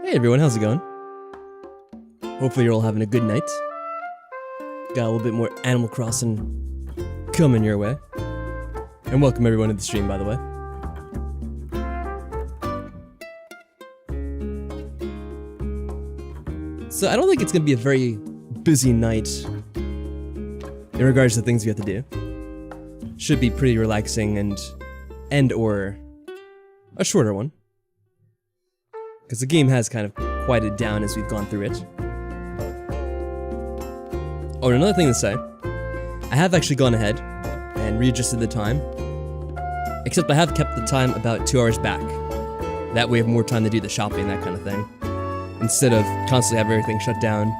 Hey everyone, how's it going? Hopefully you're all having a good night. Got a little bit more Animal Crossing coming your way. And welcome everyone to the stream, by the way. So I don't think it's gonna be a very busy night in regards to things we have to do. Should be pretty relaxing and or a shorter one. Because the game has kind of quieted down as we've gone through it. Oh, and another thing to say. I have actually gone ahead and readjusted the time. Except I have kept the time about 2 hours back. That way we have more time to do the shopping, that kind of thing. Instead of constantly having everything shut down.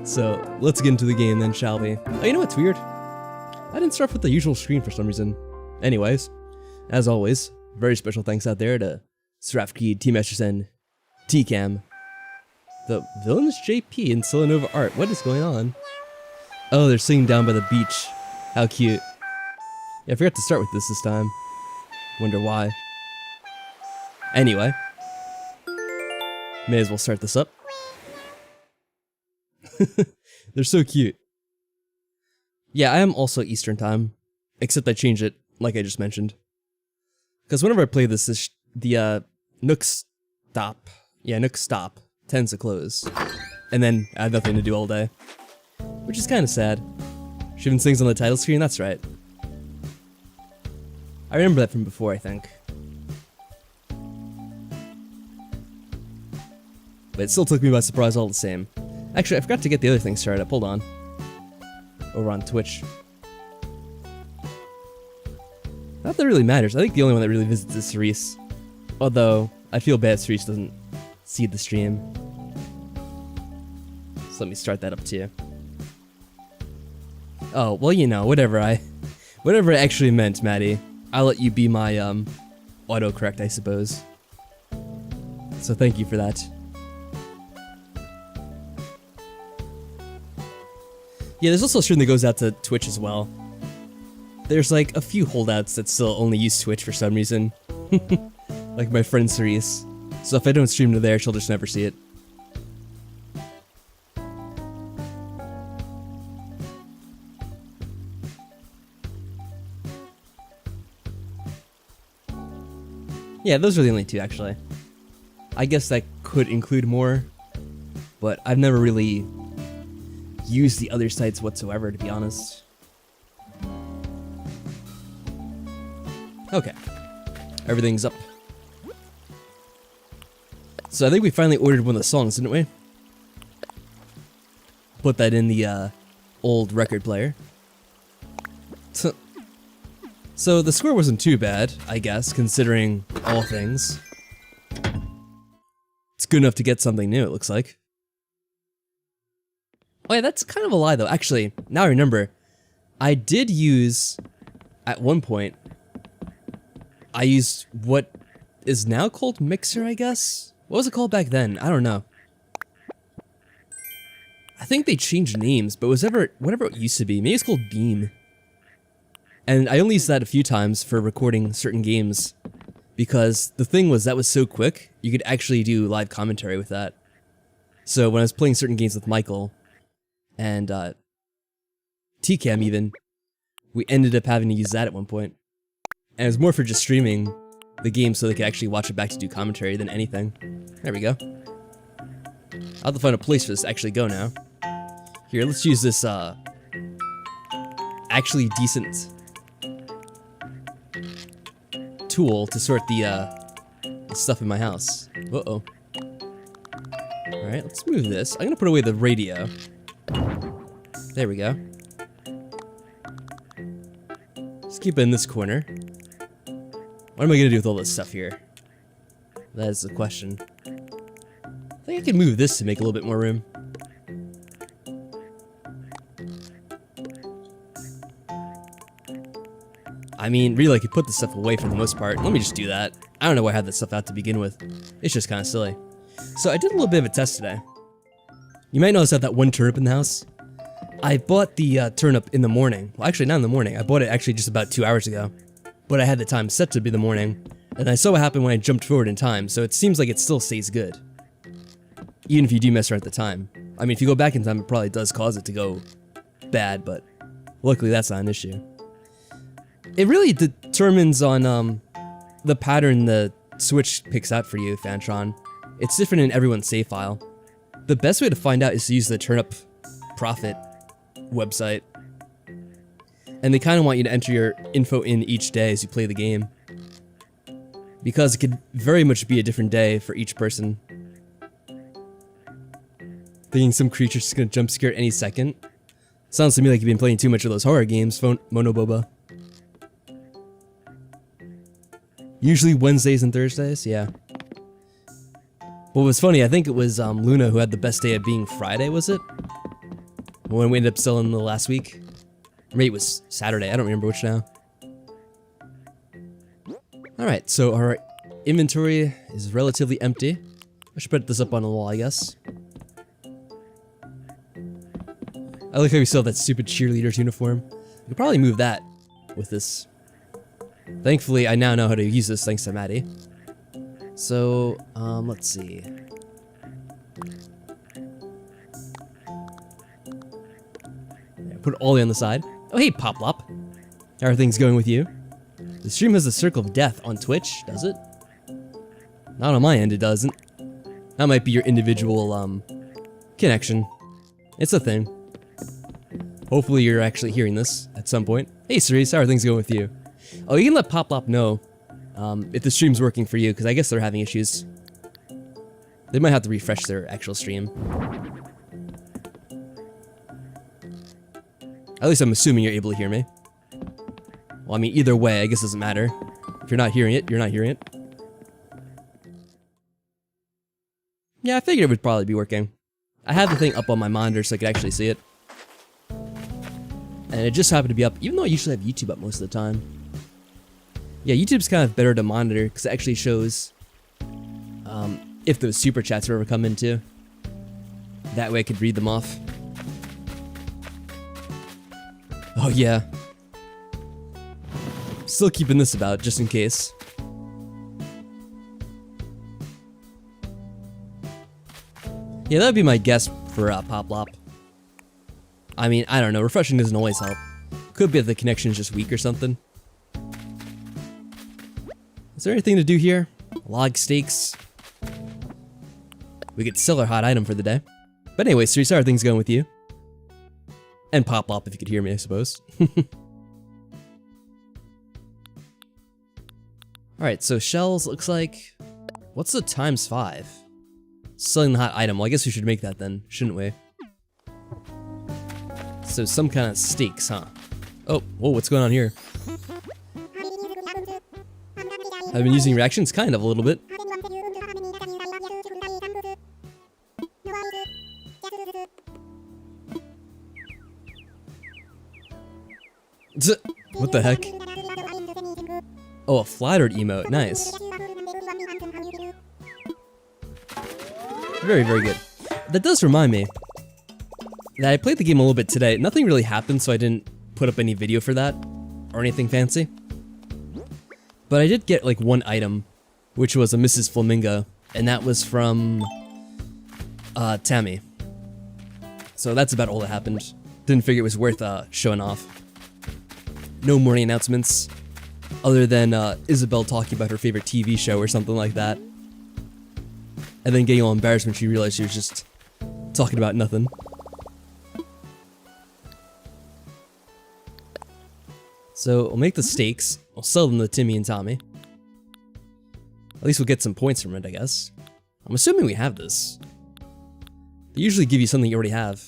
So, let's get into the game then, shall we? Oh, you know what's weird? I didn't start with the usual screen for some reason. Anyways, as always, very special thanks out there to Srafkey, Team Esterson, TCam, the Villains JP, and Silanova Art. What is going on? Oh, they're sitting down by the beach. How cute. Yeah, I forgot to start with this time. Wonder why. Anyway. May as well start this up. They're so cute. Yeah, I am also Eastern time. Except I changed it, like I just mentioned. Because whenever I play this, the Nook Stop. Yeah, Nook Stop tends to close. And then I have nothing to do all day. Which is kind of sad. She even sings on the title screen, that's right. I remember that from before, I think. But it still took me by surprise all the same. Actually, I forgot to get the other thing started up, hold on. Over on Twitch. Not that it really matters, I think the only one that really visits is Cerise. Although, I feel bad Cerise doesn't see the stream. So let me start that up too. Oh, well, you know, whatever I actually meant, Maddie. I'll let you be my, autocorrect, I suppose. So thank you for that. Yeah, there's also a stream that goes out to Twitch as well. There's like a few holdouts that still only use Twitch for some reason. Like my friend Cerise. So if I don't stream to there, she'll just never see it. Yeah, those are the only two, actually. I guess that could include more, but I've never really used the other sites whatsoever, to be honest. Okay. Everything's up. So I think we finally ordered one of the songs, didn't we? Put that in the old record player. So the score wasn't too bad, I guess, considering all things. It's good enough to get something new, it looks like. Oh yeah, that's kind of a lie though. Actually, now I remember, I did use, at one point, I used what is now called Mixer, I guess? What was it called back then? I don't know. I think they changed names, but whatever it used to be. Maybe it's called Beam. And I only used that a few times for recording certain games, because the thing was that was so quick, you could actually do live commentary with that. So when I was playing certain games with Michael, and TCam even, we ended up having to use that at one point. And it was more for just streaming the game so they could actually watch it back to do commentary than anything. There we go. I'll have to find a place for this to actually go now. Here, let's use this, actually decent tool to sort the stuff in my house. Uh-oh. Alright, let's move this. I'm gonna put away the radio. There we go. Let's keep it in this corner. What am I gonna do with all this stuff here? That is the question. I think I can move this to make a little bit more room. I mean, really, I could put this stuff away for the most part. Let me just do that. I don't know why I had this stuff out to begin with. It's just kind of silly. So I did a little bit of a test today. You might notice I have that one turnip in the house. I bought the turnip in the morning. Well, actually, not in the morning. I bought it actually just about 2 hours ago. But I had the time set to be the morning. And I saw what happened when I jumped forward in time, so it seems like it still stays good. Even if you do mess around at the time. I mean, if you go back in time, it probably does cause it to go bad, but luckily that's not an issue. It really determines on the pattern the Switch picks out for you, Fantron. It's different in everyone's save file. The best way to find out is to use the Turnip Profit website. And they kind of want you to enter your info in each day as you play the game. Because it could very much be a different day for each person. Thinking some creature's just gonna jump scare any second. Sounds to me like you've been playing too much of those horror games, Monoboba. Usually Wednesdays and Thursdays, yeah. What was funny, I think it was Luna who had the best day of being Friday, was it? When we ended up selling the last week? Or maybe it was Saturday, I don't remember which now. Alright, so our inventory is relatively empty. I should put this up on the wall, I guess. I like how we still have that stupid cheerleader's uniform. We could probably move that with this. Thankfully, I now know how to use this thanks to Maddie. So, let's see. Yeah, put it all the way on the side. Oh, hey, Poplop. How are things going with you? The stream has a circle of death on Twitch, does it? Not on my end, it doesn't. That might be your individual, connection. It's a thing. Hopefully you're actually hearing this at some point. Hey, Cerise, how are things going with you? Oh, you can let Poplop know if the stream's working for you, because I guess they're having issues. They might have to refresh their actual stream. At least I'm assuming you're able to hear me. Well, I mean, either way, I guess it doesn't matter. If you're not hearing it, you're not hearing it. Yeah, I figured it would probably be working. I had the thing up on my monitor so I could actually see it. And it just happened to be up, even though I usually have YouTube up most of the time. Yeah, YouTube's kind of better to monitor, because it actually shows if those super chats ever come into. That way I could read them off. Oh yeah. Still keeping this about, just in case. Yeah, that would be my guess for Poplop. I mean, I don't know, refreshing doesn't always help. Could be that the connection is just weak or something. Is there anything to do here? Log steaks. We could sell our hot item for the day. But anyway, Cerise, how are things going with you? And Poplop, if you could hear me, I suppose. Alright, so shells looks like... What's the ×5? Selling the hot item. Well, I guess we should make that then, shouldn't we? So some kind of steaks, huh? Oh, whoa, what's going on here? I've been using reactions kind of a little bit. What the heck? Oh, a flattered emote, nice. Very, very good. That does remind me that I played the game a little bit today. Nothing really happened, so I didn't put up any video for that or anything fancy. But I did get like one item, which was a Mrs. Flamingo, and that was from Tammy. So that's about all that happened. Didn't figure it was worth showing off. No morning announcements, other than Isabel talking about her favorite TV show or something like that. And then getting all embarrassed when she realized she was just talking about nothing. So we'll make the steaks. We'll sell them to Timmy and Tommy. At least we'll get some points from it, I guess. I'm assuming we have this. They usually give you something you already have.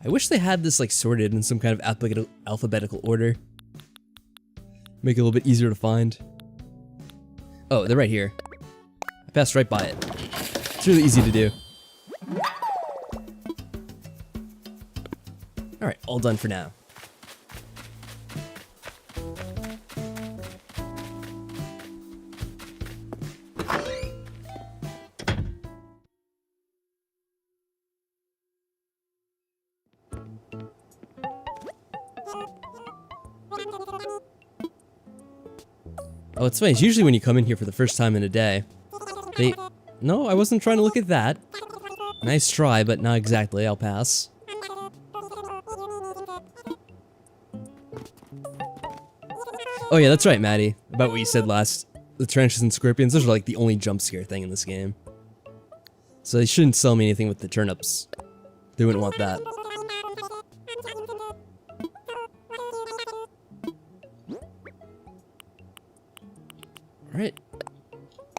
I wish they had this like sorted in some kind of alphabetical order. Make it a little bit easier to find. Oh, they're right here. I passed right by it. It's really easy to do. Alright, all done for now. Oh, it's funny. It's usually when you come in here for the first time in a day. They... No, I wasn't trying to look at that. Nice try, but not exactly. I'll pass. Oh yeah, that's right, Maddie. About what you said last. The tarantulas and scorpions, those are like the only jump scare thing in this game. So they shouldn't sell me anything with the turnips. They wouldn't want that. Alright.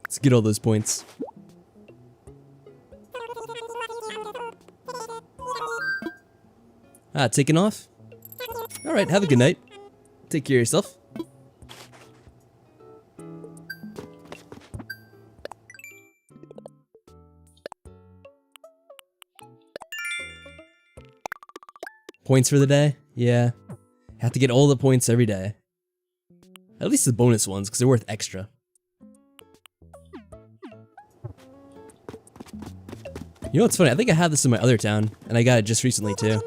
Let's get all those points. Ah, taking off? Alright, have a good night. Take care of yourself. Points for the day? Yeah. Have to get all the points every day. At least the bonus ones, because they're worth extra. You know what's funny? I think I had this in my other town, and I got it just recently too.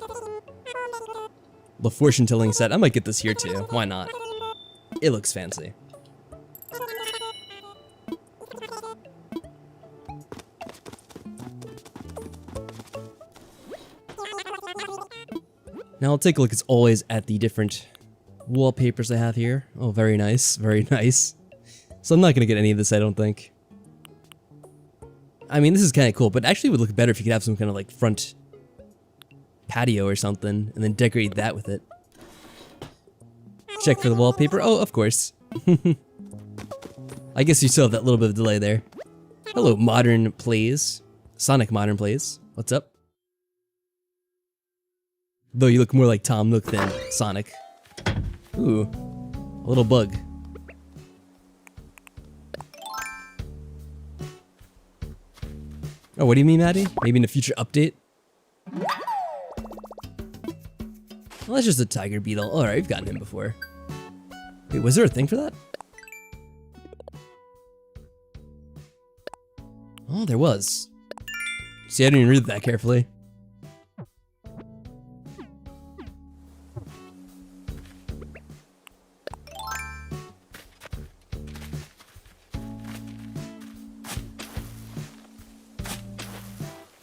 The fortune telling set. I might get this here too. Why not? It looks fancy. Now I'll take a look as always at the different wallpapers I have here. Oh, very nice, very nice. So I'm not gonna get any of this, I don't think. I mean, this is kind of cool, but actually it would look better if you could have some kind of like front patio or something, and then decorate that with it. Check for the wallpaper. Oh, of course. I guess you still have that little bit of delay there. Hello, Modern Plays. Sonic Modern Plays. What's up? Though you look more like Tom Nook than Sonic. Ooh, a little bug. Oh, what do you mean, Maddie? Maybe in a future update? Well, that's just a tiger beetle. Alright, we've gotten him before. Wait, was there a thing for that? Oh, there was. See, I didn't even read that carefully.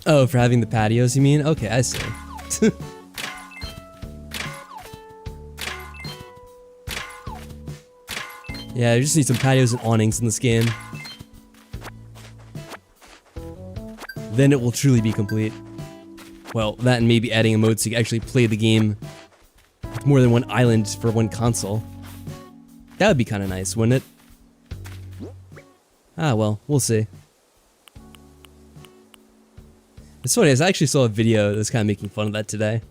Oh, for having the patios, you mean? Okay, I see. Yeah, I just need some patios and awnings in this game. Then it will truly be complete. Well, that and maybe adding a mode so you can actually play the game with more than one island for one console. That would be kind of nice, wouldn't it? Ah, well, we'll see. It's funny, I actually saw a video that was kind of making fun of that today.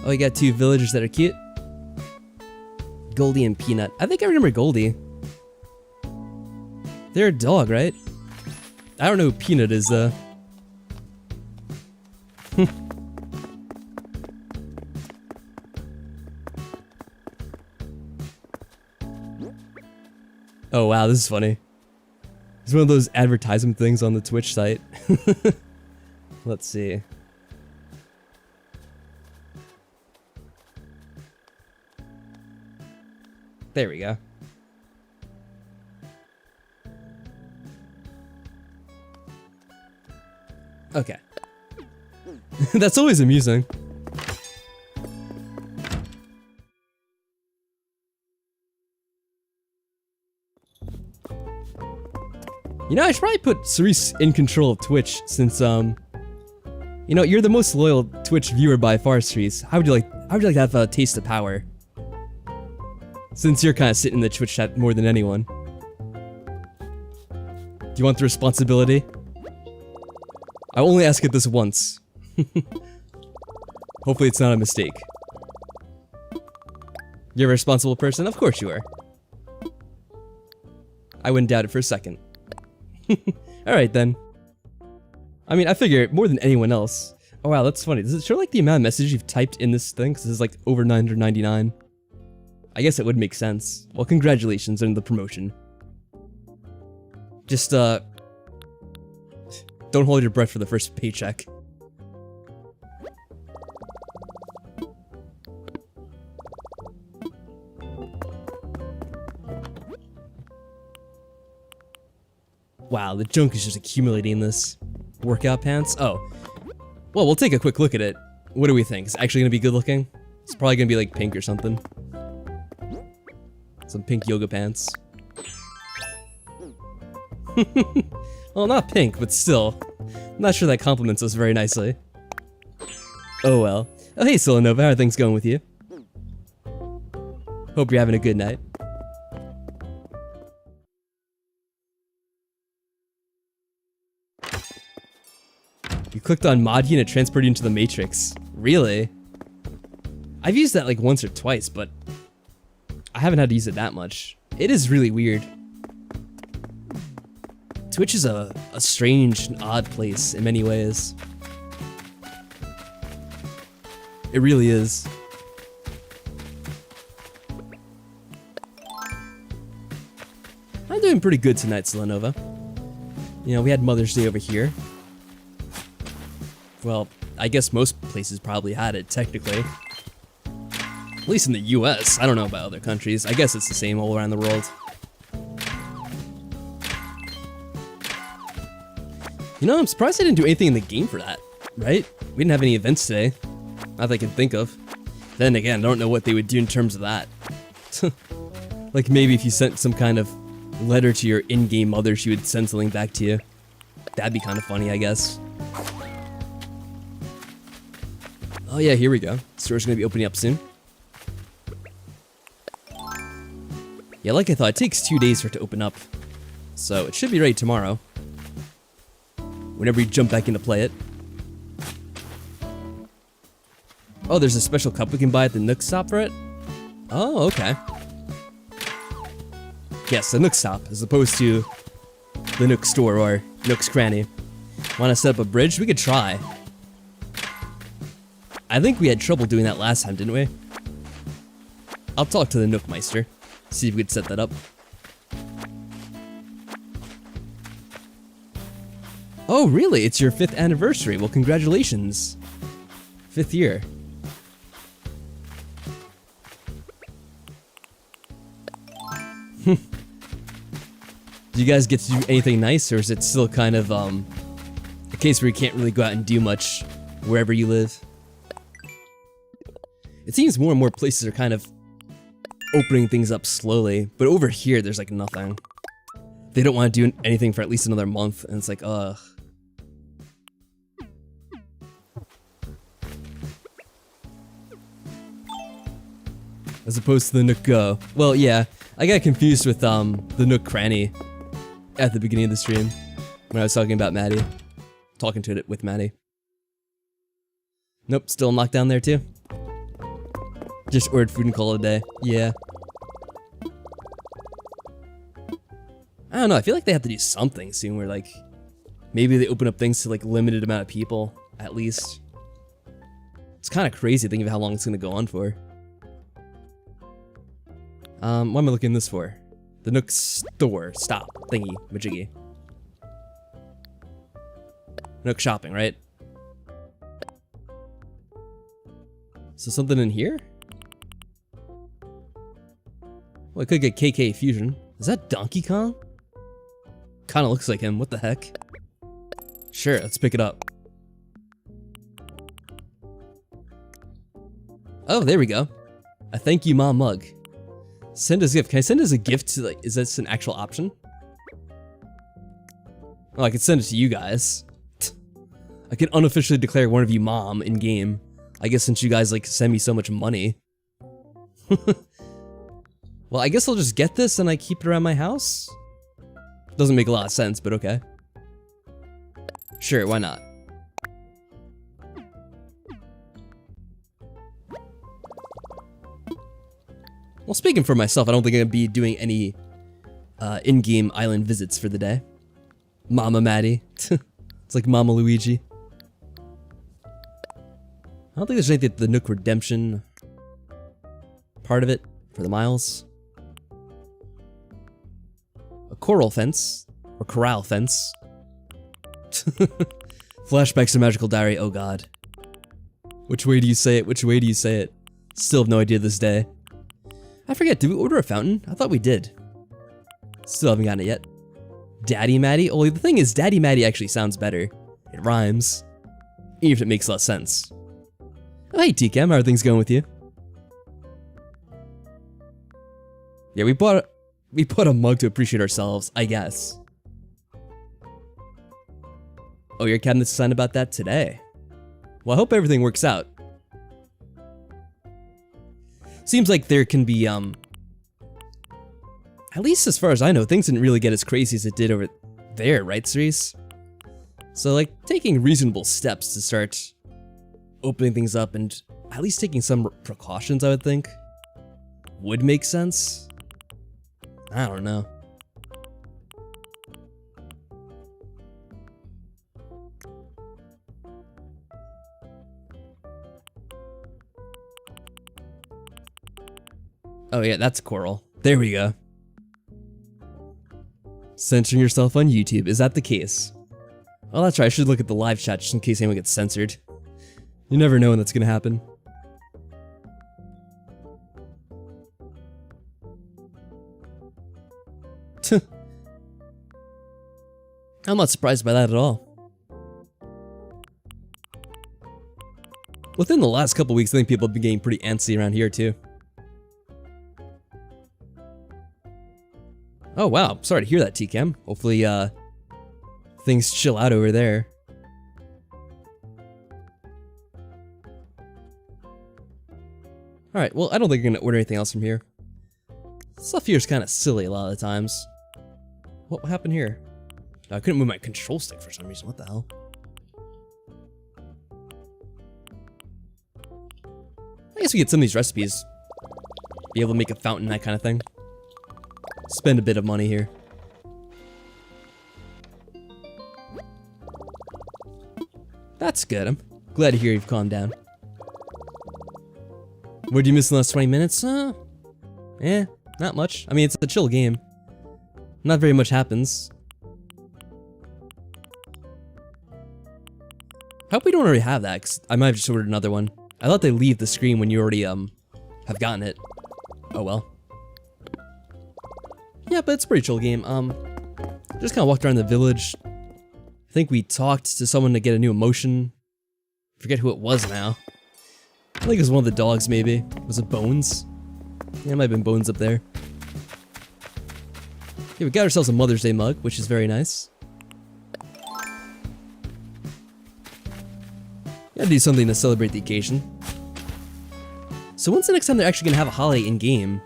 Oh, you got two villagers that are cute. Goldie and Peanut. I think I remember Goldie. They're a dog, right? I don't know who Peanut is, though. Oh wow, this is funny. It's one of those advertisement things on the Twitch site. Let's see. There we go. Okay. That's always amusing. You know, I should probably put Cerise in control of Twitch since, you know, you're the most loyal Twitch viewer by far, Cerise. How would you like to have a taste of power? Since you're kind of sitting in the Twitch chat more than anyone. Do you want the responsibility? I only ask it this once. Hopefully it's not a mistake. You're a responsible person? Of course you are. I wouldn't doubt it for a second. Alright then. I mean, I figure more than anyone else. Oh wow, that's funny. Does it show like the amount of messages you've typed in this thing? Because this is like over 999. I guess it would make sense. Well, congratulations on the promotion. Just, don't hold your breath for the first paycheck. Wow, the junk is just accumulating in this. Workout pants? Oh. Well, we'll take a quick look at it. What do we think? Is it actually gonna be good looking? It's probably gonna be like pink or something. Some pink yoga pants. Well, not pink, but still. I'm not sure that compliments us very nicely. Oh well. Oh hey Silanova, how are things going with you? Hope you're having a good night. You clicked on Modgy and it transported you into the Matrix. Really? I've used that like once or twice, but I haven't had to use it that much. It is really weird. Twitch is a strange and odd place in many ways. It really is. I'm doing pretty good tonight, Silanova. You know, we had Mother's Day over here. Well, I guess most places probably had it, technically. At least in the US. I don't know about other countries. I guess it's the same all around the world. You know, I'm surprised I didn't do anything in the game for that, right? We didn't have any events today. Not that I can think of. Then again, I don't know what they would do in terms of that. Like maybe if you sent some kind of letter to your in-game mother, she would send something back to you. That'd be kind of funny, I guess. Oh yeah, here we go. Store's gonna be opening up soon. Yeah, like I thought, it takes 2 days for it to open up. So it should be ready tomorrow. Whenever you jump back in to play it. Oh, there's a special cup we can buy at the Nook stop for it? Oh, okay. Yes, the Nook stop, as opposed to the Nook store or Nook's Cranny. Want to set up a bridge? We could try. I think we had trouble doing that last time, didn't we? I'll talk to the Nookmeister. See if we could set that up. Oh, really? It's your 5th anniversary. Well, congratulations. 5th year. Do you guys get to do anything nice, or is it still kind of, a case where you can't really go out and do much wherever you live? It seems more and more places are kind of opening things up slowly, but over here there's like nothing. They don't want to do anything for at least another month, and it's like, ugh. As opposed to the Nook Go. Well, yeah, I got confused with the Nook Cranny at the beginning of the stream when I was talking about Maddie. Talking to it with Maddie. Nope, still knocked down there too. Just ordered food and call it a day. Yeah. I don't know, I feel like they have to do something soon where like maybe they open up things to like limited amount of people, at least. It's kind of crazy thinking of how long it's gonna go on for. What am I looking this for? The Nook store, stop, thingy, majiggy. Nook shopping, right? So something in here? Well, I could get KK Fusion. Is that Donkey Kong? Kinda looks like him, what the heck? Sure, let's pick it up. Oh, there we go. A thank you mom mug. Send us a gift. Can I send us a gift to like, is this an actual option? Oh, I could send it to you guys. I can unofficially declare one of you mom in game. I guess since you guys like send me so much money. Well, I guess I'll just get this and I keep it around my house? Doesn't make a lot of sense, but okay. Sure, why not? Well, speaking for myself, I don't think I'm gonna be doing any in-game island visits for the day. Mama Maddie. It's like Mama Luigi. I don't think there's anything at the Nook Redemption part of it for the miles. A coral fence. Or corral fence. Flashbacks to Magical Diary, oh god. Which way do you say it? Which way do you say it? Still have no idea this day. I forget, did we order a fountain? I thought we did. Still haven't gotten it yet. Daddy Maddie? Well, the thing is, Daddy Maddie actually sounds better. It rhymes. Even if it makes less sense. Oh, hey, TCam, how are things going with you? Yeah, we bought a mug to appreciate ourselves, I guess. Oh, your cabinet's assigned about that today. Well, I hope everything works out. Seems like there can be, at least as far as I know, things didn't really get as crazy as it did over there, right, Cerise? So, like, taking reasonable steps to start opening things up and at least taking some precautions, I would think, would make sense. I don't know. Oh yeah, that's coral. There we go. Censoring yourself on YouTube, is that the case? Oh, that's right, I should look at the live chat just in case anyone gets censored. You never know when that's gonna happen. I'm not surprised by that at all. Within the last couple weeks, I think people have been getting pretty antsy around here too. Oh wow, sorry to hear that, TCam. Hopefully, things chill out over there. Alright, well, I don't think you're gonna order anything else from here. Stuff here is kind of silly a lot of the times. What happened here? I couldn't move my control stick for some reason, what the hell? I guess we get some of these recipes. Be able to make a fountain, that kind of thing. Spend a bit of money here. That's good. I'm glad to hear you've calmed down. What did you miss in the last 20 minutes? Not much. I mean, it's a chill game. Not very much happens. I hope we don't already have that, because I might have just ordered another one. I thought they leave the screen when you already, have gotten it. Oh well. Yeah, but it's a pretty chill game. Just kind of walked around the village. I think we talked to someone to get a new emotion. Forget who it was now. I think it was one of the dogs, maybe. Was it Bones? Yeah, it might have been Bones up there. Yeah, we got ourselves a Mother's Day mug, which is very nice. Gotta do something to celebrate the occasion. So when's the next time they're actually gonna have a holiday in-game?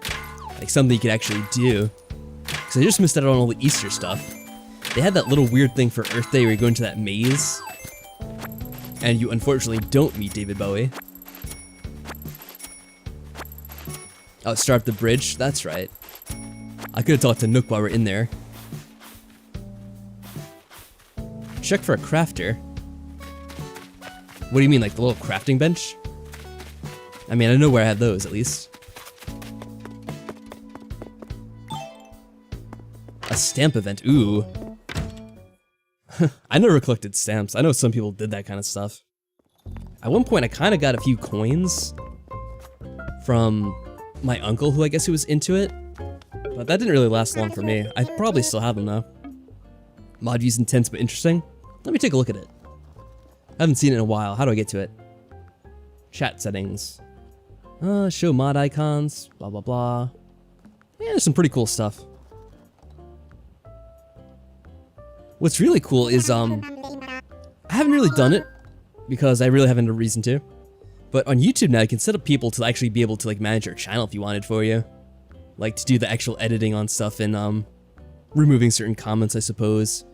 Like something you could actually do? Because I just missed out on all the Easter stuff. They had that little weird thing for Earth Day where you go into that maze. And you unfortunately don't meet David Bowie. Oh, start up the bridge? That's right. I could have talked to Nook while we're in there. Check for a crafter. What do you mean, like the little crafting bench? I mean, I know where I have those, at least. A stamp event, ooh. I never collected stamps. I know some people did that kind of stuff. At one point, I kind of got a few coins from my uncle, who I guess who was into it. But that didn't really last long for me. I probably still have them though. Mod views intense but interesting. Let me take a look at it. I haven't seen it in a while. How do I get to it? Chat settings. Show mod icons. Blah blah blah. Yeah, there's some pretty cool stuff. What's really cool is I haven't really done it because I really haven't a reason to. But on YouTube now, you can set up people to actually be able to like manage your channel if you wanted for you. Like to do the actual editing on stuff and removing certain comments, I suppose.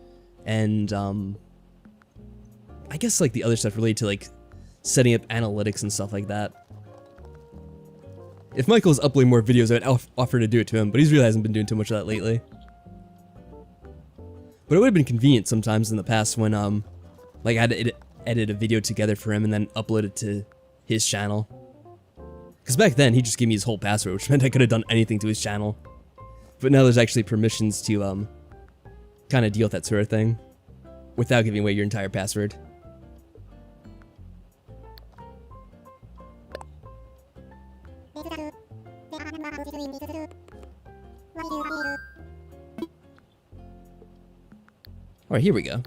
And I guess like the other stuff related to like setting up analytics and stuff like that. If Michael was uploading more videos, I'd offer to do it to him, but he really hasn't been doing too much of that lately. But it would have been convenient sometimes in the past when like I had to edit a video together for him and then upload it to his channel. Because back then, he just gave me his whole password, which meant I could have done anything to his channel. But now there's actually permissions to kind of deal with that sort of thing without giving away your entire password. Alright, here we go.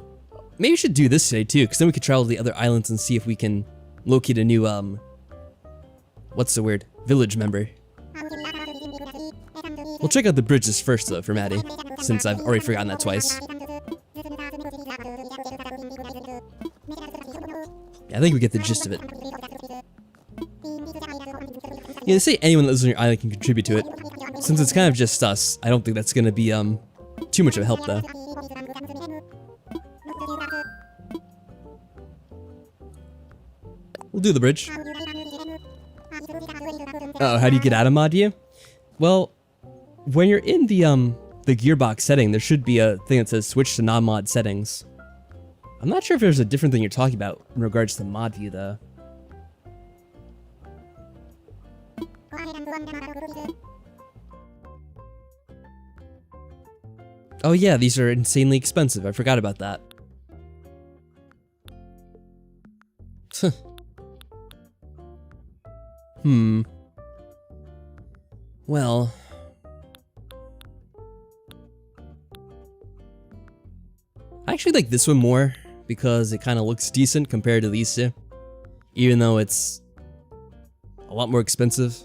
Maybe we should do this today too, because then we could travel to the other islands and see if we can locate a new, what's the word? Village member. We'll check out the bridges first though for Maddie, since I've already forgotten that twice. Yeah, I think we get the gist of it. Yeah, they say anyone that lives on your island can contribute to it. Since it's kind of just us, I don't think that's gonna be, too much of a help though. We'll do the bridge. Uh-oh, how do you get out of mod view? Well, when you're in the gearbox setting, there should be a thing that says switch to non-mod settings. I'm not sure if there's a different thing you're talking about in regards to mod view though. Oh yeah, these are insanely expensive. I forgot about that. Well. I actually like this one more because it kind of looks decent compared to these two. Even though it's a lot more expensive.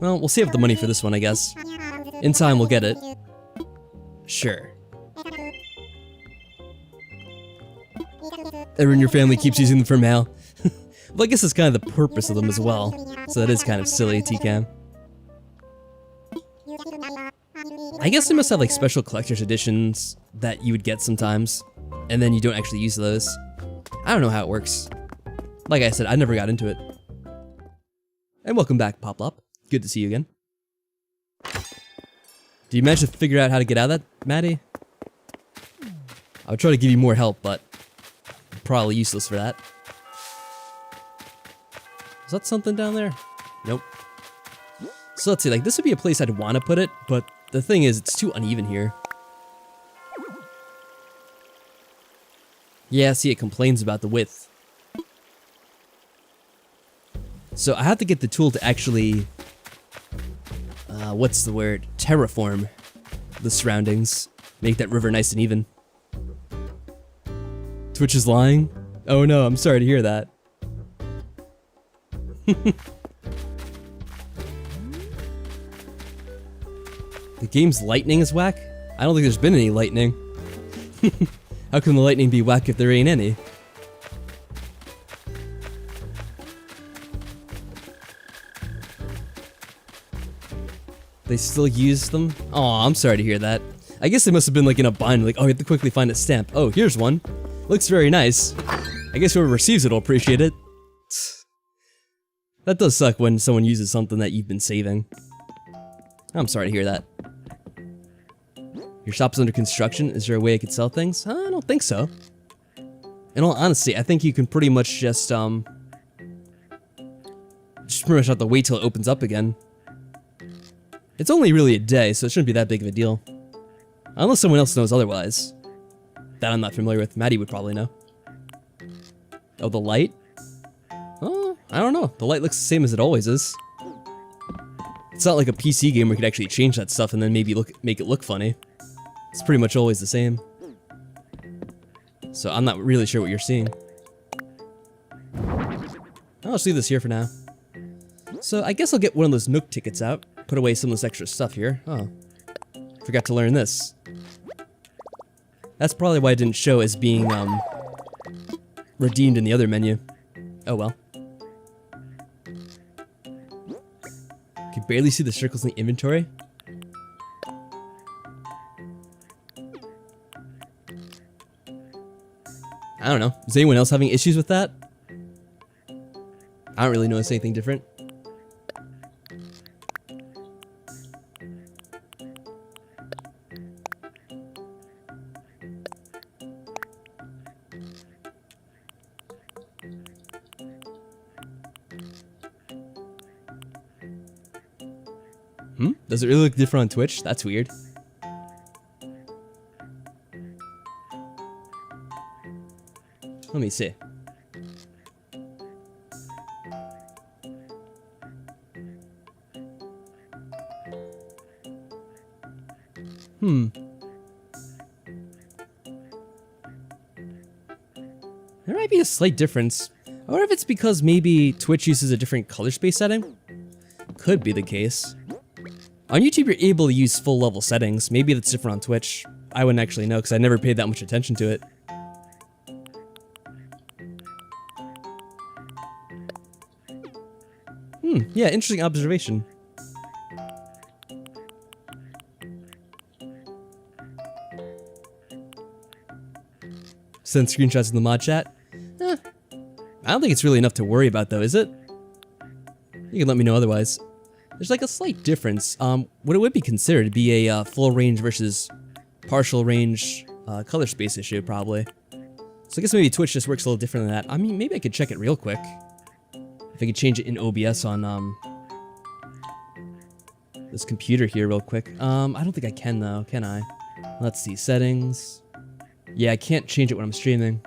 Well, we'll save up the money for this one, I guess. In time, we'll get it. Sure. Everyone in your family keeps using them for mail. Well, I guess that's kind of the purpose of them as well. So that is kind of silly, TCAM. I guess they must have like special collector's editions that you would get sometimes. And then you don't actually use those. I don't know how it works. Like I said, I never got into it. And welcome back, Poplop. Good to see you again. Did you manage to figure out how to get out of that, Maddie? I would try to give you more help, but probably useless for that. Is that something down there? Nope. So let's see, like this would be a place I'd want to put it, but the thing is, it's too uneven here. Yeah, see, it complains about the width. So I have to get the tool to actually, what's the word? Terraform the surroundings. Make that river nice and even. Twitch is lying? Oh no, I'm sorry to hear that. The game's lightning is whack? I don't think there's been any lightning. How can the lightning be whack if there ain't any? They still use them? Aw, I'm sorry to hear that. I guess they must have been like in a bind, like, oh, you have to quickly find a stamp. Oh, here's one. Looks very nice. I guess whoever receives it will appreciate it. That does suck when someone uses something that you've been saving. I'm sorry to hear that. Your shop's under construction. Is there a way I could sell things? I don't think so. In all honesty, I think you can pretty much just pretty much have to wait till it opens up again. It's only really a day, so it shouldn't be that big of a deal. Unless someone else knows otherwise. That I'm not familiar with. Maddie would probably know. Oh, the light? Oh, I don't know. The light looks the same as it always is. It's not like a PC game where you could actually change that stuff and then maybe make it look funny. It's pretty much always the same. So I'm not really sure what you're seeing. I'll just leave this here for now. So I guess I'll get one of those Nook tickets out. Put away some of this extra stuff here. Oh. Forgot to learn this. That's probably why it didn't show as being, redeemed in the other menu. Oh well. Can barely see the circles in the inventory. I don't know. Is anyone else having issues with that? I don't really notice anything different. Does it really look different on Twitch? That's weird. Let me see. There might be a slight difference. I wonder if it's because maybe Twitch uses a different color space setting? Could be the case. On YouTube, you're able to use full level settings. Maybe that's different on Twitch. I wouldn't actually know because I never paid that much attention to it. Yeah, interesting observation. Send screenshots in the mod chat? I don't think it's really enough to worry about though, is it? You can let me know otherwise. There's like a slight difference. What it would be considered to be a full range versus partial range color space issue, probably. So I guess maybe Twitch just works a little different than that. I mean, maybe I could check it real quick. If I could change it in OBS on this computer here real quick. I don't think I can though, can I? Let's see, settings. Yeah, I can't change it when I'm streaming.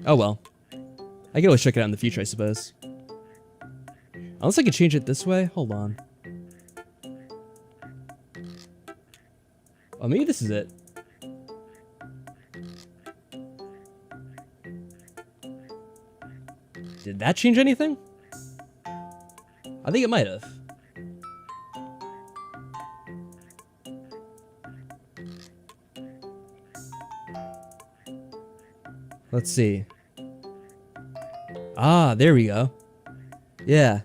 Oh well. I can always check it out in the future, I suppose. Unless I could change it this way? Hold on. Oh, maybe this is it. Did that change anything? I think it might have. Let's see. Ah, there we go. Yeah.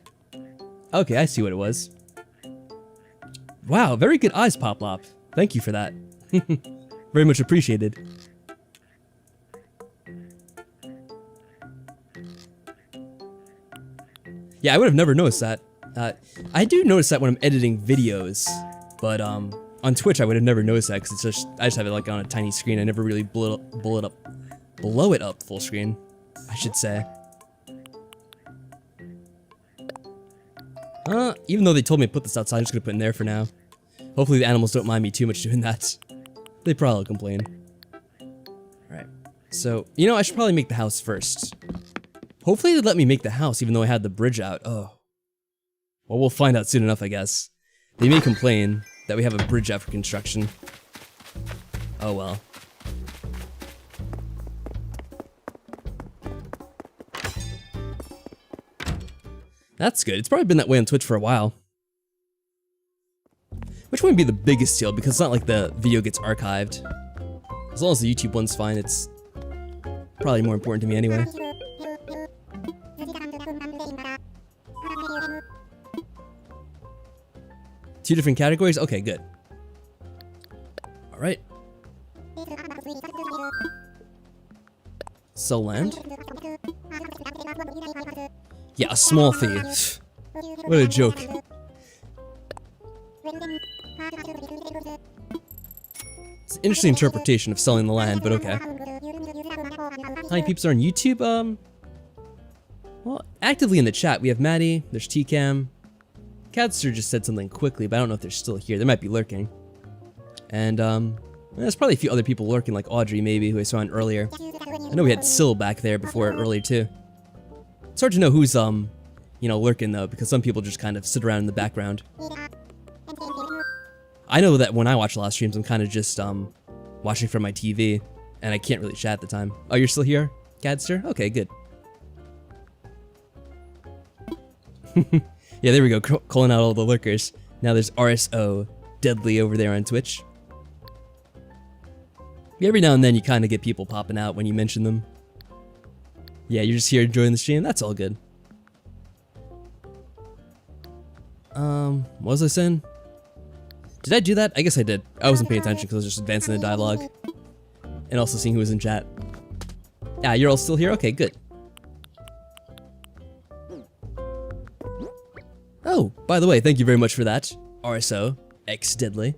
Okay, I see what it was. Wow, very good eyes, Poplop. Thank you for that. Very much appreciated. Yeah, I would have never noticed that. I do notice that when I'm editing videos, but on Twitch I would have never noticed that because it's just I just have it like on a tiny screen. I never really blow it up full screen, I should say. Even though they told me to put this outside, I'm just gonna put it in there for now. Hopefully the animals don't mind me too much doing that. They probably complain. Alright, so, you know, I should probably make the house first. Hopefully they'd let me make the house even though I had the bridge out. Oh. Well, we'll find out soon enough, I guess. They may complain that we have a bridge out for construction. Oh well. That's good. It's probably been that way on Twitch for a while. Which wouldn't be the biggest deal because it's not like the video gets archived. As long as the YouTube one's fine, it's probably more important to me anyway. Two different categories? Okay, good. Alright. Sell land? Yeah, a small fee. What a joke. It's an interesting interpretation of selling the land, but okay. How many peeps are on YouTube? Well, actively in the chat, we have Maddie, there's TCam. Cadster just said something quickly, but I don't know if they're still here. They might be lurking. And, there's probably a few other people lurking, like Audrey, maybe, who I saw on earlier. I know we had Syl back there before earlier, too. It's hard to know who's, you know, lurking, though, because some people just kind of sit around in the background. I know that when I watch a lot of streams, I'm kind of just, watching from my TV, and I can't really chat at the time. Oh, you're still here, Cadster? Okay, good. Yeah, there we go, calling out all the lurkers. Now there's RSO, Deadly over there on Twitch. Yeah, every now and then you kind of get people popping out when you mention them. Yeah, you're just here enjoying the stream, that's all good. What was I saying? Did I do that? I guess I did. I wasn't paying attention because I was just advancing the dialogue. And also seeing who was in chat. Yeah, you're all still here? Okay, good. Oh, by the way, thank you very much for that, RSO, X Deadly.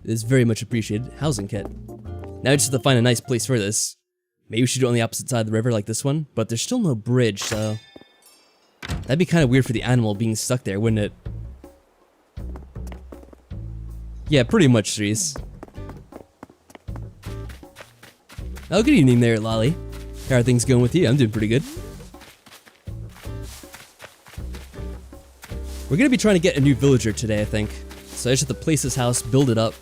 It is very much appreciated. Housing kit. Now I just have to find a nice place for this. Maybe we should do it on the opposite side of the river like this one, but there's still no bridge, so... That'd be kind of weird for the animal being stuck there, wouldn't it? Yeah, pretty much, Cerise. Oh, good evening there, Lolly. How are things going with you? I'm doing pretty good. We're gonna be trying to get a new villager today, I think. So I just have to place this house, build it up,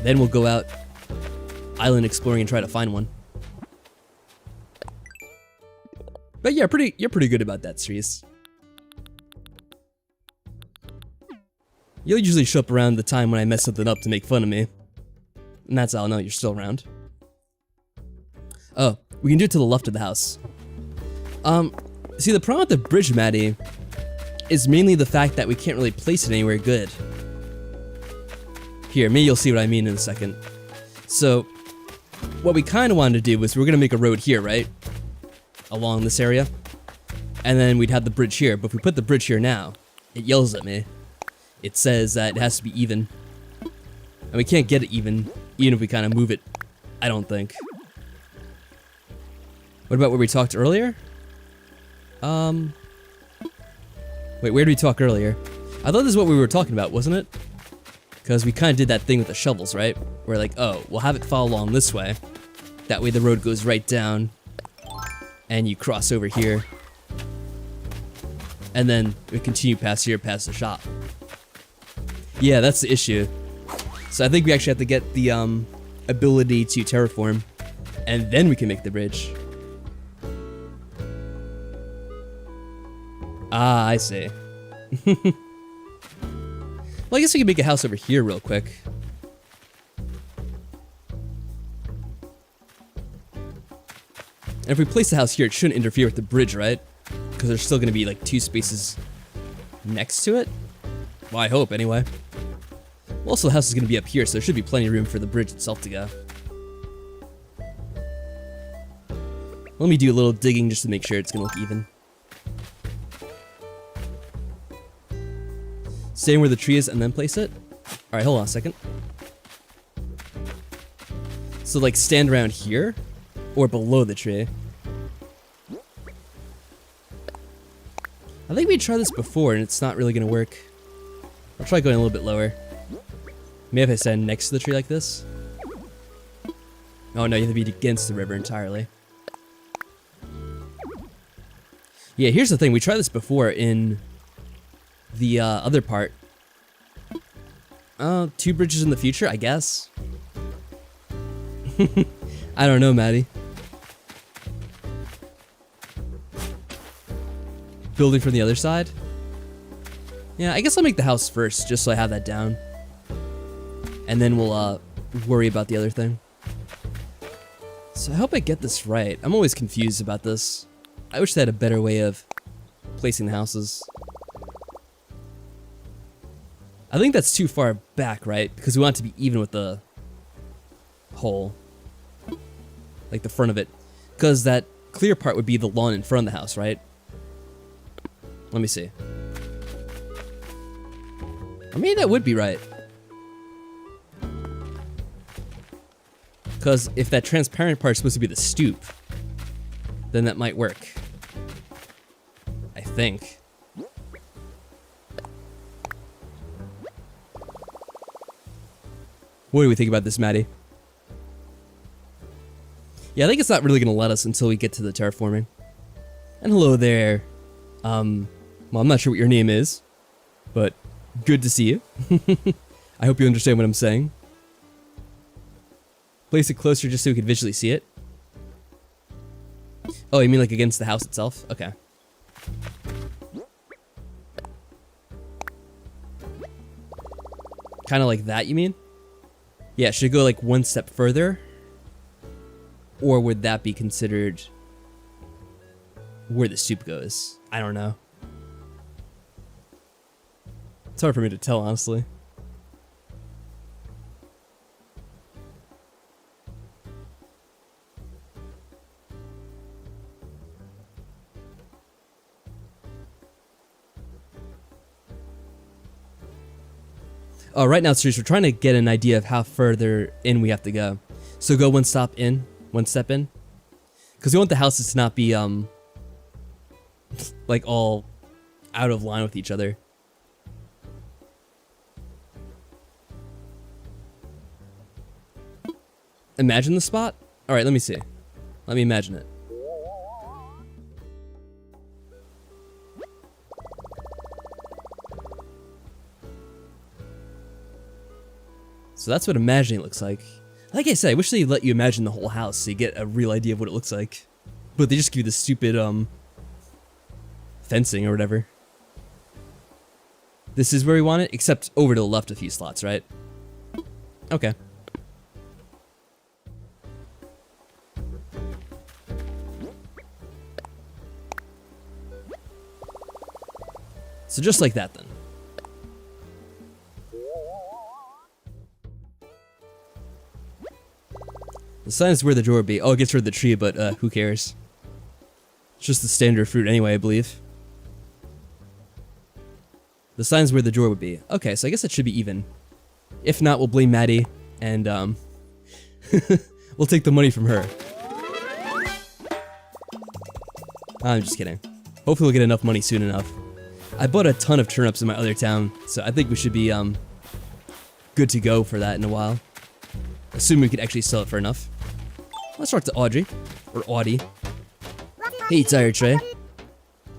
then we'll go out island exploring and try to find one. But yeah, you're pretty good about that, Cerise. You'll usually show up around the time when I mess something up to make fun of me. And that's how I'll know you're still around. Oh, we can do it to the left of the house. See, the problem with the bridge, Maddie, is mainly the fact that we can't really place it anywhere good. Here, maybe you'll see what I mean in a second. So, what we kind of wanted to do was we were going to make a road here, right? Along this area. And then we'd have the bridge here. But if we put the bridge here now, it yells at me. It says that it has to be even. And we can't get it even if we kind of move it, I don't think. What about where we talked earlier? Wait, where did we talk earlier? I thought this is what we were talking about, wasn't it? Because we kind of did that thing with the shovels, right? We're like, oh, we'll have it follow along this way. That way the road goes right down. And you cross over here. And then we continue past here, past the shop. Yeah, that's the issue. So I think we actually have to get the ability to terraform. And then we can make the bridge. Ah, I see. Well, I guess we can make a house over here real quick. And if we place the house here, it shouldn't interfere with the bridge, right? Because there's still going to be like 2 spaces next to it. Well, I hope, anyway. Well, also, the house is going to be up here, so there should be plenty of room for the bridge itself to go. Let me do a little digging just to make sure it's going to look even. Stay where the tree is and then place it? Alright, hold on a second. So, like, stand around here? Or below the tree? I think we tried this before and it's not really gonna work. I'll try going a little bit lower. Maybe if I stand next to the tree like this? Oh no, you have to be against the river entirely. Yeah, here's the thing. We tried this before in the other part. 2 bridges in the future, I guess. I don't know, Maddie. Building from the other side? Yeah, I guess I'll make the house first, just so I have that down. And then we'll worry about the other thing. So I hope I get this right. I'm always confused about this. I wish they had a better way of placing the houses. I think that's too far back, right? Because we want it to be even with the hole. Like the front of it. Because that clear part would be the lawn in front of the house, right? Let me see. Or maybe that would be right. Because if that transparent part is supposed to be the stoop, then that might work. I think. What do we think about this, Maddie? Yeah, I think it's not really going to let us until we get to the terraforming. And hello there. Well, I'm not sure what your name is, but good to see you. I hope you understand what I'm saying. Place it closer just so we can visually see it. Oh, you mean like against the house itself? Okay. Kind of like that, you mean? Yeah, should it go like 1 step further? Or would that be considered where the soup goes? I don't know. It's hard for me to tell, honestly. Oh, right now, seriously, we're trying to get an idea of how further in we have to go. So go 1 step in. Because we want the houses to not be, like, all out of line with each other. Imagine the spot? Alright, let me see. Let me imagine it. So that's what imagining looks like. Like I said, I wish they let you imagine the whole house so you get a real idea of what it looks like. But they just give you the stupid, fencing or whatever. This is where we want it, except over to the left a few slots, right? Okay. So just like that then. The sign is where the door would be. Oh, it gets rid of the tree, but who cares? It's just the standard fruit anyway, I believe. The sign's where the drawer would be. Okay, so I guess it should be even. If not, we'll blame Maddie, and we'll take the money from her. I'm just kidding. Hopefully we'll get enough money soon enough. I bought a ton of turnips in my other town, so I think we should be good to go for that in a while. Assuming we could actually sell it for enough. Let's talk to Audrey, or Audie. Hey, tired Trey.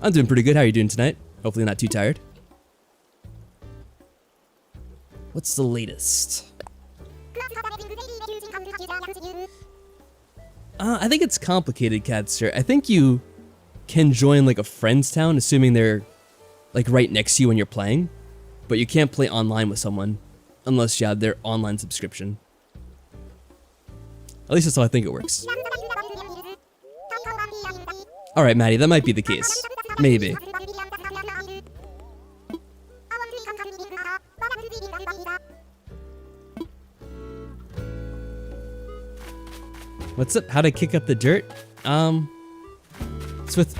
I'm doing pretty good. How are you doing tonight? Hopefully not too tired. What's the latest? I think it's complicated, Cadster. I think you can join like a friend's town, assuming they're like right next to you when you're playing, but you can't play online with someone unless you have their online subscription. At least that's how I think it works. Alright, Maddie, that might be the case. Maybe. What's up? How to kick up the dirt? It's with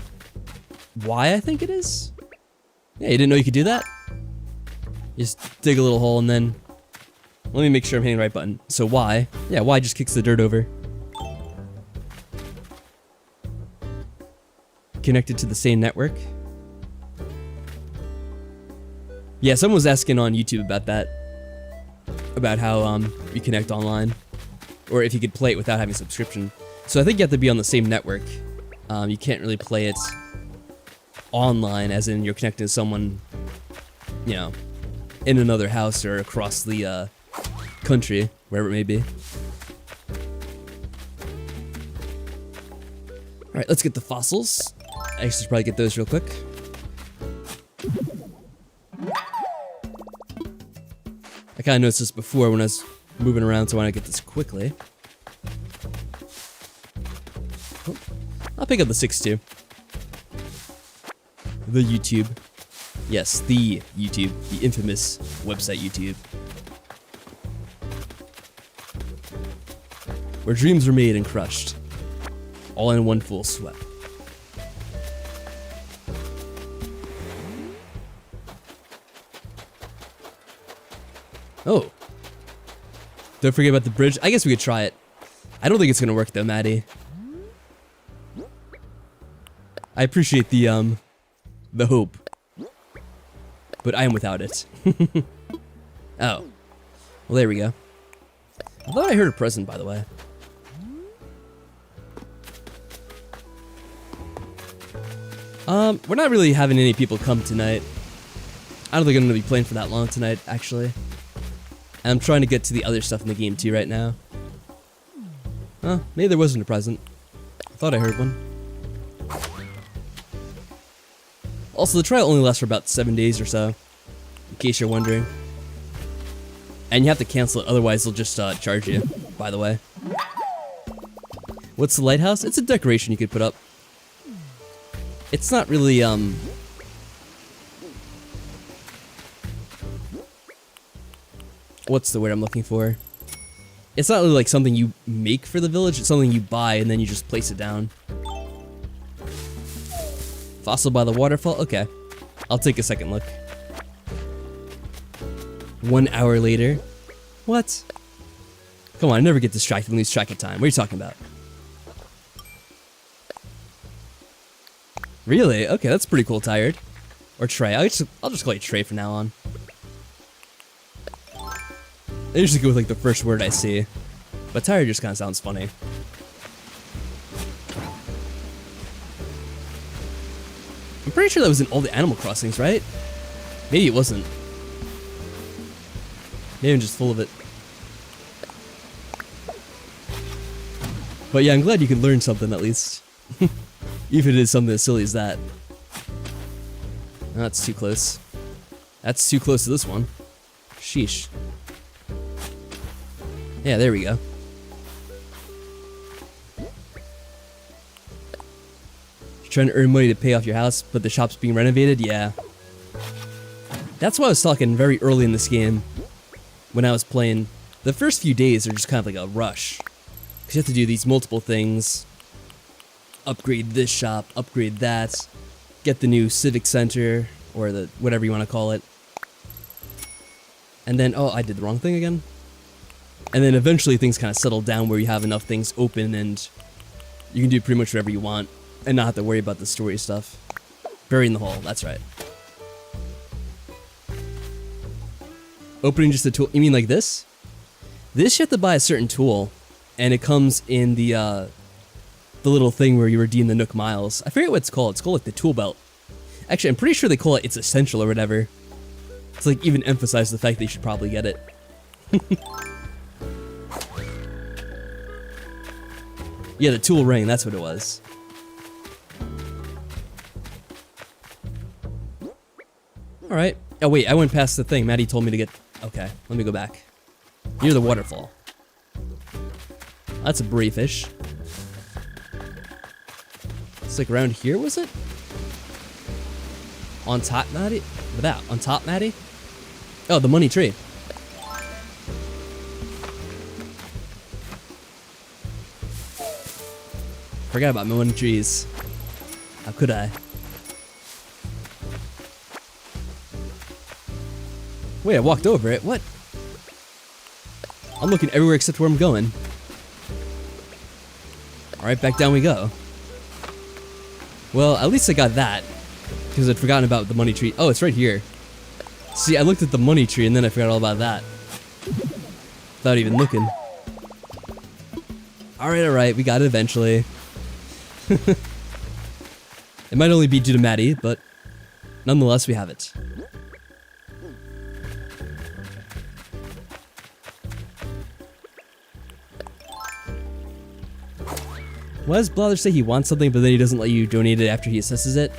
Y, I think it is? Yeah, you didn't know you could do that? You just dig a little hole and then... Let me make sure I'm hitting the right button. So Y. Yeah, Y just kicks the dirt over. Connected to the same network. Yeah, someone was asking on YouTube about that. About how you connect online. Or if you could play it without having a subscription. So I think you have to be on the same network. You can't really play it online, as in you're connecting to someone, you know, in another house or across the country, wherever it may be. Alright, let's get the fossils. I should probably get those real quick. I kind of noticed this before when I was moving around, so I want to get this quickly. Oh, I'll pick up the 6-2. The YouTube. Yes, the YouTube. The infamous website YouTube. Where dreams are made and crushed. All in one full sweep. Oh. Don't forget about the bridge. I guess we could try it. I don't think it's gonna work though, Maddie. I appreciate the hope. But I am without it. Oh. Well, there we go. I thought I heard a present, by the way. We're not really having any people come tonight. I don't think I'm gonna be playing for that long tonight, actually. And I'm trying to get to the other stuff in the game too right now. Huh, maybe there wasn't a present. I thought I heard one. Also, the trial only lasts for about 7 days or so, in case you're wondering. And you have to cancel it, otherwise they'll just charge you, by the way. What's the lighthouse? It's a decoration you could put up. It's not really, what's the word I'm looking for? It's not really like something you make for the village, it's something you buy and then you just place it down. Fossil by the waterfall? Okay. I'll take a second look. 1 hour later. What? Come on, I never get distracted and lose track of time. What are you talking about? Really? Okay, that's pretty cool, Tired. Or Trey. I'll just call you Trey from now on. I usually go with like the first word I see. But Tired just kind of sounds funny. I'm pretty sure that was in all the Animal Crossings, right? Maybe it wasn't. Maybe I'm just full of it. But yeah, I'm glad you could learn something at least. Even if it is something as silly as that. No, that's too close. That's too close to this one. Sheesh. Yeah, there we go. You're trying to earn money to pay off your house, but the shop's being renovated? Yeah. That's why I was talking very early in this game. When I was playing, the first few days are just kind of like a rush. Because you have to do these multiple things. Upgrade this shop, upgrade that. Get the new civic center, or the whatever you want to call it. And then, oh, I did the wrong thing again. And then eventually things kind of settle down where you have enough things open and you can do pretty much whatever you want and not have to worry about the story stuff. Bury in the hole, that's right. Opening just a tool, you mean like this? This you have to buy a certain tool, and it comes in the little thing where you redeem the Nook Miles. I forget what it's called like the tool belt. Actually, I'm pretty sure they call it It's Essential or whatever. It's like even emphasize the fact that you should probably get it. Yeah, the tool ring, that's what it was. Alright. Oh wait, I went past the thing. Maddie told me to get... Okay, let me go back. Near the waterfall. That's a brayfish. It's like around here, was it? On top, Maddie? Without. On top, Maddie? Oh, the money tree. Forgot about my money trees. How could I? Wait, I walked over it. What? I'm looking everywhere except where I'm going. Alright, back down we go. Well, at least I got that. Because I'd forgotten about the money tree. Oh, it's right here. See, I looked at the money tree and then I forgot all about that. Without even looking. Alright, we got it eventually. It might only be due to Maddie, but nonetheless, we have it. Why does Blather say he wants something, but then he doesn't let you donate it after he assesses it?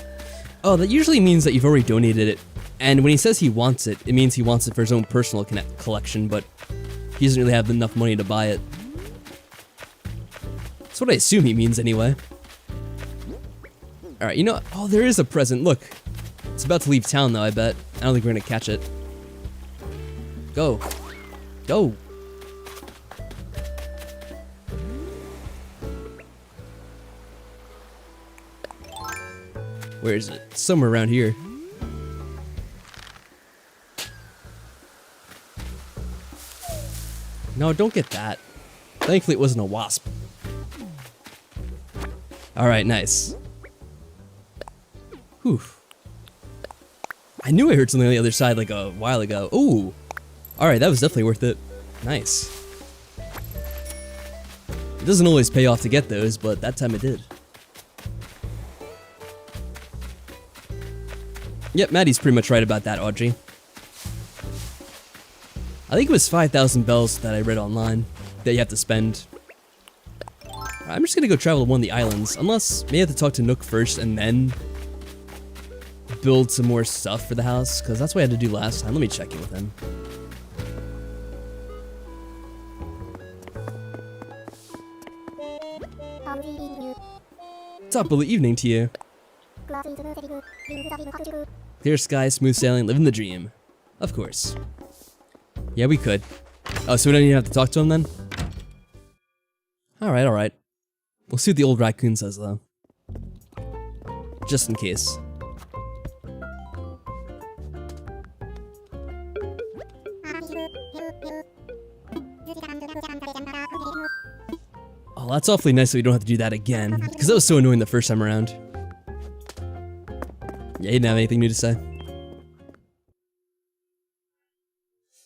Oh, that usually means that you've already donated it. And when he says he wants it, it means he wants it for his own personal collection, but he doesn't really have enough money to buy it. That's what I assume he means anyway. Alright, you know, oh, there is a present. Look. It's about to leave town, though, I bet. I don't think we're gonna catch it. Go. Go. Where is it? Somewhere around here. No, don't get that. Thankfully, it wasn't a wasp. Alright, nice. Whew. I knew I heard something on the other side like a while ago. Ooh. Alright, that was definitely worth it. Nice. It doesn't always pay off to get those, but that time it did. Yep, Maddie's pretty much right about that, Audrey. I think it was 5,000 bells that I read online that you have to spend. I'm just gonna go travel to one of the islands, unless maybe I have to talk to Nook first and then build some more stuff for the house, because that's what I had to do last time. Let me check in with him. Top of the evening to you. Clear sky, smooth sailing, living the dream. Of course. Yeah, we could. Oh, so we don't even have to talk to him then? Alright. We'll see what the old raccoon says, though. Just in case. Oh, that's awfully nice that we don't have to do that again, because that was so annoying the first time around. Yeah, he didn't have anything new to say.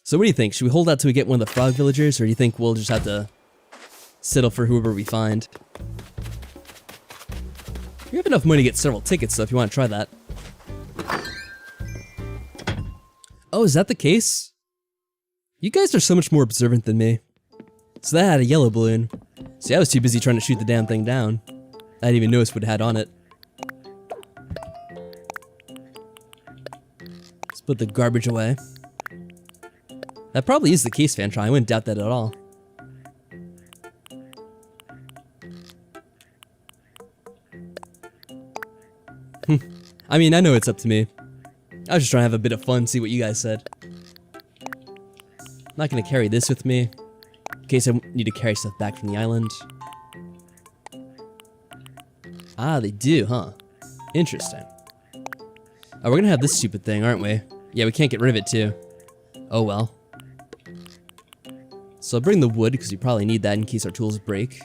So what do you think? Should we hold out till we get one of the frog villagers, or do you think we'll just have to settle for whoever we find? We have enough money to get several tickets, so if you want to try that. Oh, is that the case? You guys are so much more observant than me. So that had a yellow balloon. See, I was too busy trying to shoot the damn thing down. I didn't even notice what it had on it. Let's put the garbage away. That probably is the case, Fantron. I wouldn't doubt that at all. I mean, I know it's up to me. I was just trying to have a bit of fun, see what you guys said. I'm not gonna carry this with me, in case I need to carry stuff back from the island. Ah, they do, huh? Interesting. Oh, we're gonna have this stupid thing, aren't we? Yeah, we can't get rid of it, too. Oh, well. So I'll bring the wood, because we probably need that in case our tools break.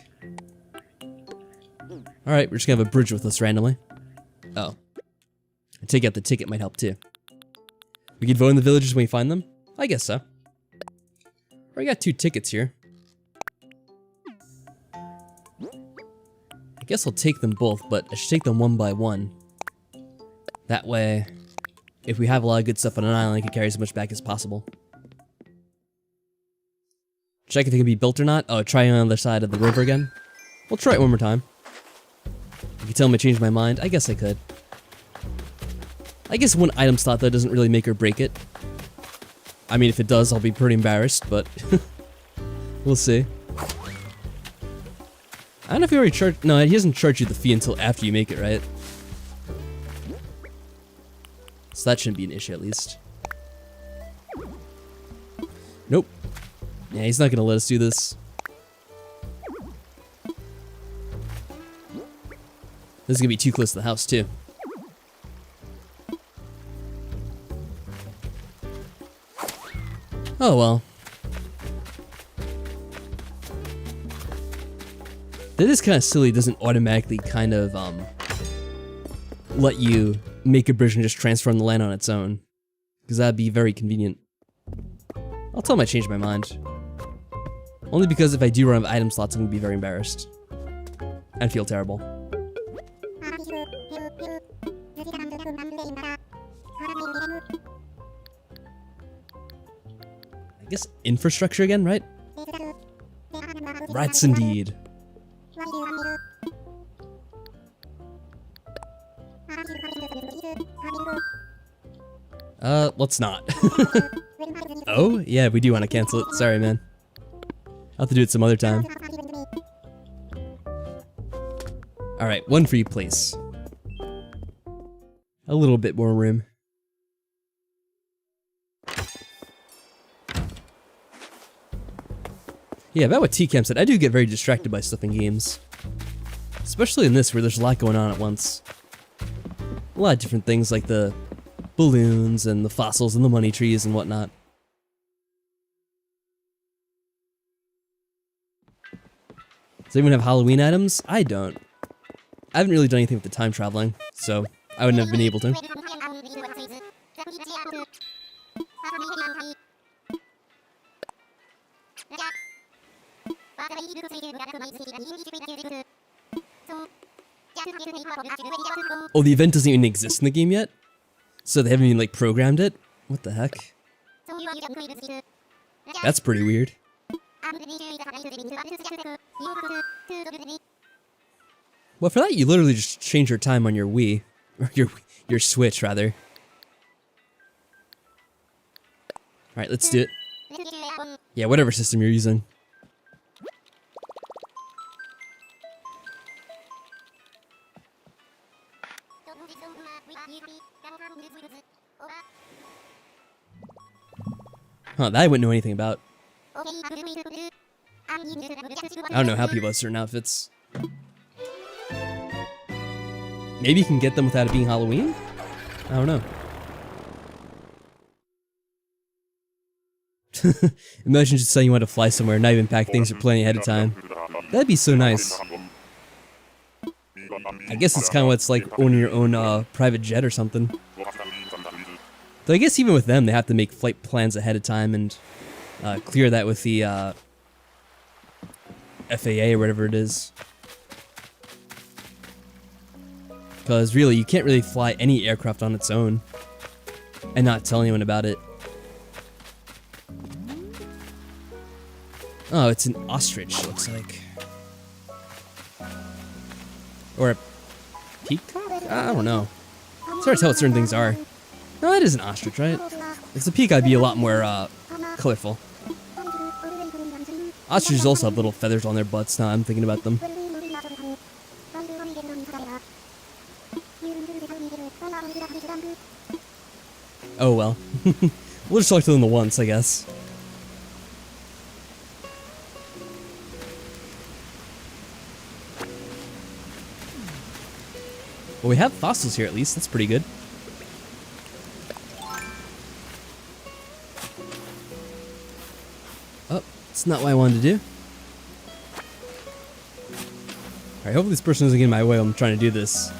Alright, we're just gonna have a bridge with us randomly. Oh. I take out the ticket might help, too. We can vote in the villages when we find them? I guess so. We got 2 tickets here. I guess I'll take them both, but I should take them one by one. That way, if we have a lot of good stuff on an island, I can carry as much back as possible. Check if it can be built or not. Oh, try on the other side of the river again. We'll try it one more time. You can tell me I changed my mind. I guess I could. I guess one item slot though doesn't really make or break it. I mean, if it does, I'll be pretty embarrassed, but we'll see. I don't know if he already charged. No, he doesn't charge you the fee until after you make it, right? So that shouldn't be an issue, at least. Nope. Yeah, he's not gonna let us do this. This is gonna be too close to the house, too. Oh well. That is kind of silly, it doesn't automatically kind of, let you make a bridge and just transform the land on its own. Because that'd be very convenient. I'll tell him I changed my mind. Only because if I do run out of item slots, I'm gonna be very embarrassed. And feel terrible. I guess infrastructure again, right? Rats indeed. Let's not. Oh, yeah, we do want to cancel it. Sorry, man. I'll have to do it some other time. Alright, one free place. A little bit more room. Yeah, about what T-Cam said, I do get very distracted by stuff in games. Especially in this, where there's a lot going on at once. A lot of different things like the balloons and the fossils and the money trees and whatnot. Does anyone have Halloween items? I don't. I haven't really done anything with the time traveling, so I wouldn't have been able to. Oh, the event doesn't even exist in the game yet? So they haven't even, like, programmed it? What the heck? That's pretty weird. Well, for that, you literally just change your time on your Wii. Or your Switch, rather. Alright, let's do it. Yeah, whatever system you're using. Huh, that I wouldn't know anything about. I don't know how people have certain outfits. Maybe you can get them without it being Halloween? I don't know. Imagine just saying you want to fly somewhere and not even pack things or planning ahead of time. That'd be so nice. I guess it's kind of what it's like owning your own private jet or something. Though I guess even with them, they have to make flight plans ahead of time and clear that with the FAA or whatever it is. Because really, you can't really fly any aircraft on its own and not tell anyone about it. Oh, it's an ostrich, looks like. Or a peacock? I don't know. It's hard to tell what certain things are. No, that is an ostrich, right? If it's a peacock, it'd be a lot more colorful. Ostriches also have little feathers on their butts now I'm thinking about them. Oh well. We'll just talk to them the once, I guess. Well, we have fossils here at least. That's pretty good. Oh, it's not what I wanted to do. Alright, hopefully this person doesn't get in my way while I'm trying to do this.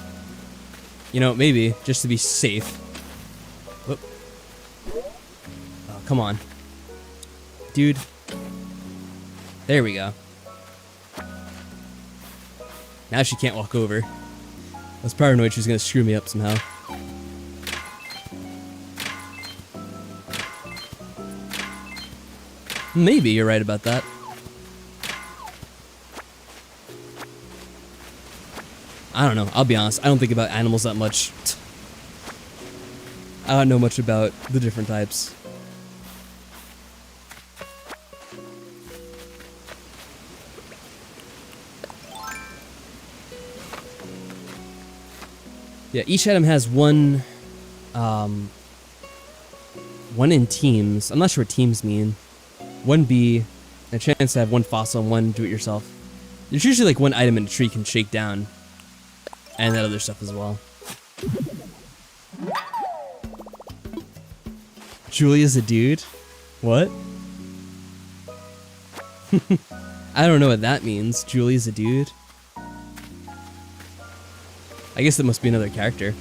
You know, maybe, just to be safe. Whoop. Oh, come on. Dude. There we go. Now she can't walk over. I was paranoid she was gonna screw me up somehow. Maybe you're right about that. I don't know, I'll be honest, I don't think about animals that much. I don't know much about the different types. Yeah, each item has one in teams. I'm not sure what teams mean. One bee, and a chance to have one fossil and one do-it-yourself. There's usually like one item in a tree you can shake down. And that other stuff as well. Julia's a dude? What? I don't know what that means. Julia's a dude? I guess it must be another character.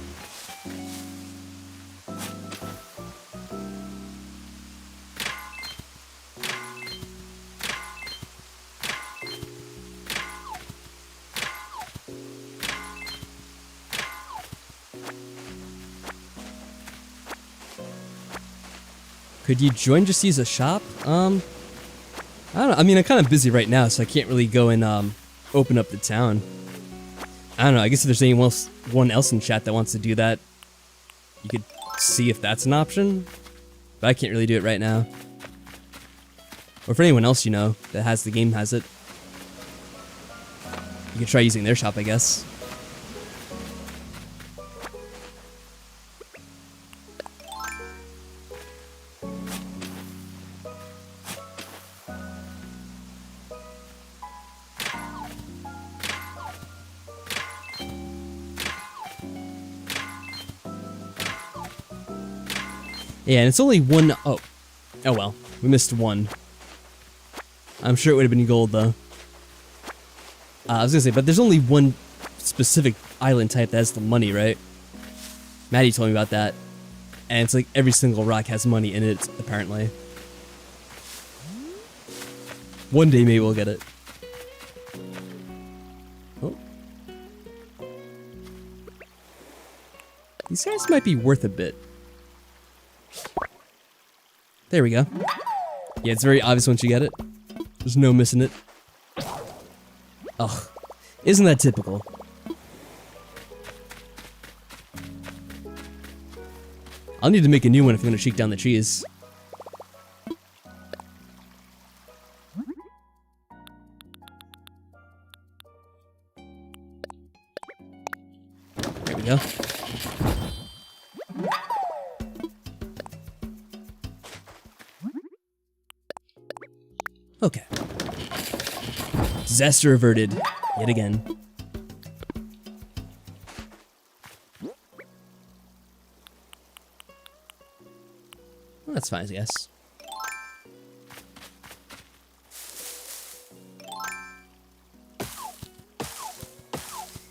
Could you join just to use a shop? I don't know. I mean, I'm kind of busy right now, so I can't really go and open up the town. I don't know. I guess if there's anyone else in chat that wants to do that, you could see if that's an option. But I can't really do it right now. Or if anyone else you know that has the game has it, you could try using their shop, I guess. Yeah, and it's only one. Oh well, we missed one. I'm sure it would have been gold though. I was gonna say, but there's only one specific island type that has the money, right? Maddie told me about that, and it's like every single rock has money in it, apparently. One day maybe we'll get it. Oh, these guys might be worth a bit. There we go. Yeah, it's very obvious once you get it. There's no missing it. Ugh. Isn't that typical? I'll need to make a new one if I'm gonna shake down the trees. There we go. Okay. Disaster averted. Yet again. Well, that's fine, I guess.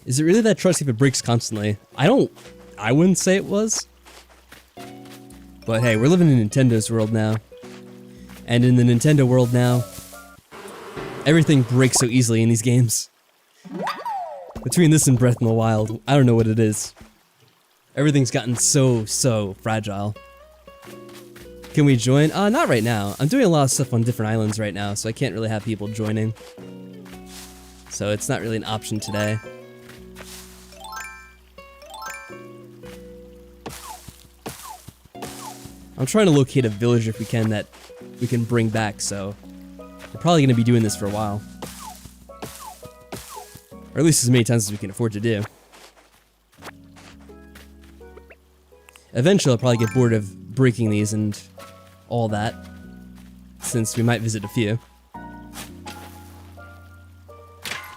Is it really that trusty if it breaks constantly? I wouldn't say it was. But hey, we're living in Nintendo's world now. And in the Nintendo world now, everything breaks so easily in these games. Between this and Breath in the Wild, I don't know what it is. Everything's gotten so fragile. Can we join? Not right now. I'm doing a lot of stuff on different islands right now, so I can't really have people joining. So it's not really an option today. I'm trying to locate a village if we can that we can bring back, so we're probably going to be doing this for a while. Or at least as many times as we can afford to do. Eventually I'll probably get bored of breaking these and all that, since we might visit a few.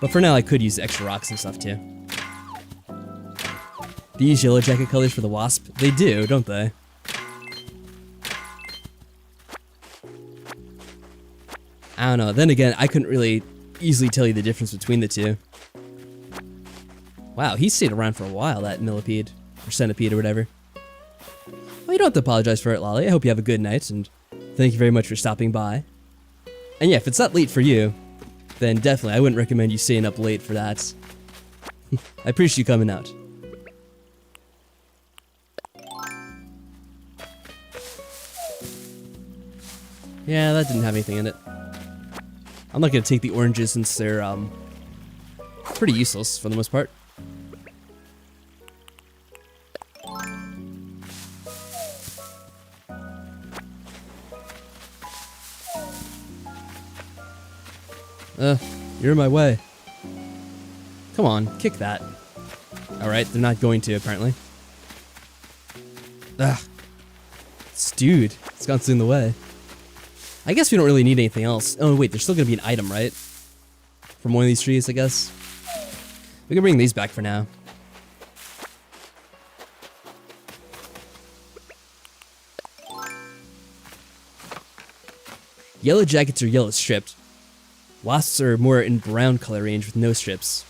But for now I could use extra rocks and stuff too. Do you use yellow jacket colors for the wasp? They do, don't they? I don't know. Then again, I couldn't really easily tell you the difference between the two. Wow, he stayed around for a while, that millipede. Or centipede or whatever. Well, you don't have to apologize for it, Lolly. I hope you have a good night, and thank you very much for stopping by. And yeah, if it's not late for you, then definitely I wouldn't recommend you staying up late for that. I appreciate you coming out. Yeah, that didn't have anything in it. I'm not gonna take the oranges since they're pretty useless for the most part. You're in my way. Come on, kick that. Alright, they're not going to, apparently. Ugh. This dude, it's constantly in the way. I guess we don't really need anything else. Oh wait, there's still gonna be an item, right? From one of these trees, I guess. We can bring these back for now. Yellow jackets are yellow stripped. Wasps are more in brown color range with no strips.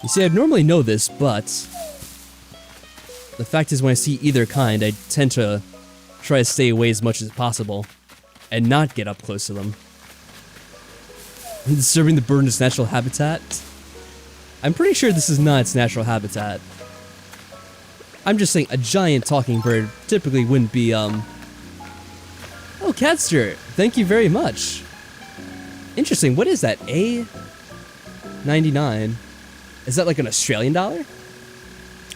You see, I'd normally know this, but the fact is when I see either kind, I tend to try to stay away as much as possible and not get up close to them. Disturbing the bird in its natural habitat? I'm pretty sure this is not its natural habitat. I'm just saying a giant talking bird typically wouldn't be, Oh, Catster, thank you very much. Interesting, what is that? A99? Is that like an Australian dollar?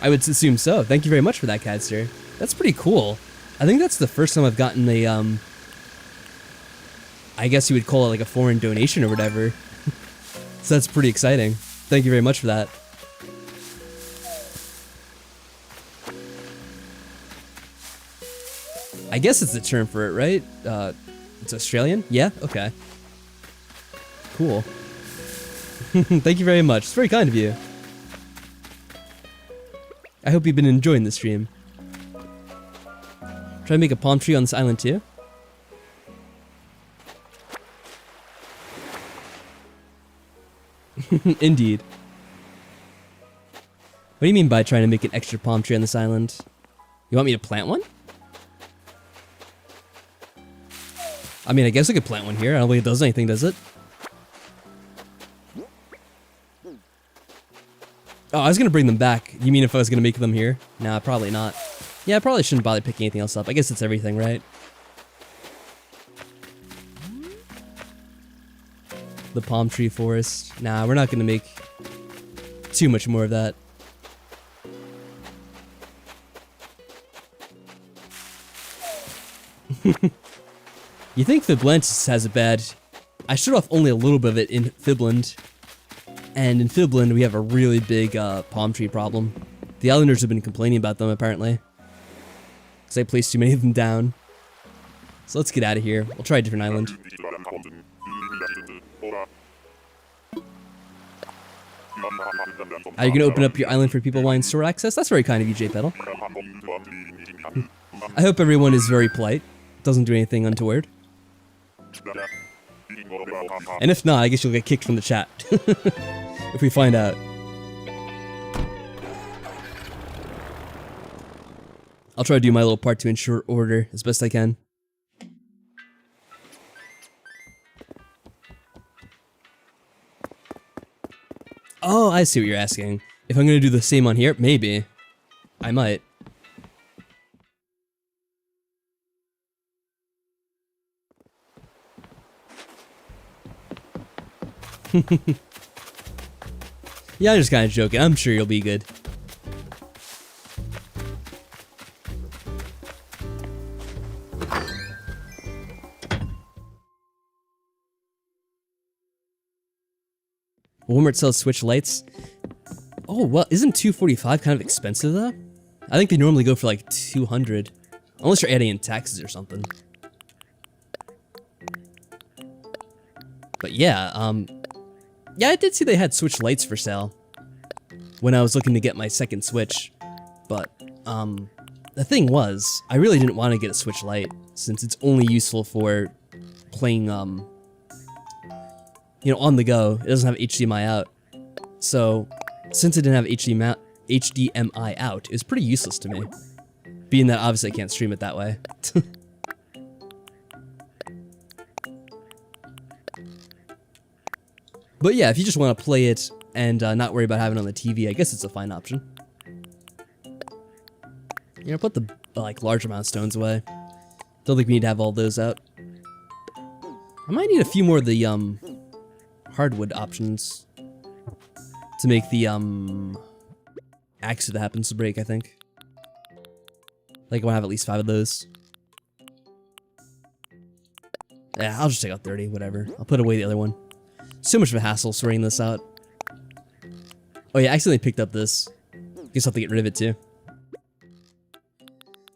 I would assume so. Thank you very much for that, Catster. That's pretty cool. I think that's the first time I've gotten a, I guess you would call it like a foreign donation or whatever. So that's pretty exciting. Thank you very much for that. I guess it's the term for it, right? It's Australian? Yeah? Okay. Cool. Thank you very much. It's very kind of you. I hope you've been enjoying the stream. Try to make a palm tree on this island too? Indeed. What do you mean by trying to make an extra palm tree on this island? You want me to plant one? I mean, I guess I could plant one here. I don't think it does anything, does it? Oh, I was gonna bring them back. You mean if I was gonna make them here? Nah, probably not. Yeah, I probably shouldn't bother picking anything else up. I guess it's everything, right? The palm tree forest. Nah, we're not gonna make too much more of that. You think Fiblentis has it bad? I showed off only a little bit of it in Fibland. And in Fibland, we have a really big palm tree problem. The islanders have been complaining about them, apparently. Because I placed too many of them down. So let's get out of here. We'll try a different island. Are you going to open up your island for people wanting store access? That's very kind of you, J-Pedal. I hope everyone is very polite. Doesn't do anything untoward. And if not, I guess you'll get kicked from the chat. If we find out. I'll try to do my little part to ensure order as best I can. Oh, I see what you're asking. If I'm gonna do the same on here, maybe. I might. Yeah, I'm just kind of joking. I'm sure you'll be good. Walmart sells Switch Lites. Oh, well, isn't $245 kind of expensive though? I think they normally go for like $200, unless you're adding in taxes or something. But yeah, yeah, I did see they had Switch Lites for sale when I was looking to get my second Switch. But the thing was, I really didn't want to get a Switch Lite since it's only useful for playing, you know, on the go. It doesn't have HDMI out. So, since it didn't have HDMI out, it was pretty useless to me. Being that obviously I can't stream it that way. But yeah, if you just want to play it and not worry about having it on the TV, I guess it's a fine option. You know, put the like large amount of stones away. Don't think we need to have all those out. I might need a few more of the hardwood options to make the axe that happens to break, I think. Like I want to have at least 5 of those. Yeah, I'll just take out 30, whatever. I'll put away the other one. So much of a hassle sorting this out. Oh yeah, I accidentally picked up this. Guess I'll have to get rid of it too.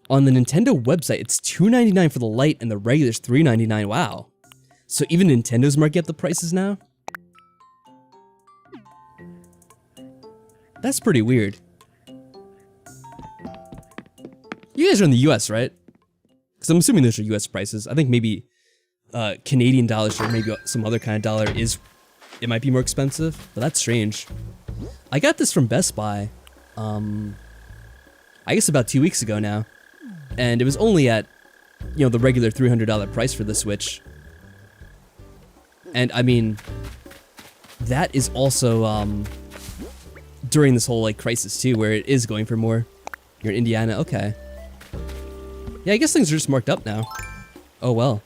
On the Nintendo website, it's $2.99 for the Lite and the regular's $3.99. Wow. So even Nintendo's marking up the prices now? That's pretty weird. You guys are in the US, right? Because I'm assuming those are US prices. I think maybe Canadian dollars or maybe some other kind of dollar is... It might be more expensive, but that's strange. I got this from Best Buy, I guess about 2 weeks ago now. And it was only at, you know, the regular $300 price for the Switch. And I mean, that is also during this whole like crisis too, where it is going for more. You're in Indiana, okay. Yeah, I guess things are just marked up now. Oh well.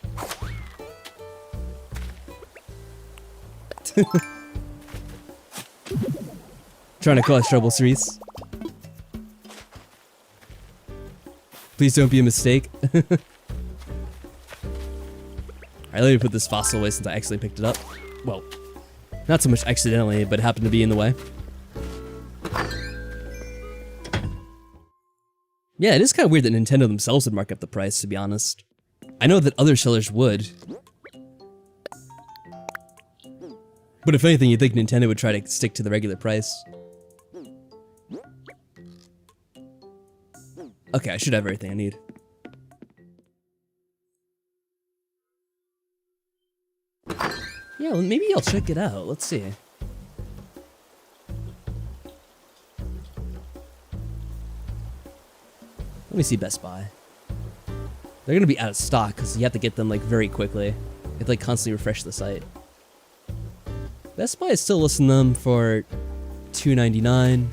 Trying to cause trouble, Cerise. Please don't be a mistake. Alright, let me put this fossil away since I accidentally picked it up. Well, not so much accidentally, but it happened to be in the way. Yeah, it is kind of weird that Nintendo themselves would mark up the price, to be honest. I know that other sellers would. But if anything, you'd think Nintendo would try to stick to the regular price. Okay, I should have everything I need. Yeah, well, maybe I'll check it out. Let's see. Let me see Best Buy. They're gonna be out of stock because you have to get them like very quickly. You have to like constantly refresh the site. Best Buy is still listing them for $2.99.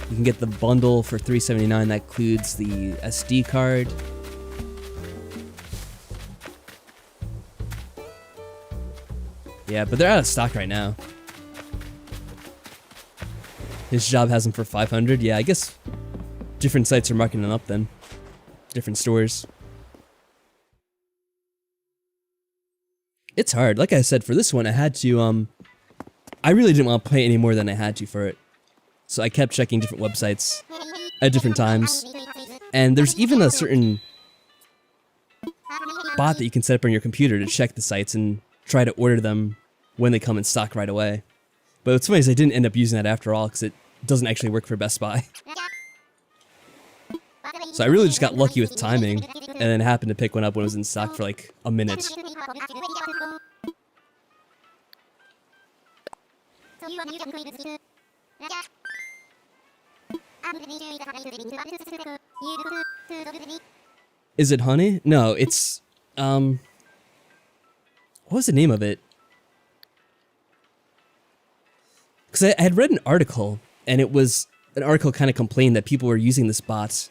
You can get the bundle for $3.79. That includes the SD card. Yeah, but they're out of stock right now. His job has them for $500. Yeah, I guess different sites are marking them up then. Different stores. It's hard. Like I said, for this one, I had to, I really didn't want to play any more than I had to for it. So I kept checking different websites at different times. And there's even a certain bot that you can set up on your computer to check the sites and try to order them when they come in stock right away. But what's funny is I didn't end up using that after all because it doesn't actually work for Best Buy. So I really just got lucky with timing and then happened to pick one up when it was in stock for like a minute. Is it honey? No, it's, what was the name of it? Because I had read an article, and it was, an article kind of complained that people were using this bot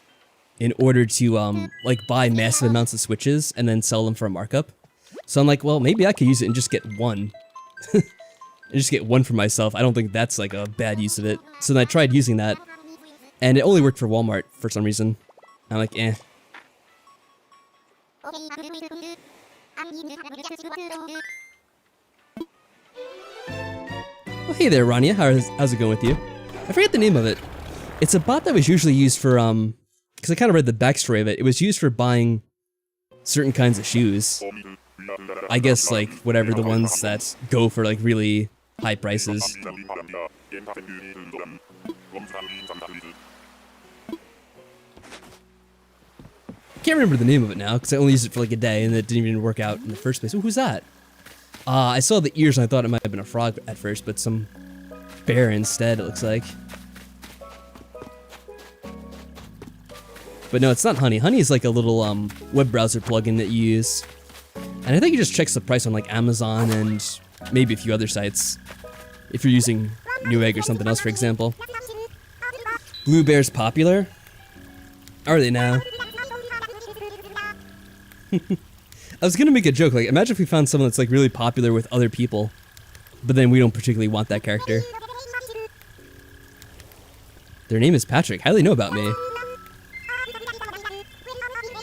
in order to, like, buy massive amounts of Switches and then sell them for a markup. So I'm like, well, maybe I could use it and just get one. And just get one for myself. I don't think that's, like, a bad use of it. So then I tried using that, and it only worked for Walmart for some reason. I'm like, eh. Oh, hey there, Rania. How's it going with you? I forget the name of it. It's a bot that was usually used for, because I kind of read the backstory of it. It was used for buying certain kinds of shoes. I guess, like, whatever, the ones that go for, like, really high prices. Can't remember the name of it now, because I only used it for, like, a day, and it didn't even work out in the first place. Ooh, who's that? I saw the ears, and I thought it might have been a frog at first, but some bear instead, it looks like. But no, it's not Honey. Honey is like a little web browser plugin that you use. And I think it just checks the price on like Amazon and maybe a few other sites. If you're using Newegg or something else, for example. Blue Bear's popular? Are they now? I was gonna make a joke, like imagine if we found someone that's like really popular with other people, but then we don't particularly want that character. Their name is Patrick. How do they know about me?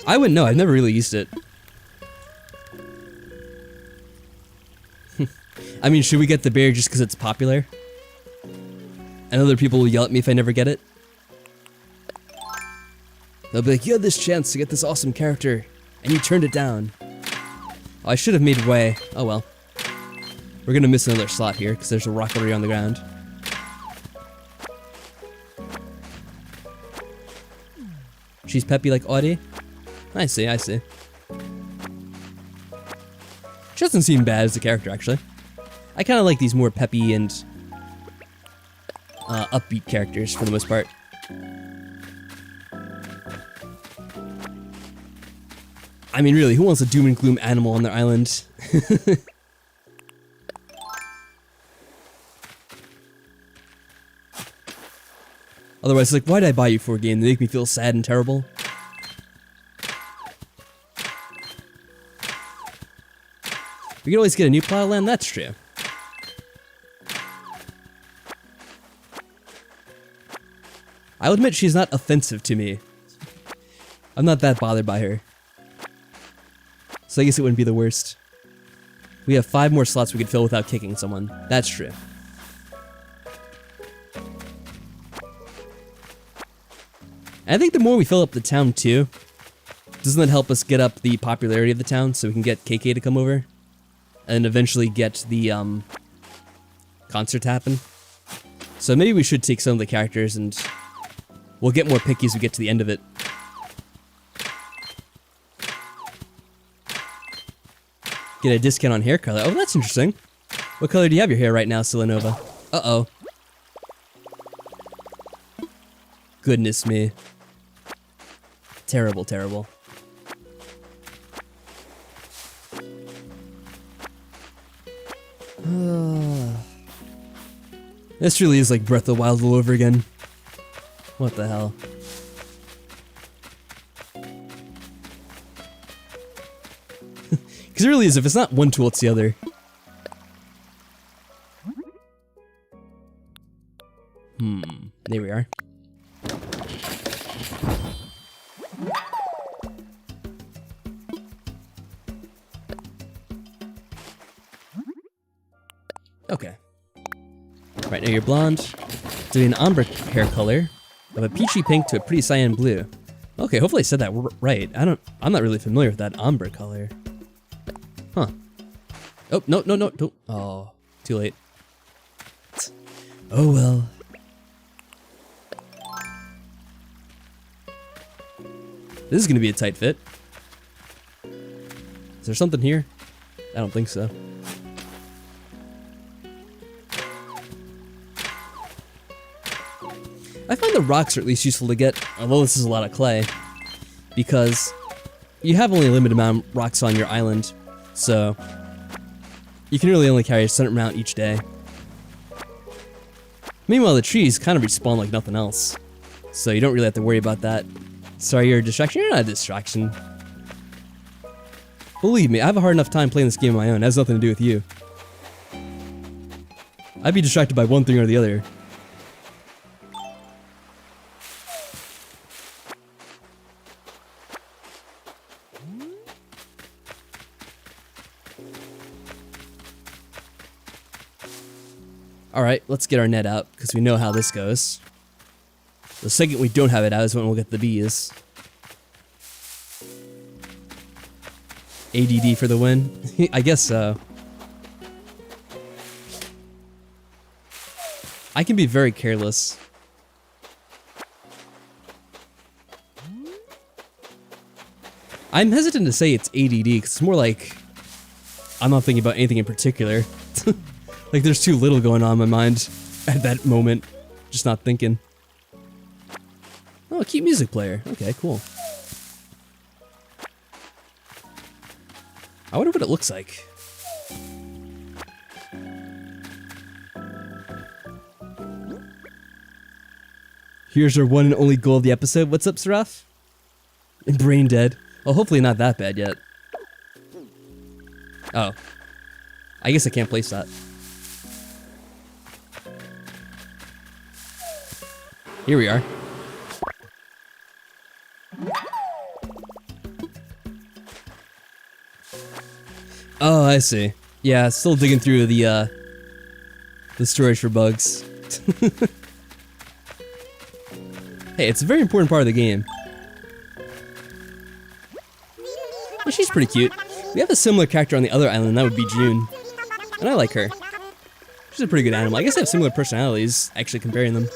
I wouldn't know, I've never really used it. I mean, should we get the bear just because it's popular? And other people will yell at me if I never get it? They'll be like, you had this chance to get this awesome character, and you turned it down. Oh, I should have made way. Oh well. We're gonna miss another slot here, because there's a rocketry on the ground. She's peppy like Audie? I see, I see. She doesn't seem bad as a character, actually. I kind of like these more peppy and upbeat characters for the most part. I mean, really, who wants a doom and gloom animal on their island? Otherwise, like, why did I buy you for a game? They make me feel sad and terrible. We can always get a new plot of land, that's true. I'll admit she's not offensive to me. I'm not that bothered by her. So I guess it wouldn't be the worst. We have 5 more slots we could fill without kicking someone. That's true. And I think the more we fill up the town too, doesn't that help us get up the popularity of the town so we can get KK to come over? And eventually get the concert happen. So maybe we should take some of the characters and we'll get more picky as we get to the end of it. Get a discount on hair color. Oh, that's interesting. What color do you have your hair right now, Silanova? Uh-oh. Goodness me. Terrible, terrible. This really is like Breath of the Wild all over again. What the hell? Because it really is, if it's not one tool, it's the other. There we are. Okay. Right now you're blonde. Doing an ombre hair color of a peachy pink to a pretty cyan blue. Okay, hopefully I said that right. I'm not really familiar with that ombre color. Huh. Oh, no, don't. Oh, too late. Oh well. This is gonna be a tight fit. Is there something here? I don't think so. I find the rocks are at least useful to get, although this is a lot of clay, because you have only a limited amount of rocks on your island, so you can really only carry a certain amount each day. Meanwhile, the trees kind of respawn like nothing else, so you don't really have to worry about that. Sorry, you're a distraction? You're not a distraction. Believe me, I have a hard enough time playing this game on my own. It has nothing to do with you. I'd be distracted by one thing or the other. Alright, let's get our net out, because we know how this goes. The second we don't have it out is when we'll get the bees. ADD for the win? I guess so. I can be very careless. I'm hesitant to say it's ADD, because it's more like I'm not thinking about anything in particular. Like there's too little going on in my mind at that moment. Just not thinking. Oh, a cute music player. Okay, cool. I wonder what it looks like. Here's our one and only goal of the episode. What's up, Seraph? Brain dead. Well, hopefully not that bad yet. Oh. I guess I can't place that. Here we are. Oh, I see. Yeah, still digging through the storage for bugs. Hey, it's a very important part of the game. Well, she's pretty cute. We have a similar character on the other island, and that would be June. And I like her. She's a pretty good animal. I guess they have similar personalities, actually comparing them.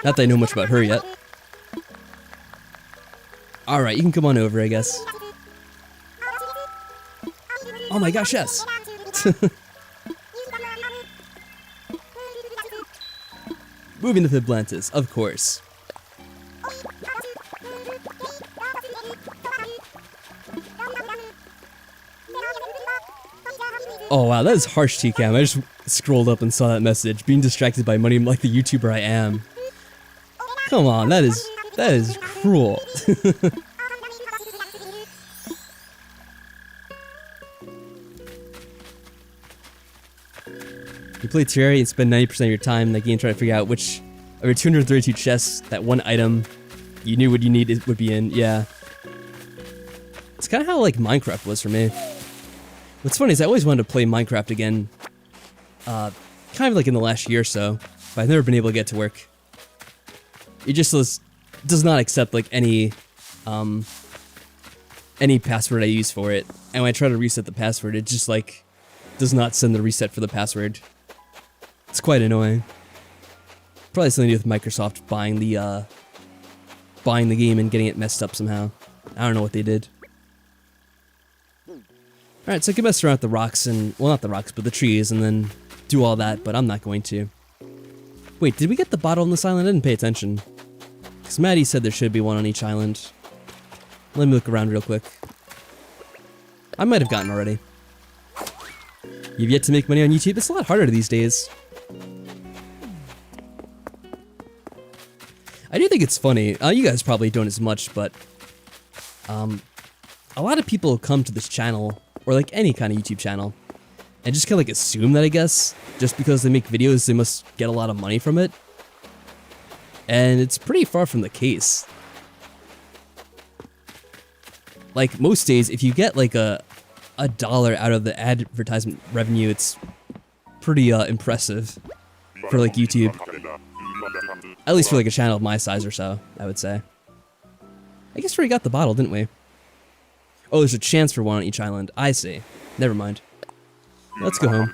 Not that I know much about her yet. Alright, you can come on over, I guess. Oh my gosh, yes! Moving to Atlantis, of course. Oh wow, that is harsh, TCam. I just scrolled up and saw that message. Being distracted by money like the YouTuber I am. Come on, that is cruel. You play Terraria and spend 90% of your time in that game trying to figure out which of your 232 chests that one item you knew what you need would be in. Yeah. It's kind of how like Minecraft was for me. What's funny is I always wanted to play Minecraft again, kind of like in the last year or so, but I've never been able to get to work. It just does not accept like any password I use for it, and when I try to reset the password, it just like does not send the reset for the password. It's quite annoying. Probably something to do with Microsoft buying the game and getting it messed up somehow. I don't know what they did. Alright, so I can mess around with the rocks and, well, not the rocks, but the trees, and then do all that, but I'm not going to. Wait, did we get the bottle on this island? I didn't pay attention. Because Maddie said there should be one on each island. Let me look around real quick. I might have gotten already. You've yet to make money on YouTube? It's a lot harder these days. I do think it's funny. You guys probably don't as much, but a lot of people come to this channel, or like any kind of YouTube channel, and just kind of like assume that, I guess, just because they make videos, they must get a lot of money from it. And it's pretty far from the case. Like most days, if you get like a dollar out of the advertisement revenue, it's pretty impressive for like YouTube. At least for like a channel of my size or so, I would say. I guess we already got the bottle, didn't we? Oh, there's a chance for one on each island. I see. Never mind. Let's go home.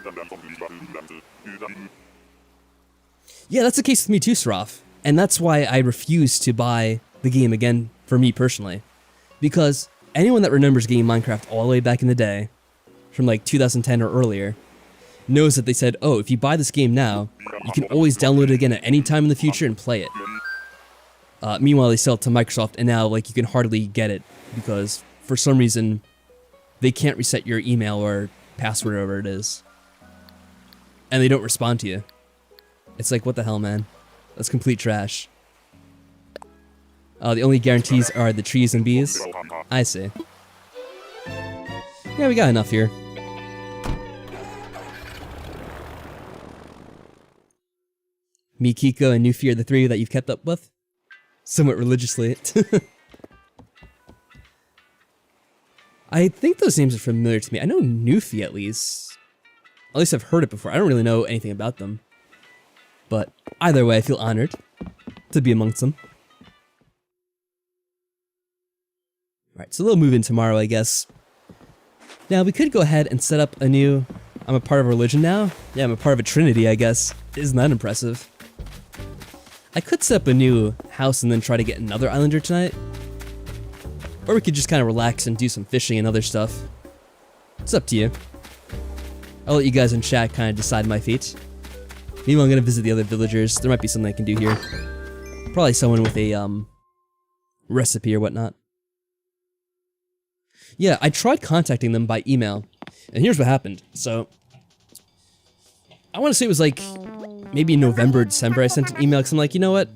Yeah, that's the case with me too, Seraph. And that's why I refuse to buy the game again for me personally. Because anyone that remembers getting Minecraft all the way back in the day, from like 2010 or earlier, knows that they said, oh, if you buy this game now, you can always download it again at any time in the future and play it. Meanwhile, they sell it to Microsoft, and now like you can hardly get it because for some reason they can't reset your email or password or whatever it is, and they don't respond to you. It's like, what the hell, man? That's complete trash. The only guarantees are the trees and bees. I see. Yeah, we got enough here. Me, Kiko, and Nufi are the three that you've kept up with? Somewhat religiously. I think those names are familiar to me. I know Nufi at least. At least I've heard it before. I don't really know anything about them. But either way, I feel honored to be amongst them. Alright, so they'll move in tomorrow, I guess. Now, we could go ahead and set up a new... I'm a part of a religion now? Yeah, I'm a part of a trinity, I guess. Isn't that impressive? I could set up a new house and then try to get another islander tonight. Or we could just kind of relax and do some fishing and other stuff. It's up to you. I'll let you guys in chat kind of decide my fate. Meanwhile, I'm gonna visit the other villagers. There might be something I can do here. Probably someone with a, recipe or whatnot. Yeah, I tried contacting them by email, and here's what happened. So, I want to say it was like, maybe in November or December I sent an email, because I'm like, you know what?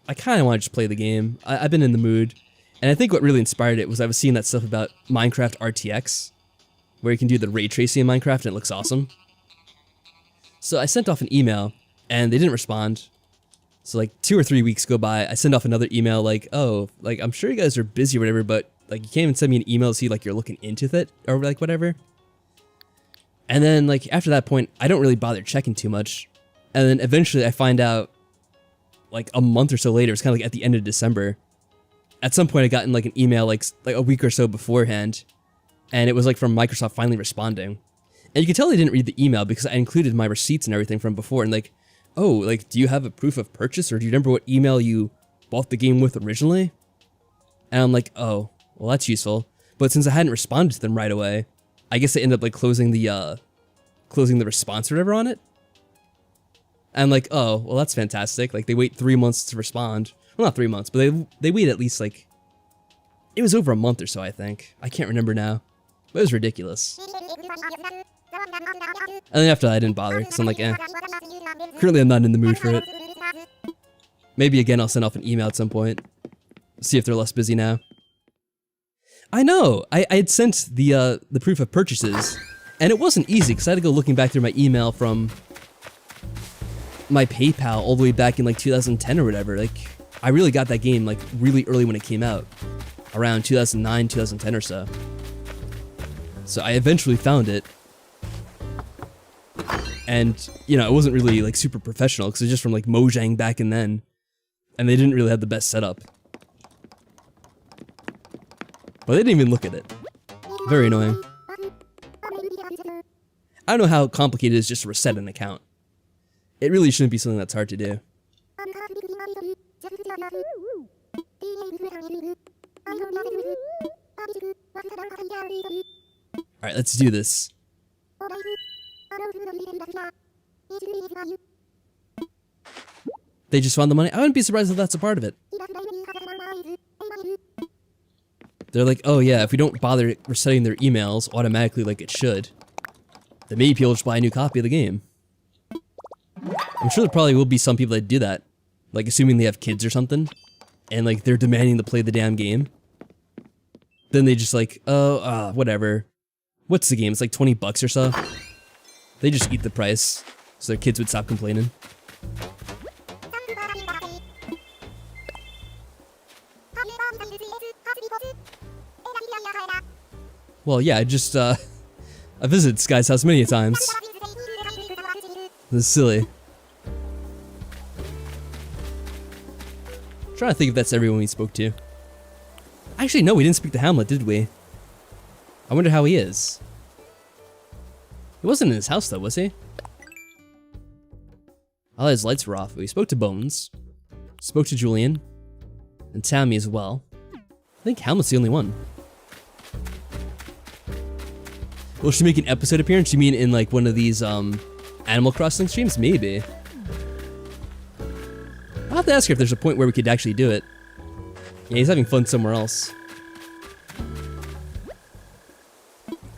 I kind of want to just play the game. I've been in the mood. And I think what really inspired it was I was seeing that stuff about Minecraft RTX, where you can do the ray tracing in Minecraft and it looks awesome. So I sent off an email, and they didn't respond. So like 2 or 3 weeks go by, I send off another email like, oh, like I'm sure you guys are busy or whatever, but like you can't even send me an email to see like you're looking into it or like whatever. And then like after that point, I don't really bother checking too much. And then eventually I find out like a month or so later, it's kind of like at the end of December. At some point I got in like an email like a week or so beforehand, and it was like from Microsoft finally responding. And you could tell they didn't read the email because I included my receipts and everything from before, and like, oh, like, do you have a proof of purchase, or do you remember what email you bought the game with originally? And I'm like, oh, well that's useful. But since I hadn't responded to them right away, I guess they ended up like closing the response or whatever on it. And I'm like, oh, well that's fantastic. Like they wait 3 months to respond. Well, not 3 months, but they wait at least like, it was over a month or so, I think. I can't remember now, but it was ridiculous. And then after that, I didn't bother, because I'm like, eh. Currently, I'm not in the mood for it. Maybe again, I'll send off an email at some point. See if they're less busy now. I know! I had sent the proof of purchases, and it wasn't easy, because I had to go looking back through my email from my PayPal all the way back in like 2010 or whatever. Like, I really got that game like really early when it came out. Around 2009, 2010 or so. So I eventually found it. And, you know, it wasn't really like super professional because it was just from like Mojang back in then. And they didn't really have the best setup. But they didn't even look at it. Very annoying. I don't know how complicated it is just to reset an account. It really shouldn't be something that's hard to do. Alright, let's do this. They just found the money? I wouldn't be surprised if that's a part of it. They're like, oh yeah, if we don't bother resetting their emails automatically like it should, then maybe people will just buy a new copy of the game. I'm sure there probably will be some people that do that. Like, assuming they have kids or something, and like they're demanding to play the damn game. Then they just like, oh, whatever. What's the game? It's like 20 bucks or so. They just eat the price, so their kids would stop complaining. Well, yeah, I just, I visited this guy's house many times. This is silly. I'm trying to think if that's everyone we spoke to. Actually, no, we didn't speak to Hamlet, did we? I wonder how he is. He wasn't in his house, though, was he? All his lights were off. We spoke to Bones. Spoke to Julian. And Tammy as well. I think Hamlet's the only one. Will she make an episode appearance? You mean in, like, one of these, Animal Crossing streams? Maybe. I'll have to ask her if there's a point where we could actually do it. Yeah, he's having fun somewhere else.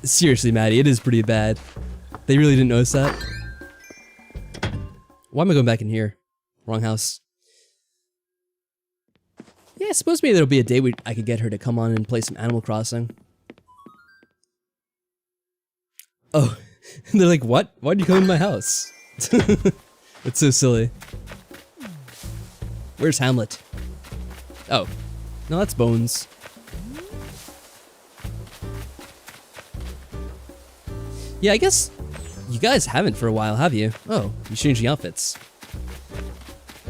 Seriously, Maddie, it is pretty bad. They really didn't notice that. Why am I going back in here? Wrong house. Yeah, I suppose maybe there'll be a day I could get her to come on and play some Animal Crossing. Oh, they're like, what? Why'd you come in my house? It's so silly. Where's Hamlet? Oh, no, that's Bones. Yeah, I guess You guys haven't for a while, have you? Oh, you're changing outfits.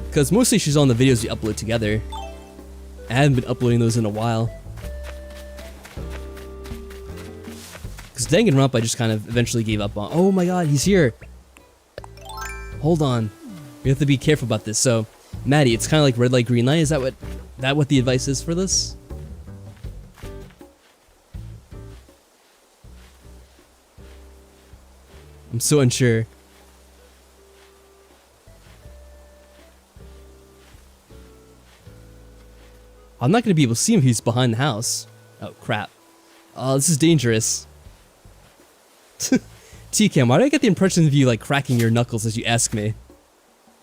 Because mostly she's on the videos we upload together. I haven't been uploading those in a while. Because Danganronpa I just kind of eventually gave up on. Oh my god, he's here! Hold on. We have to be careful about this. So, Maddie, it's kind of like red light, green light. Is that what the advice is for this? I'm so unsure. I'm not gonna be able to see him if he's behind the house. Oh crap. Oh, this is dangerous. T-Cam, why do I get the impression of you like cracking your knuckles as you ask me?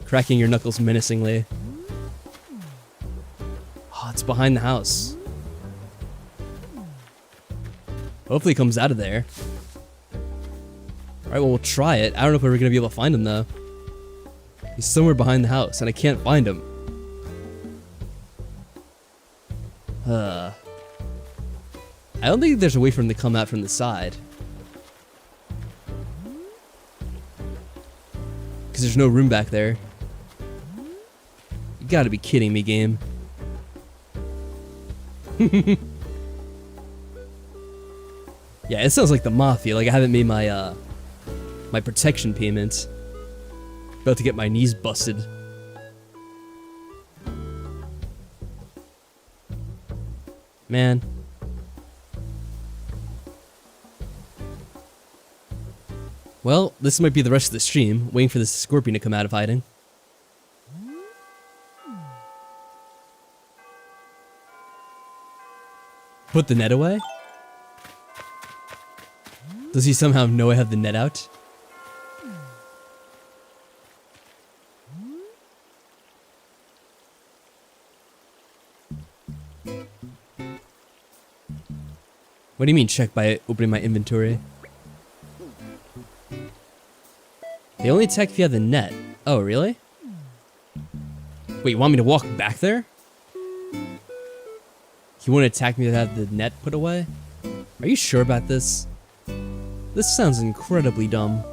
Cracking your knuckles menacingly. Oh, it's behind the house. Hopefully he comes out of there. Alright, well we'll try it. I don't know if we're gonna be able to find him though. He's somewhere behind the house and I can't find him. I don't think there's a way for him to come out from the side. Because there's no room back there. You gotta be kidding me, game. Yeah, it sounds like the Mafia, like I haven't made my, my protection payment. About to get my knees busted. Man. Well, this might be the rest of the stream, waiting for this scorpion to come out of hiding. Put the net away? Does he somehow know I have the net out? What do you mean check by opening my inventory? They only attack if you have the net. Oh, really? Wait, you want me to walk back there? You want to attack me to have the net put away? Are you sure about this? This sounds incredibly dumb.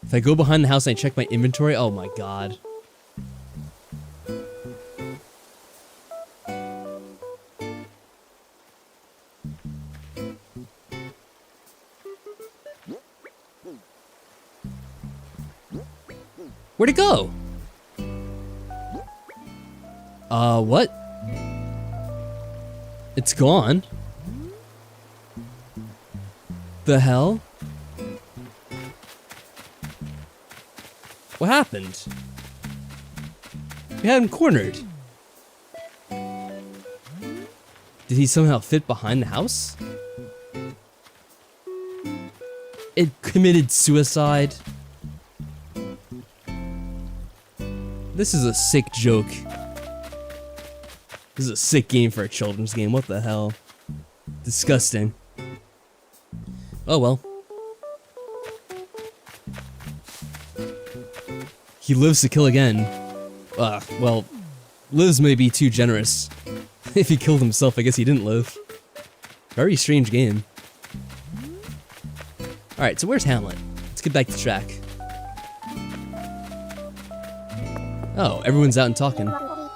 If I go behind the house and I check my inventory, oh my god. Where'd it go? What? It's gone? The hell? What happened? We had him cornered. Did he somehow fit behind the house? It committed suicide. This is a sick joke. This is a sick game for a children's game. What the hell? Disgusting. Oh well. He lives to kill again. Well, lives may be too generous. If he killed himself, I guess he didn't live. Very strange game. Alright, so where's Hamlet? Let's get back to track. Oh, everyone's out and talking. Well,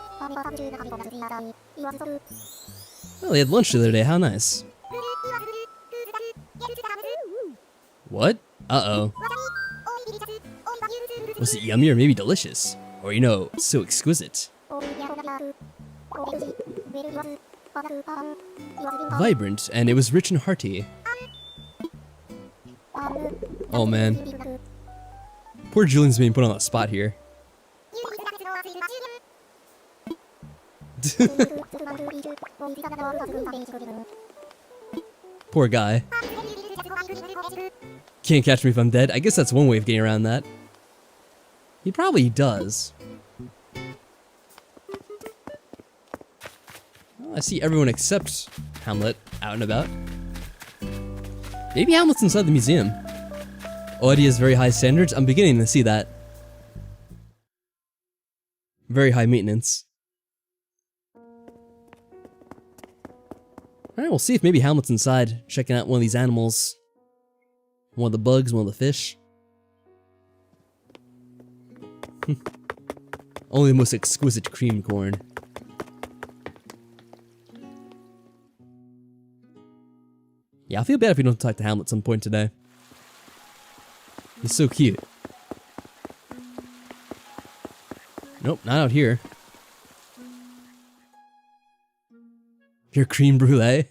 they had lunch the other day, how nice. What? Uh-oh. Was it yummy or maybe delicious? Or, you know, so exquisite? Vibrant, and it was rich and hearty. Oh man. Poor Julian's being put on the spot here. Poor guy. Can't catch me if I'm dead. I guess that's one way of getting around that. He probably does. Well, I see everyone except Hamlet out and about. Maybe Hamlet's inside the museum. Audi has very high standards. I'm beginning to see that. Very high maintenance. Alright, we'll see if maybe Hamlet's inside, checking out one of these animals. One of the bugs, one of the fish. Only the most exquisite cream corn. Yeah, I feel bad if we don't talk to Hamlet at some point today. He's so cute. Nope, not out here. Your creme brulee?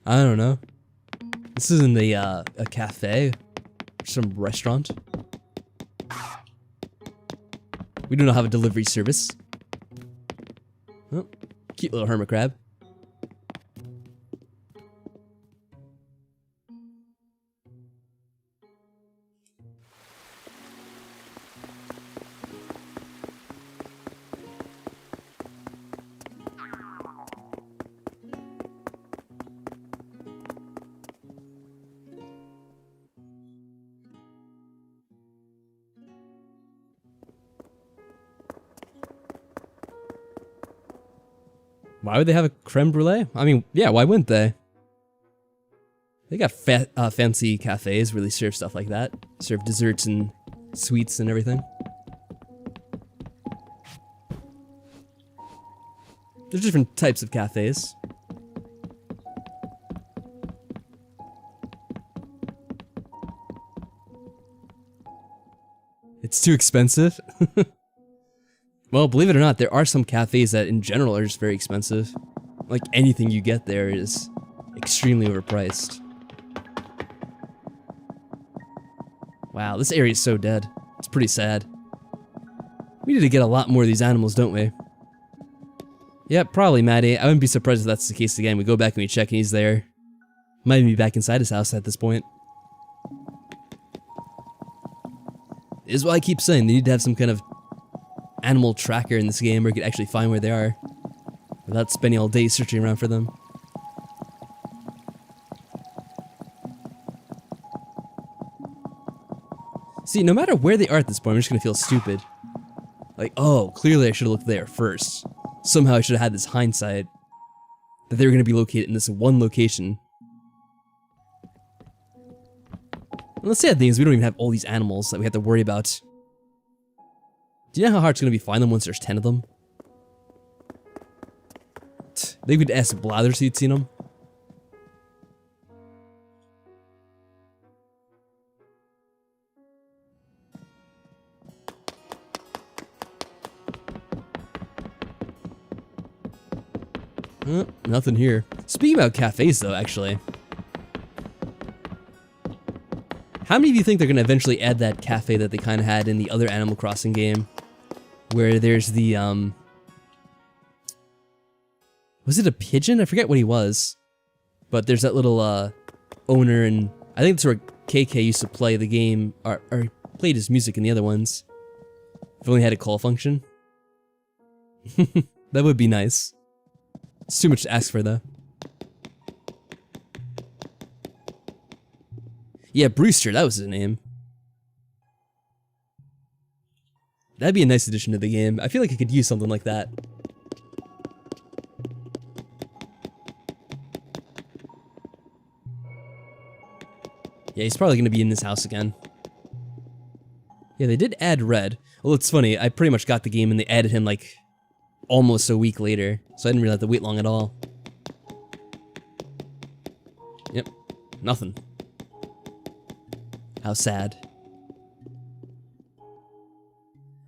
I don't know. This isn't a cafe or some restaurant. We do not have a delivery service. Oh, cute little hermit crab. Why would they have a creme brulee? I mean, yeah, why wouldn't they? They got fancy cafes where they serve stuff like that. Serve desserts and sweets and everything. There's different types of cafes. It's too expensive? Well, believe it or not, there are some cafes that in general are just very expensive. Like anything you get there is extremely overpriced. Wow, this area is so dead. It's pretty sad. We need to get a lot more of these animals, don't we? Yep, probably, Maddie. I wouldn't be surprised if that's the case again. We go back and we check and he's there. Might even be back inside his house at this point. This is why I keep saying they need to have some kind of animal tracker in this game where you can actually find where they are without spending all day searching around for them. See, no matter where they are at this point, I'm just gonna feel stupid. Like, oh, clearly I should have looked there first. Somehow I should have had this hindsight that they were gonna be located in this one location. And the sad thing is we don't even have all these animals that we have to worry about. Do you know how hard it's going to be to find them once there's 10 of them? They could ask Blather so you'd seen them. Nothing here. Speaking about cafes though, actually. How many of you think they're going to eventually add that cafe that they kind of had in the other Animal Crossing game? Where there's the, was it a pigeon? I forget what he was. But there's that little, owner, and I think that's where KK used to play the game, or played his music in the other ones. If only had a call function. That would be nice. It's too much to ask for, though. Yeah, Brewster, that was his name. That'd be a nice addition to the game. I feel like I could use something like that. Yeah, he's probably going to be in this house again. Yeah, they did add Red. Well, it's funny, I pretty much got the game and they added him like almost a week later, so I didn't really have to wait long at all. Yep, nothing. How sad.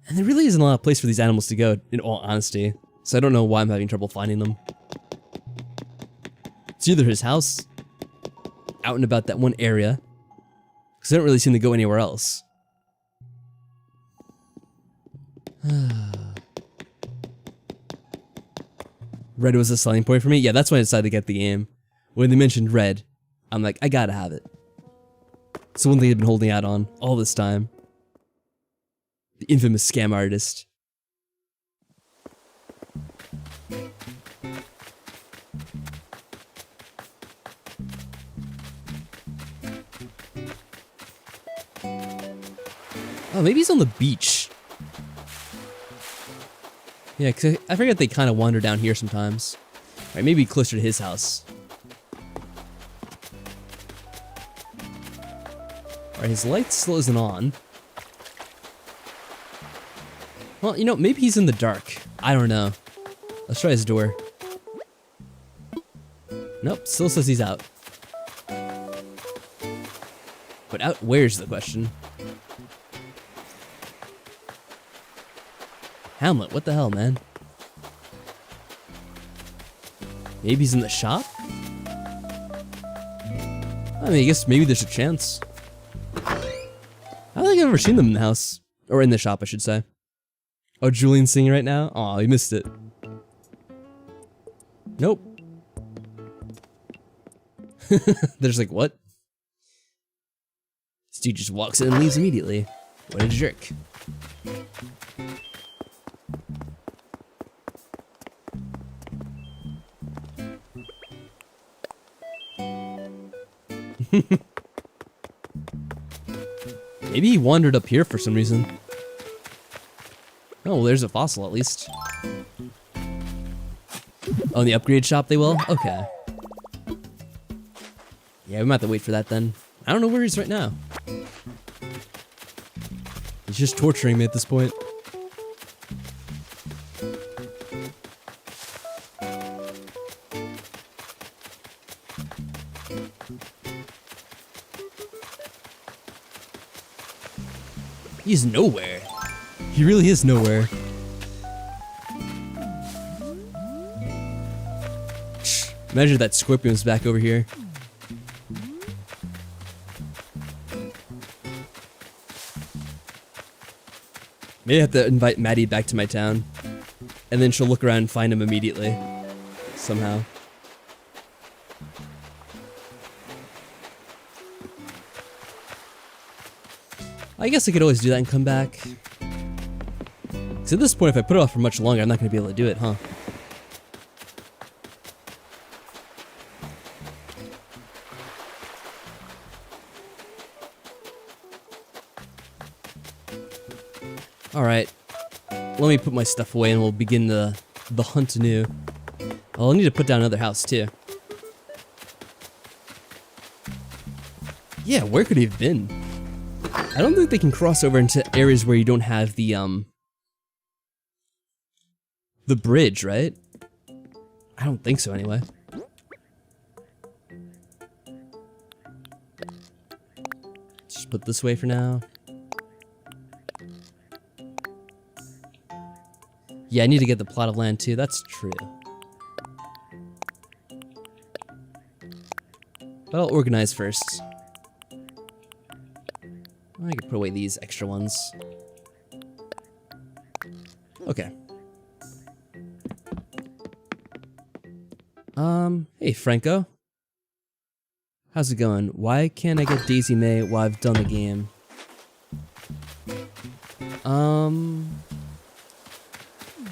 And there really isn't a lot of place for these animals to go, in all honesty. So I don't know why I'm having trouble finding them. It's either his house, out and about that one area, because I don't really seem to go anywhere else. Red was a selling point for me? Yeah, that's why I decided to get the game. When they mentioned Red, I'm like, I gotta have it. It's the one thing I've been holding out on all this time. The infamous scam artist. Oh, maybe he's on the beach. Yeah, cause I forget they kind of wander down here sometimes. Alright, maybe closer to his house. Alright, his light still isn't on. Well, you know, maybe he's in the dark. I don't know. Let's try his door. Nope, still says he's out. But out where's the question? Hamlet, what the hell, man? Maybe he's in the shop? I mean, I guess maybe there's a chance. I don't think I've ever seen them in the house. Or in the shop, I should say. Oh, Julian's singing right now? Aw, he missed it. Nope. There's like, what? This dude just walks in and leaves immediately. What a jerk. Maybe he wandered up here for some reason. Oh, well, there's a fossil at least. Oh, in the upgrade shop they will? Okay. Yeah, we might have to wait for that then. I don't know where he's right now. He's just torturing me at this point. He's nowhere. He really is nowhere. Imagine that Scorpion's back over here. Maybe I have to invite Maddie back to my town. And then she'll look around and find him immediately. Somehow. I guess I could always do that and come back. Because at this point, if I put it off for much longer, I'm not going to be able to do it, huh? Alright. Let me put my stuff away and we'll begin the hunt anew. I'll need to put down another house, too. Yeah, where could he have been? I don't think they can cross over into areas where you don't have the bridge, right? I don't think so anyway. Just put this way for now. Yeah, I need to get the plot of land too, that's true. But I'll organize first. I could put away these extra ones. Okay. Hey Franco. How's it going? Why can't I get Daisy May while I've done the game? I'm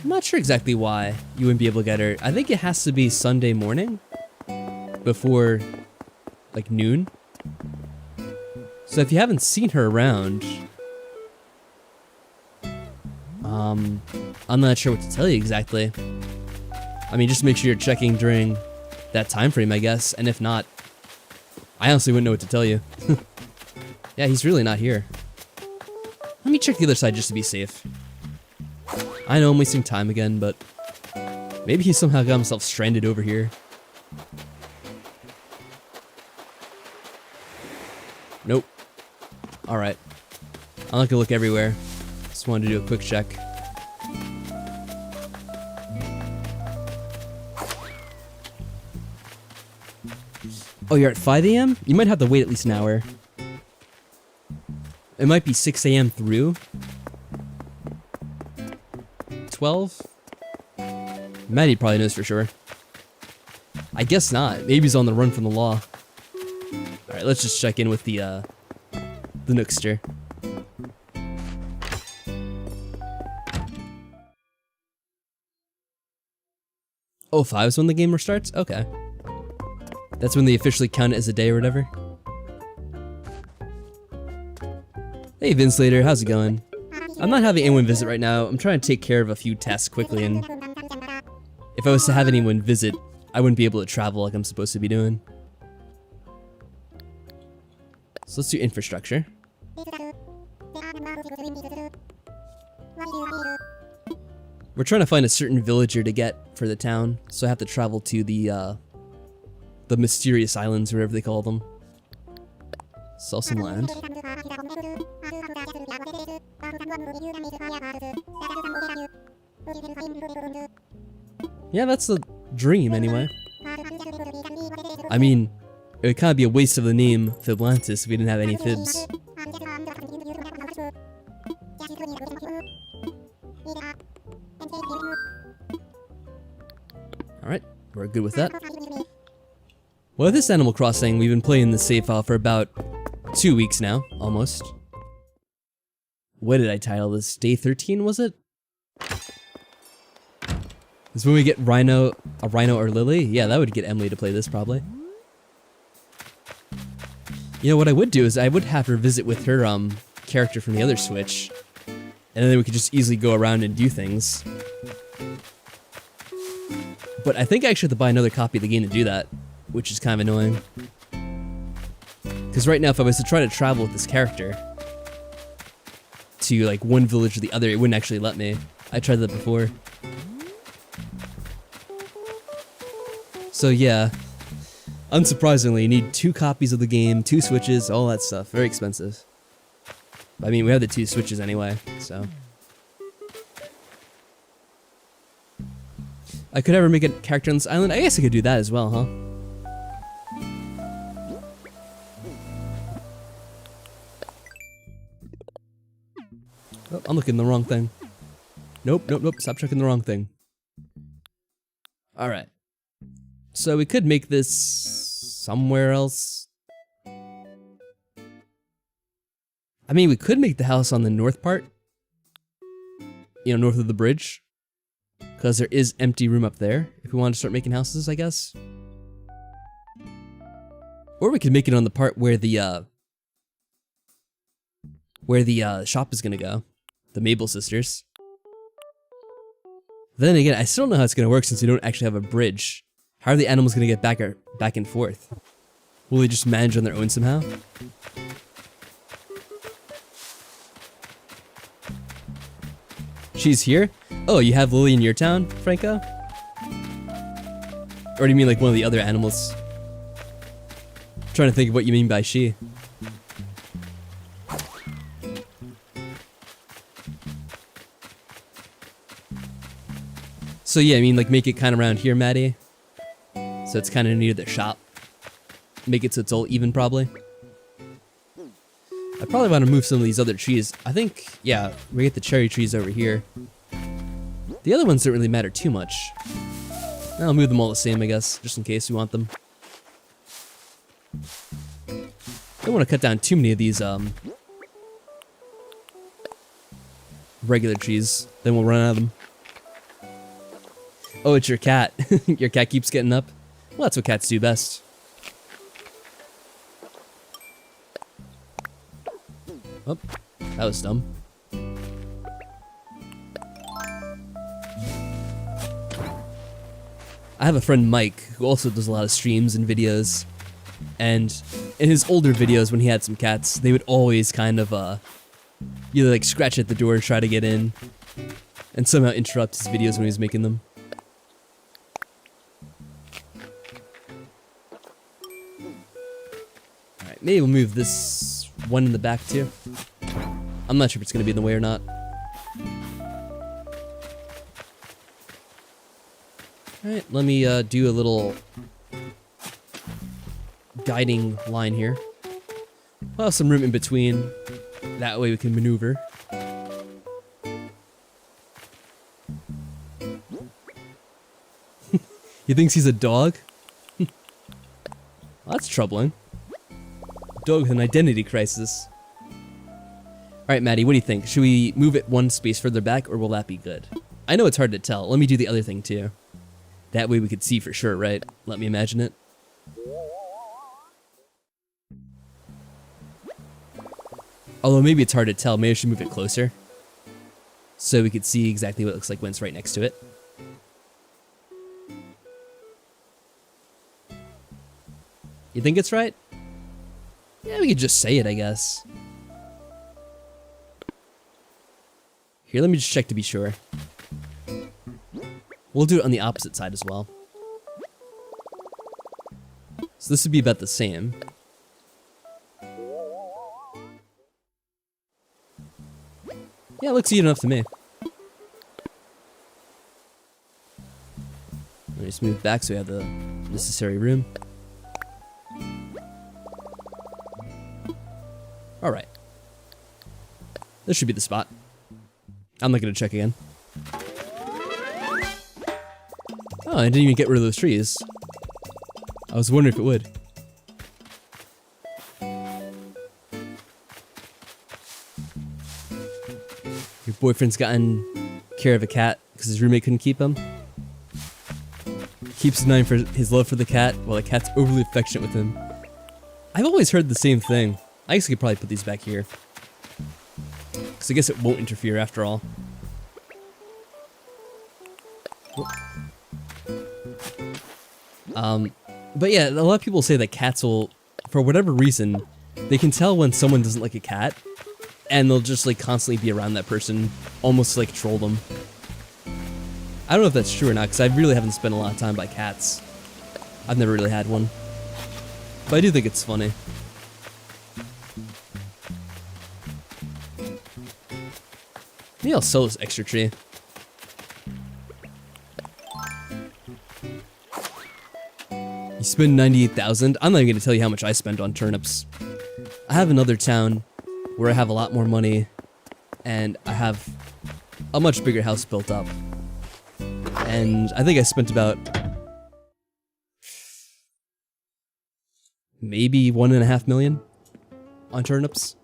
not sure exactly why you wouldn't be able to get her. I think it has to be Sunday morning before like noon. So if you haven't seen her around, I'm not sure what to tell you exactly. I mean, just make sure you're checking during that time frame, I guess. And if not, I honestly wouldn't know what to tell you. Yeah, he's really not here. Let me check the other side just to be safe. I know I'm wasting time again, but maybe he somehow got himself stranded over here. Nope. Alright. I'm not gonna look everywhere. Just wanted to do a quick check. Oh, you're at 5 AM? You might have to wait at least an hour. It might be 6 AM through 12? Maddie probably knows for sure. I guess not. Maybe he's on the run from the law. Alright, let's just check in with the Nookster. Oh, 5 is when the game restarts? Okay. That's when they officially count it as a day or whatever. Hey Vince Later, how's it going? I'm not having anyone visit right now. I'm trying to take care of a few tasks quickly, and if I was to have anyone visit, I wouldn't be able to travel like I'm supposed to be doing. So let's do infrastructure. We're trying to find a certain villager to get for the town, so I have to travel to the mysterious islands, or whatever they call them. Sell some land. Yeah, that's the dream anyway. I mean, it would kind of be a waste of the name Fiblantis if we didn't have any fibs. Alright, we're good with that. Well, this Animal Crossing, we've been playing the save file for about 2 weeks now, almost. What did I title this? Day 13, was it? Is when we get a Rhino or Lily? Yeah, that would get Emily to play this, probably. You know, what I would do is I would have her visit with her, character from the other Switch. And then we could just easily go around and do things. But I think I actually have to buy another copy of the game to do that, which is kind of annoying. Because right now, if I was to try to travel with this character to, like, one village or the other, it wouldn't actually let me. I tried that before. So yeah, unsurprisingly, you need 2 copies of the game, 2 Switches, all that stuff. Very expensive. I mean, we have the 2 Switches anyway, so. I could ever make a character on this island? I guess I could do that as well, huh? Oh, I'm looking at the wrong thing. Nope, nope, nope, stop checking the wrong thing. Alright. So we could make this somewhere else. I mean, we could make the house on the north part. You know, north of the bridge. Because there is empty room up there, if we want to start making houses, I guess. Or we could make it on the part where the shop is gonna go. The Mabel sisters. Then again, I still don't know how it's gonna work since we don't actually have a bridge. How are the animals gonna get back and forth? Will they just manage on their own somehow? She's here? Oh, you have Lily in your town, Franco? Or do you mean like one of the other animals? I'm trying to think of what you mean by she. So yeah, I mean like make it kind of around here, Maddie. So it's kind of near the shop. Make it so it's all even, probably. I probably want to move some of these other trees. I think, yeah, we get the cherry trees over here. The other ones don't really matter too much. I'll move them all the same, I guess, just in case we want them. Don't want to cut down too many of these, regular trees. Then we'll run out of them. Oh, it's your cat. Your cat keeps getting up. Well, that's what cats do best. Oh, that was dumb. I have a friend Mike who also does a lot of streams and videos, and in his older videos when he had some cats, they would always kind of either like scratch at the door, try to get in, and somehow interrupt his videos when he was making them. Alright, maybe we'll move this one in the back too. I'm not sure if it's gonna be in the way or not. Alright, let me do a little guiding line here. We'll have some room in between. That way we can maneuver. He thinks he's a dog? Well, that's troubling. Dog with an identity crisis. Alright, Maddie, what do you think? Should we move it one space further back, or will that be good? I know it's hard to tell. Let me do the other thing, too. That way we could see for sure, right? Let me imagine it. Although maybe it's hard to tell. Maybe I should move it closer. So we could see exactly what it looks like when it's right next to it. You think it's right? Yeah, we could just say it, I guess. Here, let me just check to be sure. We'll do it on the opposite side as well. So this would be about the same. Yeah, it looks even enough to me. Let me just move back so we have the necessary room. Alright. This should be the spot. I'm not gonna check again. Oh, I didn't even get rid of those trees. I was wondering if it would. Your boyfriend's gotten care of a cat because his roommate couldn't keep him. Keeps denying for his love for the cat while the cat's overly affectionate with him. I've always heard the same thing. I guess I could probably put these back here. Because I guess it won't interfere after all. But yeah, a lot of people say that cats will, for whatever reason, they can tell when someone doesn't like a cat, and they'll just like constantly be around that person, almost like troll them. I don't know if that's true or not, because I really haven't spent a lot of time by cats. I've never really had one. But I do think it's funny. Maybe I'll sell this extra tree. You spend 98,000? I'm not even gonna tell you how much I spend on turnips. I have another town where I have a lot more money, and I have a much bigger house built up. And I think I spent about maybe 1.5 million on turnips.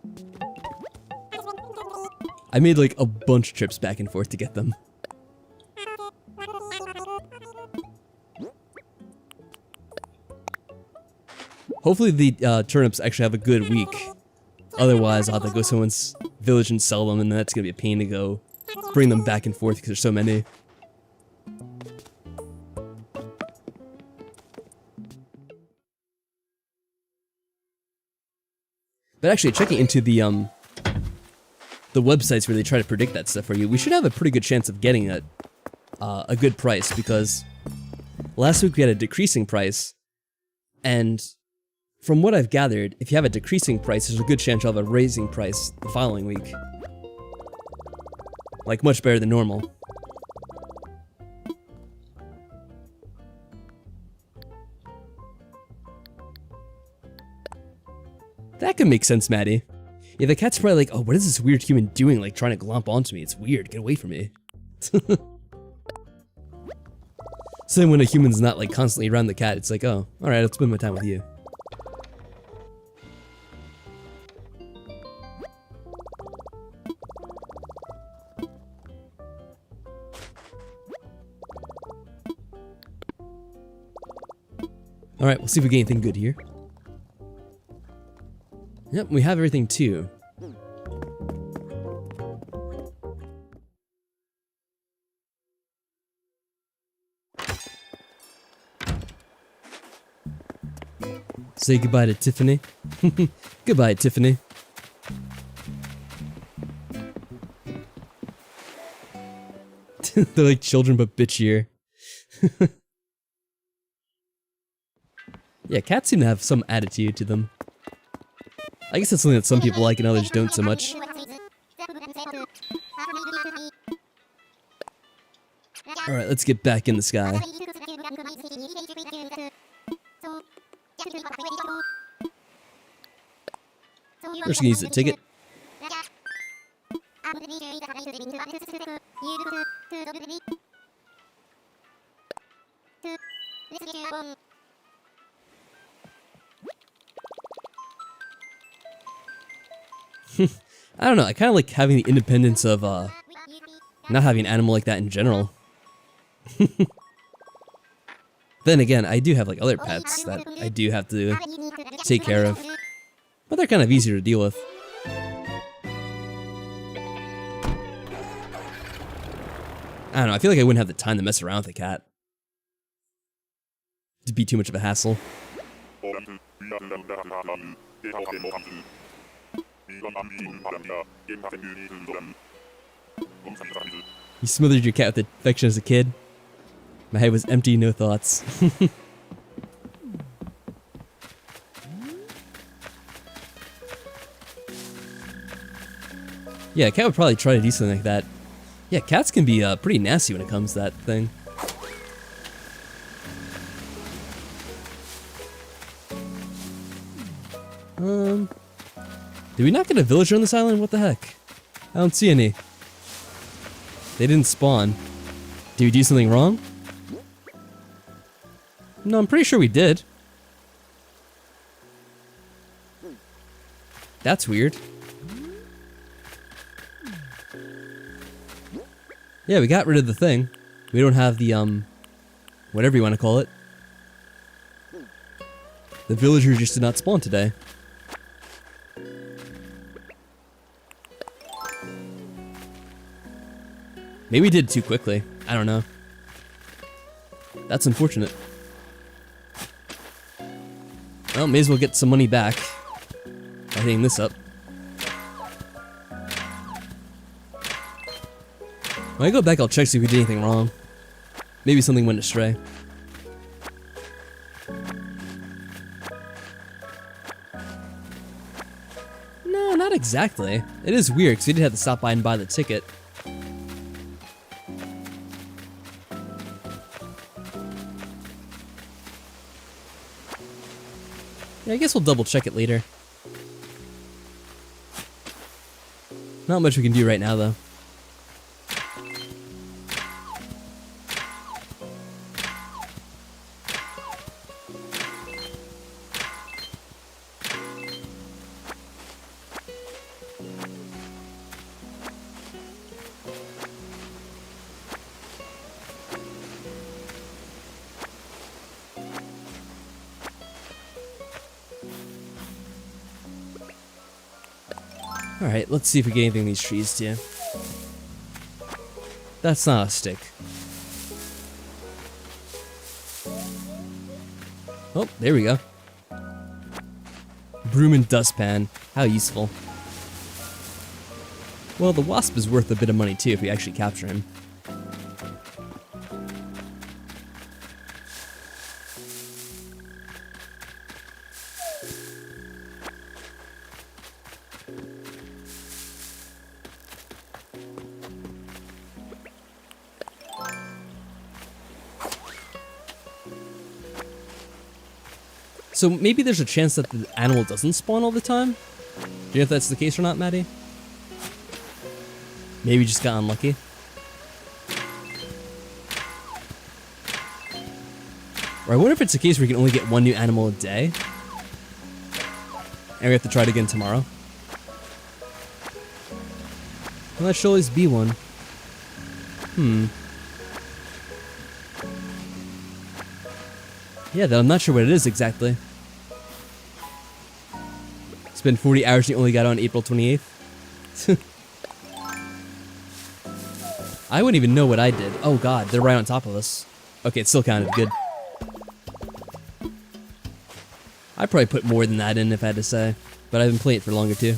I made like a bunch of trips back and forth to get them. Hopefully the turnips actually have a good week. Otherwise, I'll have to go to someone's village and sell them, and that's gonna be a pain to go bring them back and forth because there's so many. But actually, checking into the websites where they try to predict that stuff for you, we should have a pretty good chance of getting a good price, because last week we had a decreasing price, and from what I've gathered, if you have a decreasing price, there's a good chance you'll have a raising price the following week. Like, much better than normal. That can make sense, Maddie. Yeah, the cat's probably like, oh, what is this weird human doing, like, trying to glomp onto me? It's weird, get away from me. So then when a human's not, like, constantly around the cat, it's like, oh, alright, I'll spend my time with you. Alright, we'll see if we get anything good here. Yep, we have everything too. Say goodbye to Tiffany. Goodbye, Tiffany. They're like children but bitchier. Yeah, cats seem to have some attitude to them. I guess that's something that some people like and others don't so much. Alright, let's get back in the sky. We're just gonna use the ticket. I don't know, I kind of like having the independence of, not having an animal like that in general. Then again, I do have like other pets that I do have to take care of. But they're kind of easier to deal with. I don't know, I feel like I wouldn't have the time to mess around with a cat. It'd be too much of a hassle. You smothered your cat with affection as a kid. My head was empty, no thoughts. Yeah, a cat would probably try to do something like that. Yeah, cats can be pretty nasty when it comes to that thing. Did we not get a villager on this island? What the heck? I don't see any. They didn't spawn. Did we do something wrong? No, I'm pretty sure we did. That's weird. Yeah, we got rid of the thing. We don't have the, whatever you want to call it. The villagers just did not spawn today. Maybe we did it too quickly. I don't know. That's unfortunate. Well, may as well get some money back by hitting this up. When I go back, I'll check see if we did anything wrong. Maybe something went astray. No, not exactly. It is weird because we did have to stop by and buy the ticket. Yeah, I guess we'll double check it later. Not much we can do right now, though. Alright, let's see if we get anything in these trees too. That's not a stick. Oh, there we go. Broom and dustpan. How useful. Well, the wasp is worth a bit of money too if we actually capture him. So maybe there's a chance that the animal doesn't spawn all the time? Do you know if that's the case or not, Maddie? Maybe we just got unlucky. Or I wonder if it's a case where you can only get one new animal a day. And we have to try it again tomorrow. Well, that should always be one. Yeah, though I'm not sure what it is exactly. It's been 40 hours and you only got on April 28th. I wouldn't even know what I did. Oh god, they're right on top of us. Okay, it's still kind of good. I'd probably put more than that in if I had to say. But I've been playing it for longer too.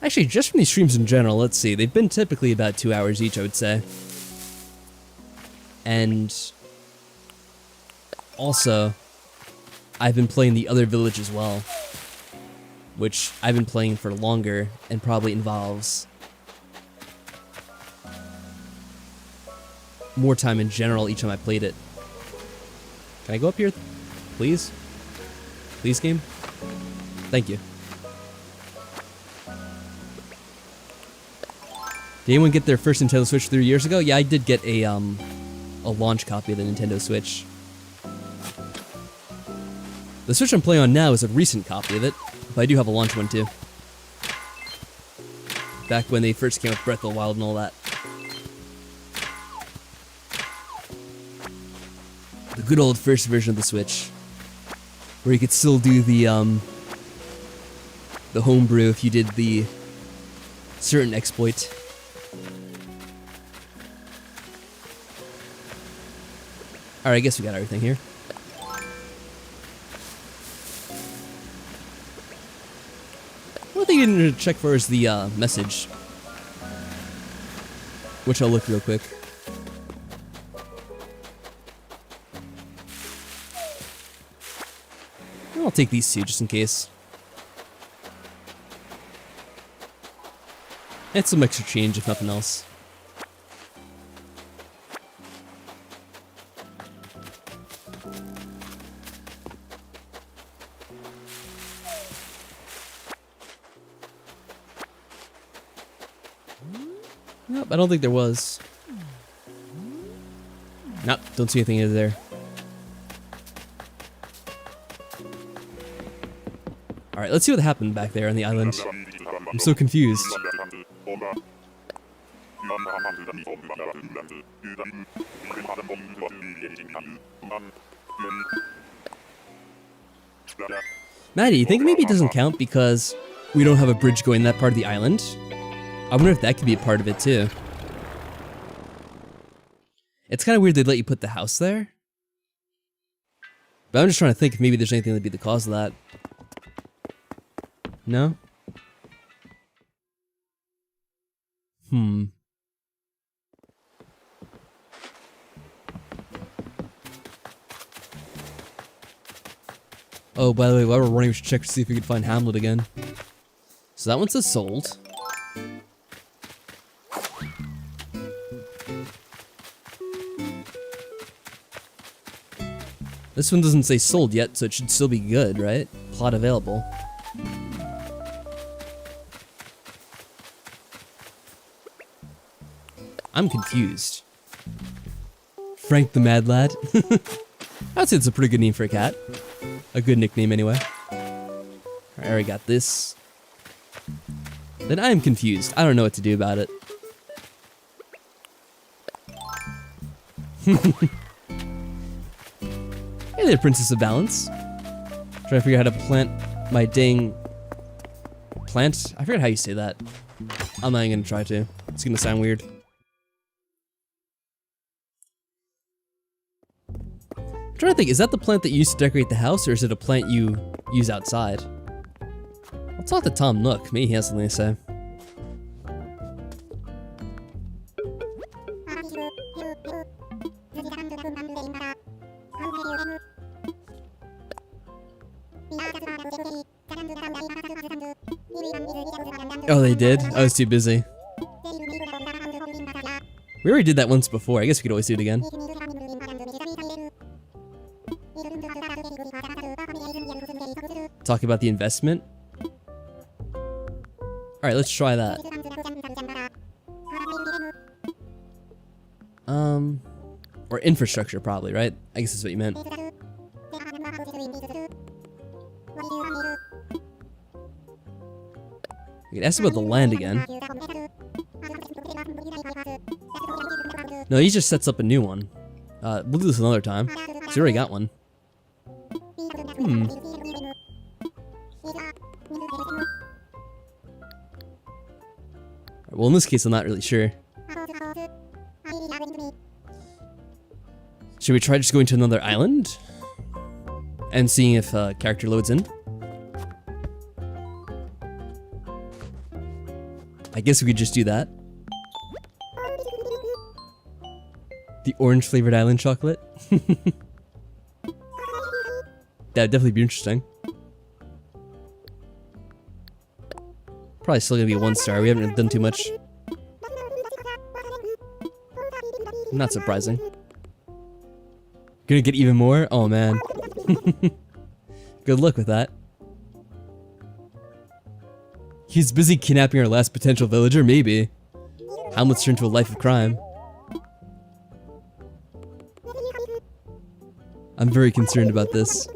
Actually, just from these streams in general, let's see. They've been typically about 2 hours each, I would say. And also, I've been playing the other village as well, which I've been playing for longer and probably involves more time in general each time I played it. Can I go up here, please? Please, game? Thank you. Did anyone get their first Nintendo Switch 3 years ago? Yeah, I did get a launch copy of the Nintendo Switch. The Switch I'm playing on now is a recent copy of it, but I do have a launch one too. Back when they first came with Breath of the Wild and all that. The good old first version of the Switch, where you could still do the homebrew if you did the certain exploit. Alright, I guess we got everything here. One thing I didn't check for is the message, which I'll look real quick. I'll take these two just in case. It's some extra change if nothing else. Nope, I don't think there was. Nope, don't see anything in there. Alright, let's see what happened back there on the island. I'm so confused. Maddie, you think maybe it doesn't count because we don't have a bridge going that part of the island? I wonder if that could be a part of it too. It's kind of weird they'd let you put the house there. But I'm just trying to think if maybe there's anything that'd be the cause of that. No? Oh, by the way, while we're running, we should check to see if we can find Hamlet again. So that one says sold. This one doesn't say sold yet, so it should still be good, right? Plot available. I'm confused. Frank the Mad Lad? I'd say it's a pretty good name for a cat. A good nickname anyway. Alright, I already got this. Then I'm confused. I don't know what to do about it. Hey there, Princess of Balance. Trying to figure out how to plant my dang plant. I forget how you say that. I'm not even gonna try to. It's gonna sound weird. I'm trying to think, is that the plant that you use to decorate the house, or is it a plant you use outside? I'll talk to Tom Nook. Maybe he has something to say. Oh, they did? I was too busy. We already did that once before. I guess we could always do it again. Talk about the investment. Alright, let's try that. Or infrastructure, probably, right? I guess that's what you meant. We could ask about the land again. No, he just sets up a new one. We'll do this another time. So we already got one. Well, in this case, I'm not really sure. Should we try just going to another island? And seeing if character loads in? I guess we could just do that. The orange flavored island chocolate? That'd definitely be interesting. Probably still gonna be a 1-star. We haven't done too much. Not surprising. Gonna get even more? Oh man. Good luck with that. He's busy kidnapping our last potential villager? Maybe. Hamlet's turned to a life of crime. I'm very concerned about this.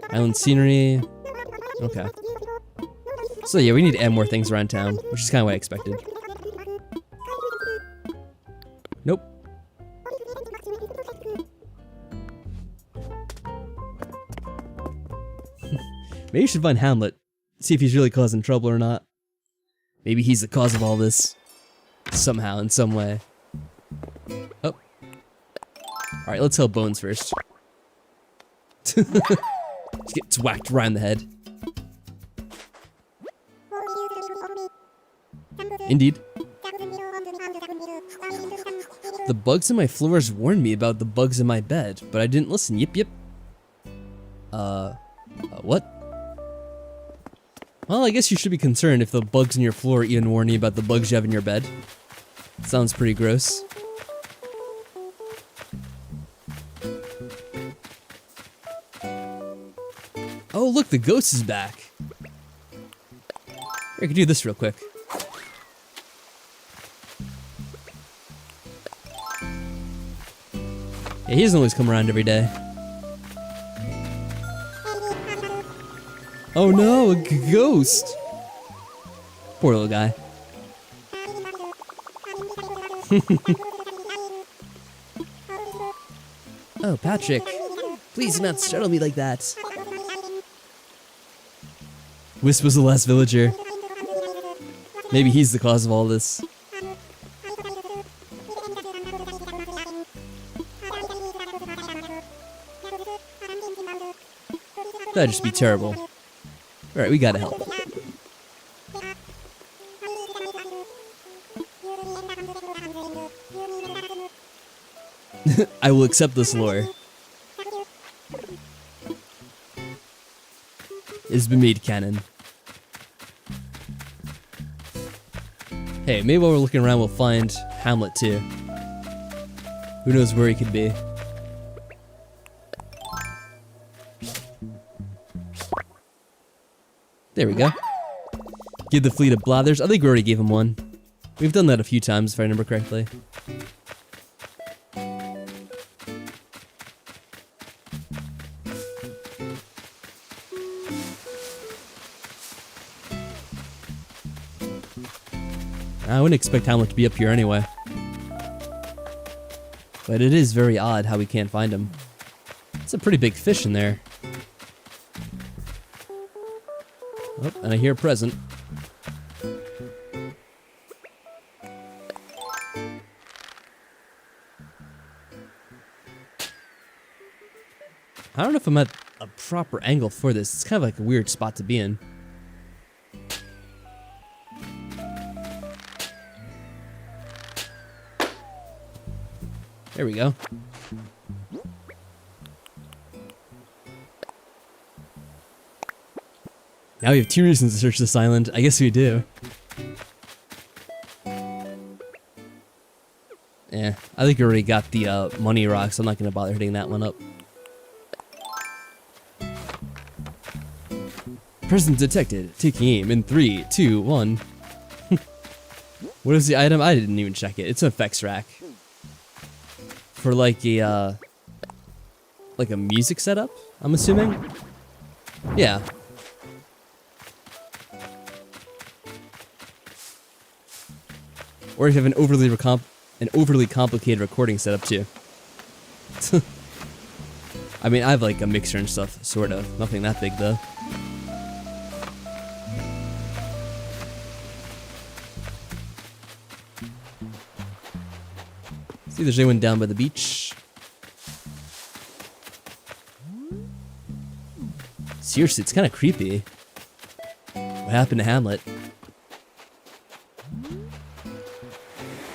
Island scenery. Okay. So yeah, we need to add more things around town, which is kind of what I expected. Nope. Maybe you should find Hamlet. See if he's really causing trouble or not. Maybe he's the cause of all this. Somehow, in some way. Oh. Alright, let's help Bones first. Just gets whacked right in the head. Indeed. The bugs in my floors warned me about the bugs in my bed, but I didn't listen. Yip. What? Well, I guess you should be concerned if the bugs in your floor even warn you about the bugs you have in your bed. Sounds pretty gross. Oh, look, the ghost is back. I could do this real quick. Yeah, he doesn't always come around every day. Oh no, a ghost! Poor little guy. Oh, Patrick. Please do not startle me like that. Wisp was the last villager. Maybe he's the cause of all this. That'd just be terrible. Alright, we gotta help. I will accept this lore. It has been made canon. Hey, maybe while we're looking around we'll find Hamlet too. Who knows where he could be. There we go. Give the fleet a blathers. I think we already gave him one. We've done that a few times if I remember correctly. I wouldn't expect Hamlet to be up here anyway. But it is very odd how we can't find him. It's a pretty big fish in there. Oh, and I hear a present. I don't know if I'm at a proper angle for this. It's kind of like a weird spot to be in. There we go. Now we have 2 reasons to search this island. I guess we do. Yeah, I think we already got the money rocks. I'm not going to bother hitting that one up. Present detected. Taking aim in 3, 2, 1. What is the item? I didn't even check it. It's an effects rack. For like a music setup, I'm assuming? Yeah. Or if you have an overly complicated recording setup too. I mean, I have like a mixer and stuff, sort of. Nothing that big though. See if there's anyone down by the beach. Seriously, it's kind of creepy. What happened to Hamlet?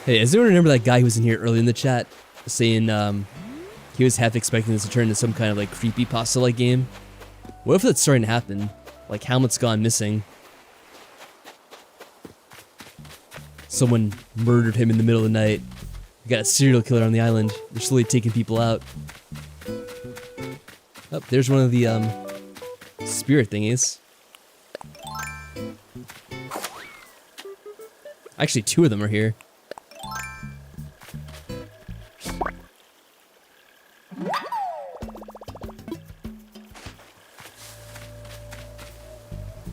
Hey, does anyone remember that guy who was in here early in the chat saying he was half expecting this to turn into some kind of like creepypasta-like game? What if that's starting to happen? Like Hamlet's gone missing. Someone murdered him in the middle of the night. We got a serial killer on the island. They're slowly taking people out. Oh, there's one of the spirit thingies. Actually, 2 of them are here.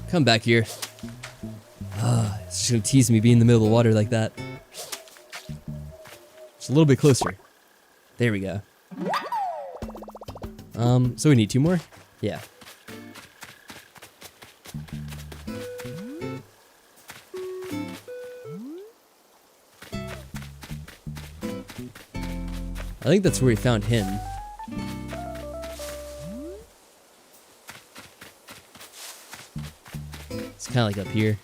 Come back here. Ah, it's just gonna tease me being in the middle of the water like that. Just a little bit closer. There we go. So we need 2 more? Yeah. I think that's where we found him. It's kind of like up here.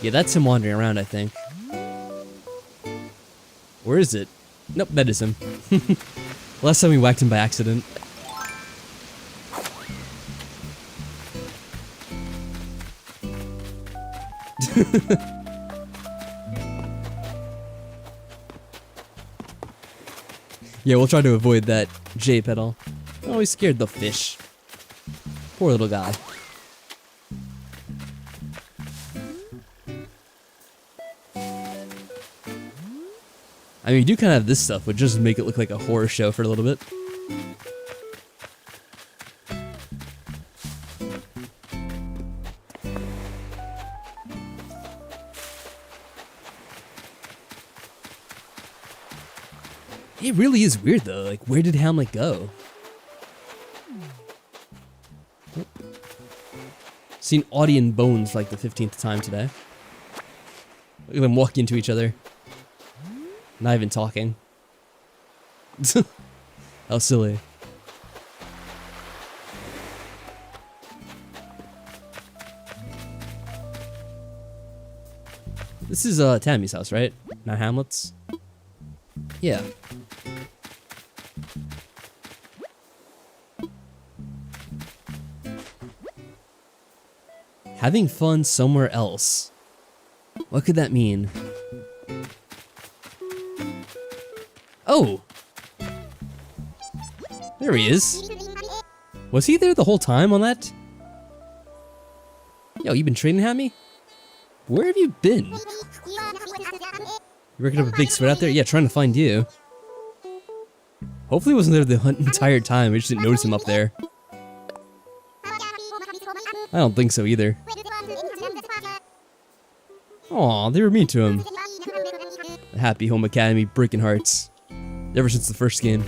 Yeah, that's him wandering around, I think. Where is it? Nope, that is him. Last time we whacked him by accident. Yeah, we'll try to avoid that J pedal. Oh, he scared the fish. Poor little guy. I mean, you do kind of have this stuff, which just make it look like a horror show for a little bit. It really is weird though, like where did Hamlet go? Oh. Seen Audie and Bones for like the 15th time today. Look at them walking into each other. Not even talking. How silly. This is Tammy's house, right? Not Hamlet's? Yeah. Having fun somewhere else. What could that mean? Oh! There he is. Was he there the whole time on that? Yo, you been training, Hammy? Where have you been? You working up a big sweat out there? Yeah, trying to find you. Hopefully he wasn't there the entire time, we just didn't notice him up there. I don't think so either. Aw, they were mean to him. The Happy Home Academy breaking hearts. Ever since the first game.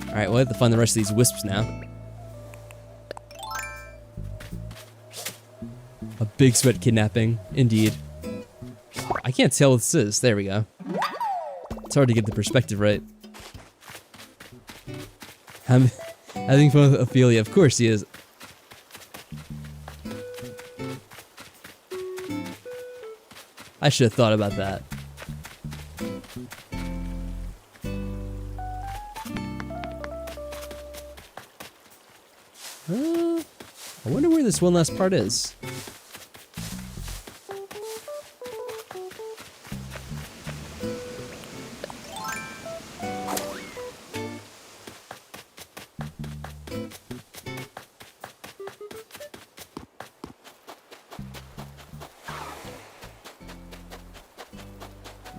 Alright, we'll have to find the rest of these wisps now. A big sweat kidnapping, indeed. I can't tell what this is. There we go. It's hard to get the perspective right. Having fun with Ophelia, of course he is. I should have thought about that. I wonder where this one last part is.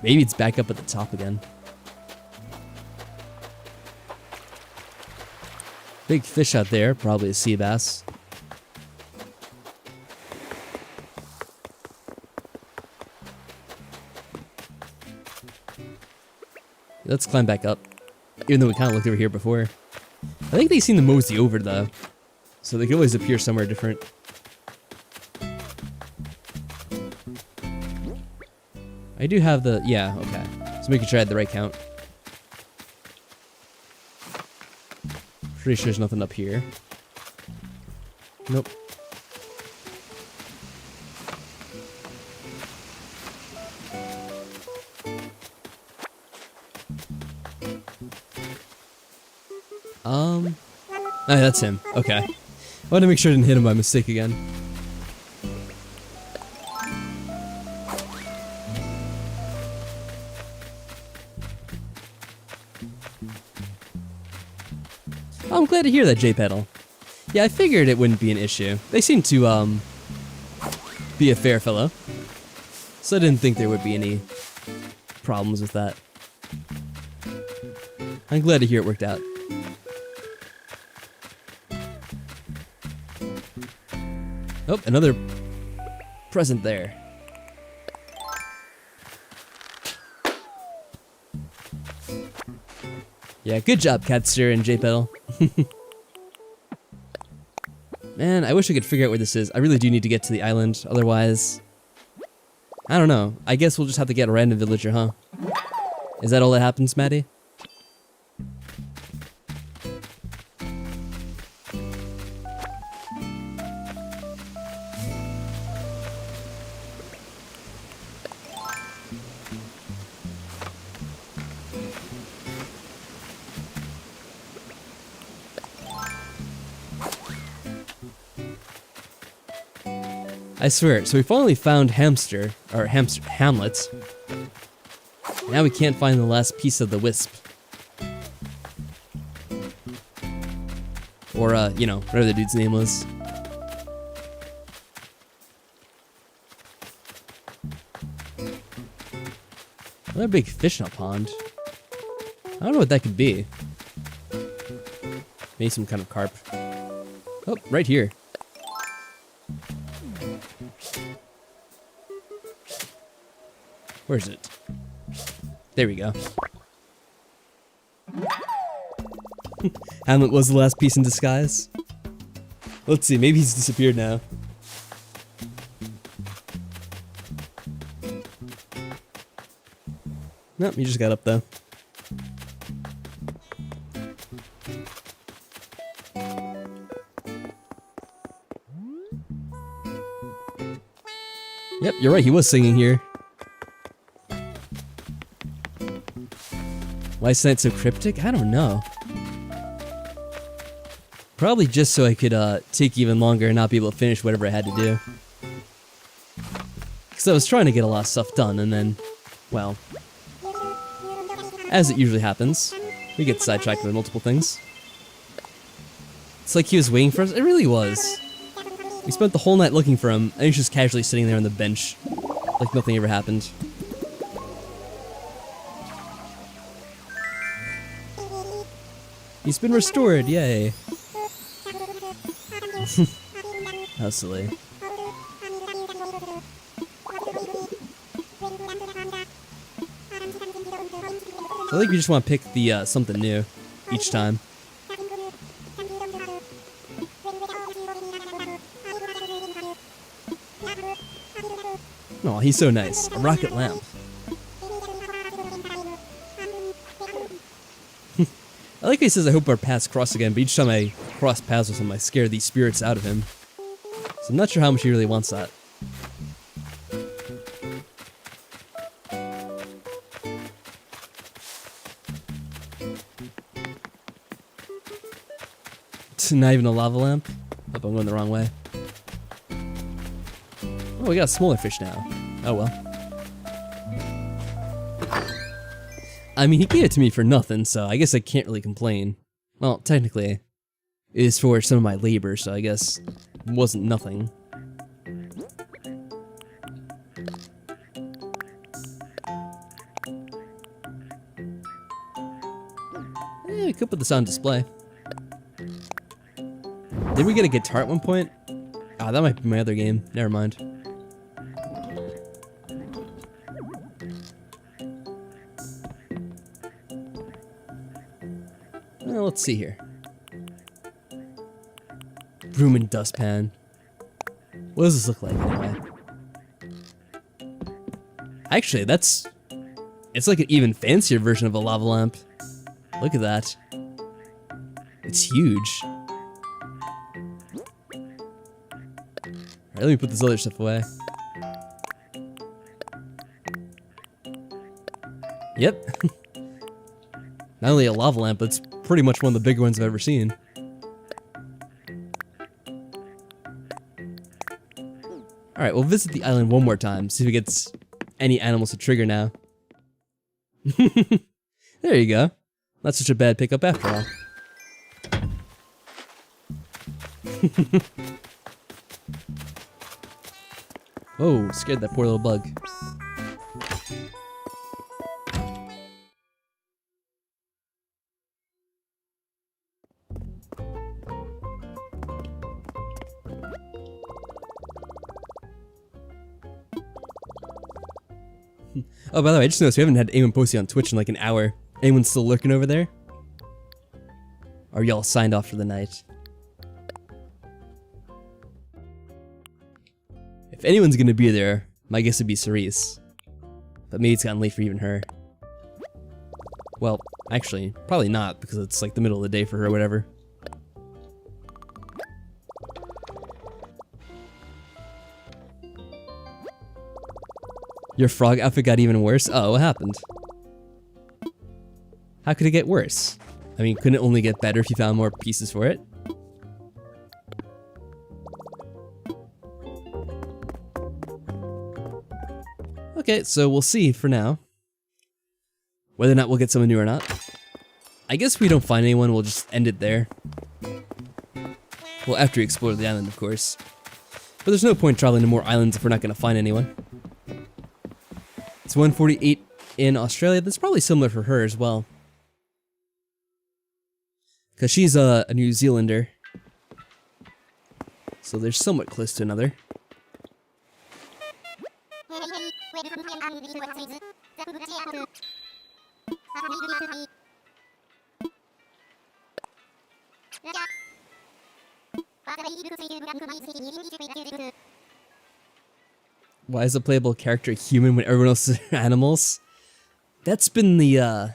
Maybe it's back up at the top again. Big fish out there, probably a sea bass. Let's climb back up, even though we kind of looked over here before. I think they seem to mosey over though, so they can always appear somewhere different. I do have the, yeah, okay. So making sure I had the right count. Pretty sure there's nothing up here. Nope. Oh, that's him. Okay. I wanted to make sure I didn't hit him by mistake again. Oh, I'm glad to hear that, J-Pedal. Yeah, I figured it wouldn't be an issue. They seem to, be a fair fellow. So I didn't think there would be any problems with that. I'm glad to hear it worked out. Oh, another present there. Yeah, good job, Catster and J-Pedal. Man, I wish I could figure out where this is. I really do need to get to the island, otherwise... I don't know. I guess we'll just have to get a random villager, huh? Is that all that happens, Maddie? I swear, so we finally found Hamlet. Now we can't find the last piece of the wisp. Or, you know, whatever the dude's name was. Another big fish in a pond. I don't know what that could be. Maybe some kind of carp. Oh, right here. Where is it? There we go. Hamlet was the last piece in disguise. Let's see, maybe he's disappeared now. Nope, he just got up though. Yep, you're right, he was singing here. Why is that so cryptic? I don't know. Probably just so I could take even longer and not be able to finish whatever I had to do. Because I was trying to get a lot of stuff done and then, well, as it usually happens, we get sidetracked with multiple things. It's like he was waiting for us. It really was. We spent the whole night looking for him, and he's just casually sitting there on the bench, like nothing ever happened. He's been restored, yay. How silly. So I think we just want to pick the something new each time. Oh, he's so nice. A rocket lamp. I like how he says I hope our paths cross again, but each time I cross paths with him, I scare these spirits out of him. So I'm not sure how much he really wants that. Not even a lava lamp? Hope I'm going the wrong way. Oh, we got a smaller fish now. Oh well. I mean, he gave it to me for nothing, so I guess I can't really complain. Well, technically, it is for some of my labor, so I guess it wasn't nothing. We could put this on display. Did we get a guitar at one point? Ah, that might be my other game. Never mind. Well, let's see here. Broom and dustpan. What does this look like anyway? Actually, it's like an even fancier version of a lava lamp. Look at that. It's huge. Alright, let me put this other stuff away. Yep. Not only a lava lamp, but it's pretty much one of the bigger ones I've ever seen. Alright, we'll visit the island one more time, see if it gets any animals to trigger now. There you go. Not such a bad pickup after all. Whoa, scared that poor little bug. Oh, by the way, I just noticed we haven't had anyone posting on Twitch in like an hour. Anyone still lurking over there? Or are y'all signed off for the night? If anyone's gonna be there, my guess would be Cerise. But maybe it's gotten late for even her. Well, actually, probably not, because it's like the middle of the day for her or whatever. Your frog outfit got even worse? Oh, what happened? How could it get worse? I mean, couldn't it only get better if you found more pieces for it? Okay, so we'll see for now. Whether or not we'll get someone new or not. I guess if we don't find anyone, we'll just end it there. Well, after we explore the island, of course. But there's no point traveling to more islands if we're not going to find anyone. It's 148 in Australia. That's probably similar for her as well. Because she's a New Zealander. So they're somewhat close to another. Why is a playable character a human when everyone else is animals? That's been the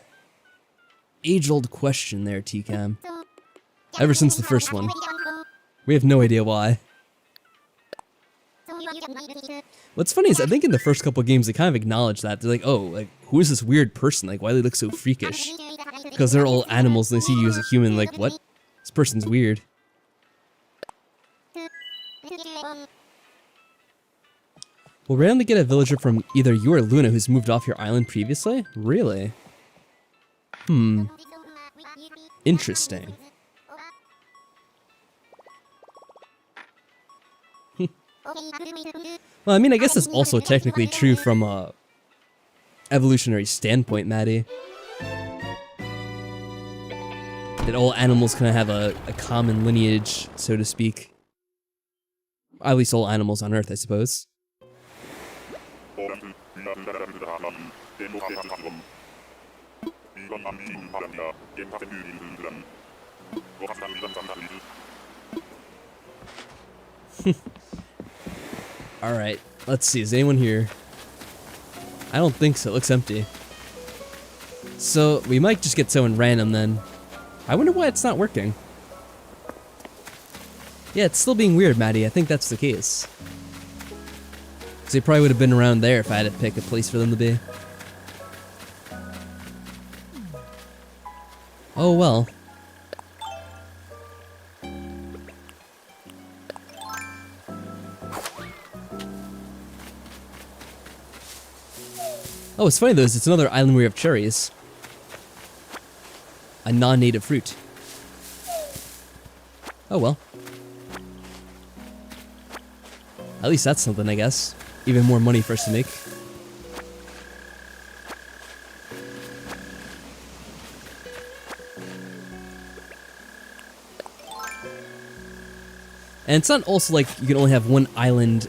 age-old question there, TCAM. Ever since the first one. We have no idea why. What's funny is I think in the first couple games they kind of acknowledge that. They're like, oh, like, who is this weird person? Like, why do they look so freakish? Because they're all animals and they see you as a human, like, what? This person's weird. We'll randomly get a villager from either you or Luna who's moved off your island previously? Really? Interesting. Well, I mean, I guess that's also technically true from a evolutionary standpoint, Maddie. That all animals kind of have a common lineage, so to speak. At least all animals on Earth, I suppose. Alright, let's see, is anyone here? I don't think so, it looks empty. So, we might just get someone random then. I wonder why it's not working. Yeah, it's still being weird, Maddie, I think that's the case. Because they probably would have been around there if I had to pick a place for them to be. Oh well. Oh, what's funny though is it's another island where we have cherries. A non-native fruit. Oh well. At least that's something, I guess. Even more money for us to make. And it's not also like you can only have one island,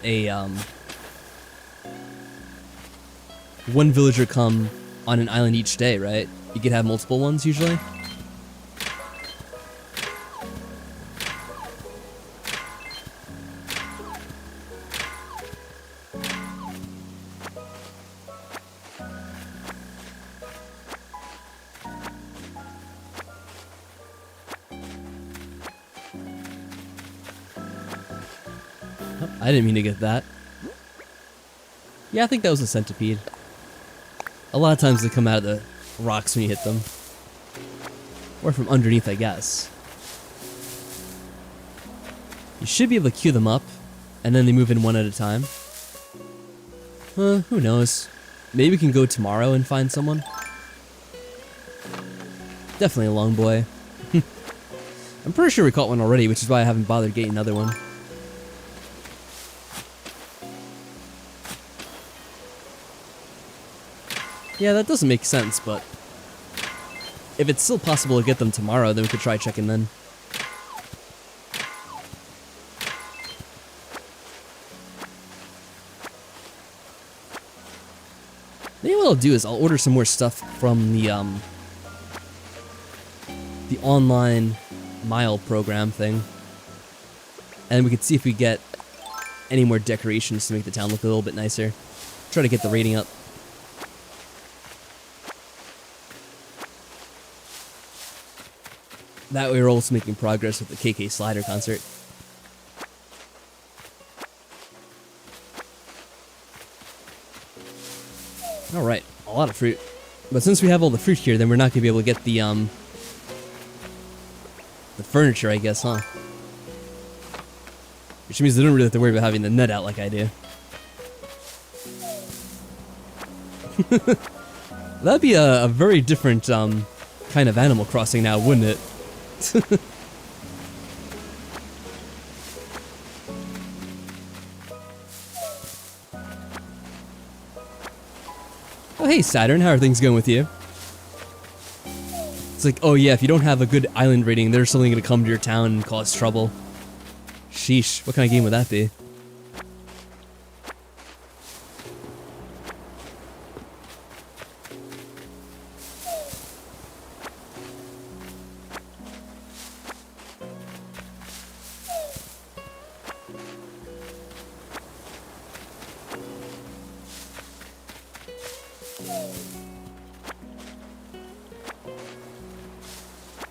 one villager come on an island each day, right? You could have multiple ones usually. I didn't mean to get that. Yeah, I think that was a centipede. A lot of times they come out of the rocks when you hit them. Or from underneath, I guess. You should be able to queue them up, and then they move in one at a time. Who knows? Maybe we can go tomorrow and find someone. Definitely a long boy. I'm pretty sure we caught one already, which is why I haven't bothered getting another one. Yeah, that doesn't make sense, but if it's still possible to get them tomorrow, then we could try checking then. Maybe what I'll do is I'll order some more stuff from the online mile program thing. And we could see if we get any more decorations to make the town look a little bit nicer. Try to get the rating up. That way we're also making progress with the KK Slider concert. Alright, a lot of fruit. But since we have all the fruit here, then we're not going to be able to get the furniture, I guess, huh? Which means they don't really have to worry about having the net out like I do. That'd be a very different, kind of Animal Crossing now, wouldn't it? Oh, hey, Saturn, how are things going with you? It's like, oh yeah, if you don't have a good island rating, there's something gonna come to your town and cause trouble. Sheesh, what kind of game would that be?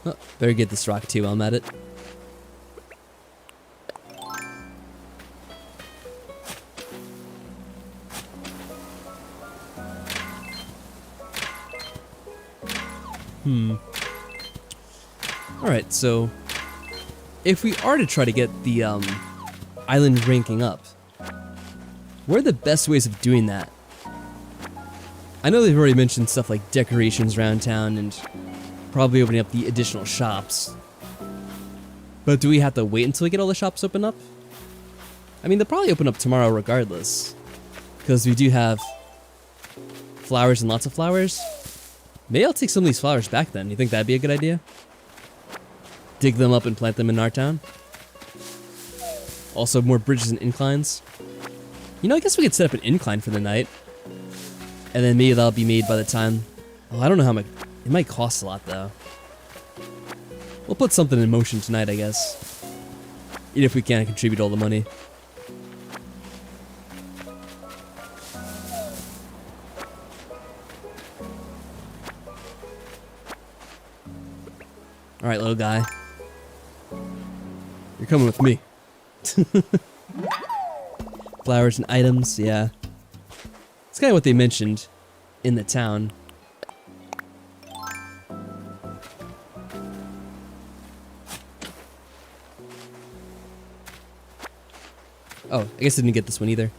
Oh, better get this rock too while I'm at it. Alright, so if we are to try to get the island ranking up, what are the best ways of doing that? I know they've already mentioned stuff like decorations around town and probably opening up the additional shops. But do we have to wait until we get all the shops open up? I mean, they'll probably open up tomorrow regardless, because we do have flowers and lots of flowers. Maybe I'll take some of these flowers back then. You think that'd be a good idea? Dig them up and plant them in our town. Also, more bridges and inclines. You know, I guess we could set up an incline for the night. And then maybe that'll be made by the time... Oh, I don't know how much... It might cost a lot, though. We'll put something in motion tonight, I guess. Even if we can't contribute all the money. Alright, little guy. You're coming with me. Flowers and items, yeah. It's kind of what they mentioned in the town. Oh, I guess I didn't get this one either.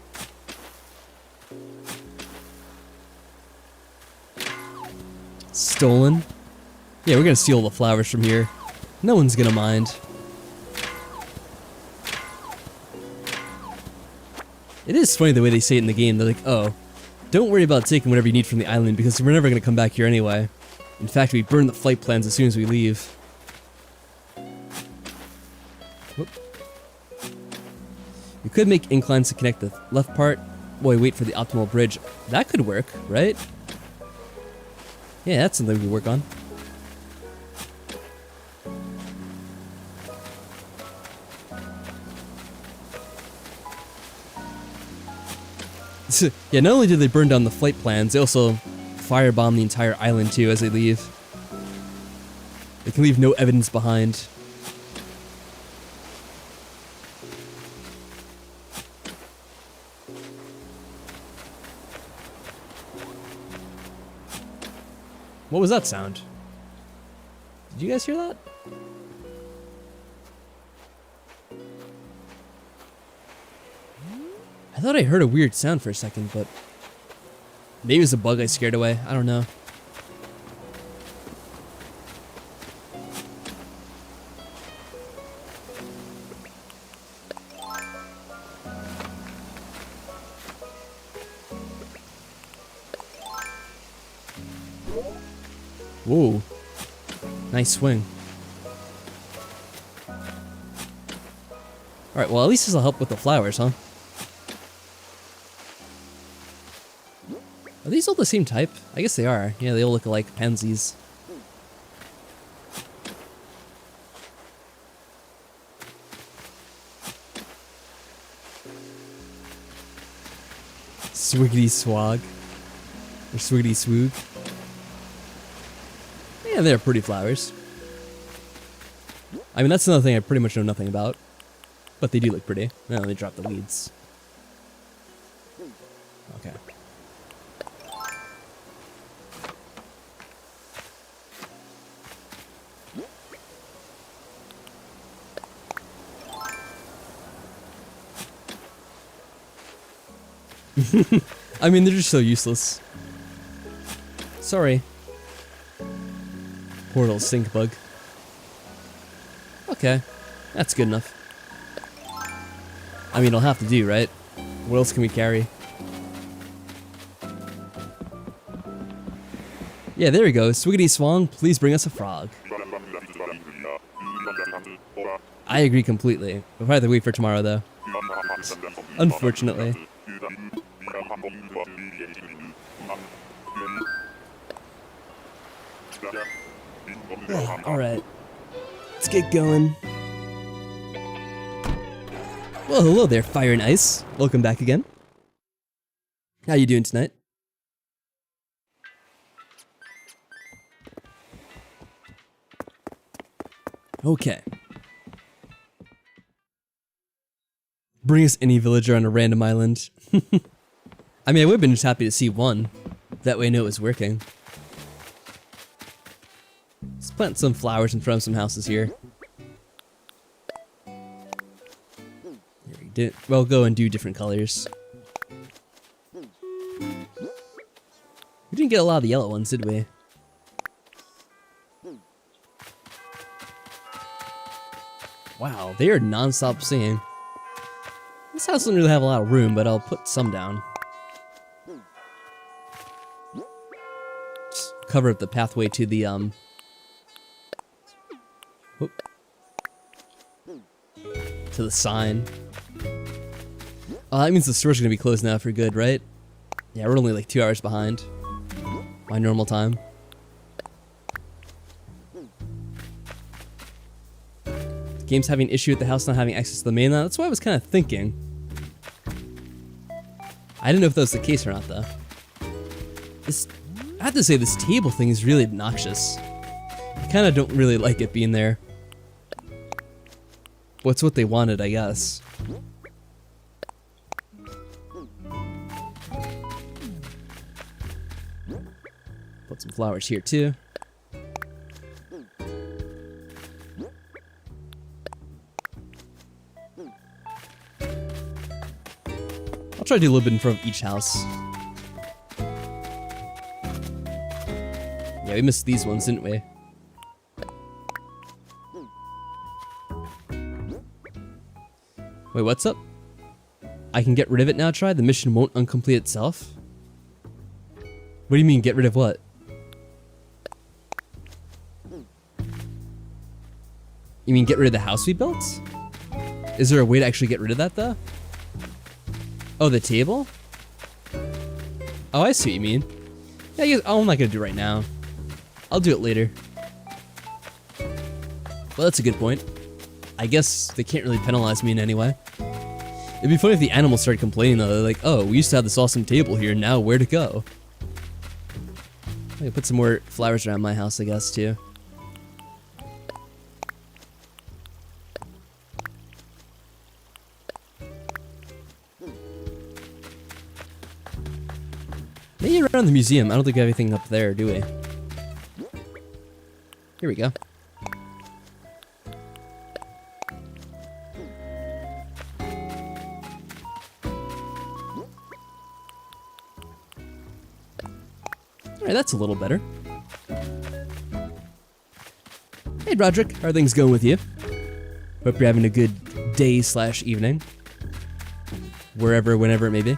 Stolen? Yeah, we're gonna steal all the flowers from here. No one's gonna mind. It is funny the way they say it in the game. They're like, oh, don't worry about taking whatever you need from the island because we're never gonna come back here anyway. In fact, we burn the flight plans as soon as we leave. Whoop. We could make inclines to connect the left part while we wait for the optimal bridge. That could work, right? Yeah, that's something we could work on. Yeah, not only did they burn down the flight plans, they also firebomb the entire island too as they leave. They can leave no evidence behind. What was that sound? Did you guys hear that? I thought I heard a weird sound for a second, but maybe it was a bug I scared away. I don't know. Whoa. Nice swing. Alright, well at least this will help with the flowers, huh? Are these all the same type? I guess they are. Yeah, they all look like pansies. Swiggity swag. Or swiggity swoog. Yeah, they're pretty flowers. I mean, that's another thing I pretty much know nothing about. But they do look pretty. No, they drop the weeds. Okay. I mean, they're just so useless. sorry. Portal sync bug. Okay, that's good enough. I mean, it'll have to do, right? What else can we carry? Yeah, there we go. Swiggity Swong, please bring us a frog. I agree completely. We'll probably have to wait for tomorrow, though. Unfortunately. Yeah, alright. Let's get going. Well, hello there, Fire and Ice. Welcome back again. How you doing tonight? Okay. Bring us any villager on a random island. I mean, I would have been just happy to see one. That way I know it was working. Let's plant some flowers in front of some houses here. Well, go and do different colors. We didn't get a lot of the yellow ones, did we? Wow, they are non-stop singing. This house doesn't really have a lot of room, but I'll put some down. Just cover up the pathway to the, whoop, to the sign. Oh, that means the store's gonna be closed now for good, right? Yeah, we're only like 2 hours behind my normal time. The game's having an issue with the house not having access to the mainland. That's what I was kind of thinking. I didn't know if that was the case or not, though. I have to say, this table thing is really obnoxious. I kind of don't really like it being there. What's what they wanted, I guess. Put some flowers here, too. I'll try to do a little bit in front of each house. Yeah, we missed these ones, didn't we? Wait, what's up? I can get rid of it now, try? The mission won't uncomplete itself? What do you mean, get rid of what? You mean get rid of the house we built? Is there a way to actually get rid of that, though? Oh, the table? Oh, I see what you mean. Yeah, I guess, I'm not gonna do it right now. I'll do it later. Well, that's a good point. I guess they can't really penalize me in any way. It'd be funny if the animals started complaining, though. They're like, oh, we used to have this awesome table here, now where to go? I can put some more flowers around my house, I guess, too. Maybe around the museum. I don't think we have anything up there, do we? Here we go. Alright, that's a little better. Hey Roderick, how are things going with you? Hope you're having a good day / evening. Wherever, whenever it may be.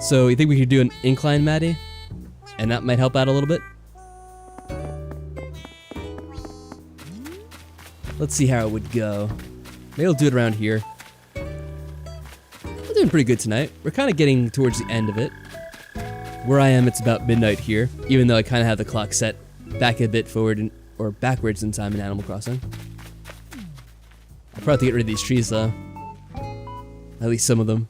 So, you think we could do an incline, Maddie? And that might help out a little bit? Let's see how it would go. Maybe I'll do it around here. We're doing pretty good tonight. We're kind of getting towards the end of it. Where I am, it's about midnight here, even though I kind of have the clock set back a bit forward or backwards in time in Animal Crossing. I'll probably have to get rid of these trees, though. At least some of them.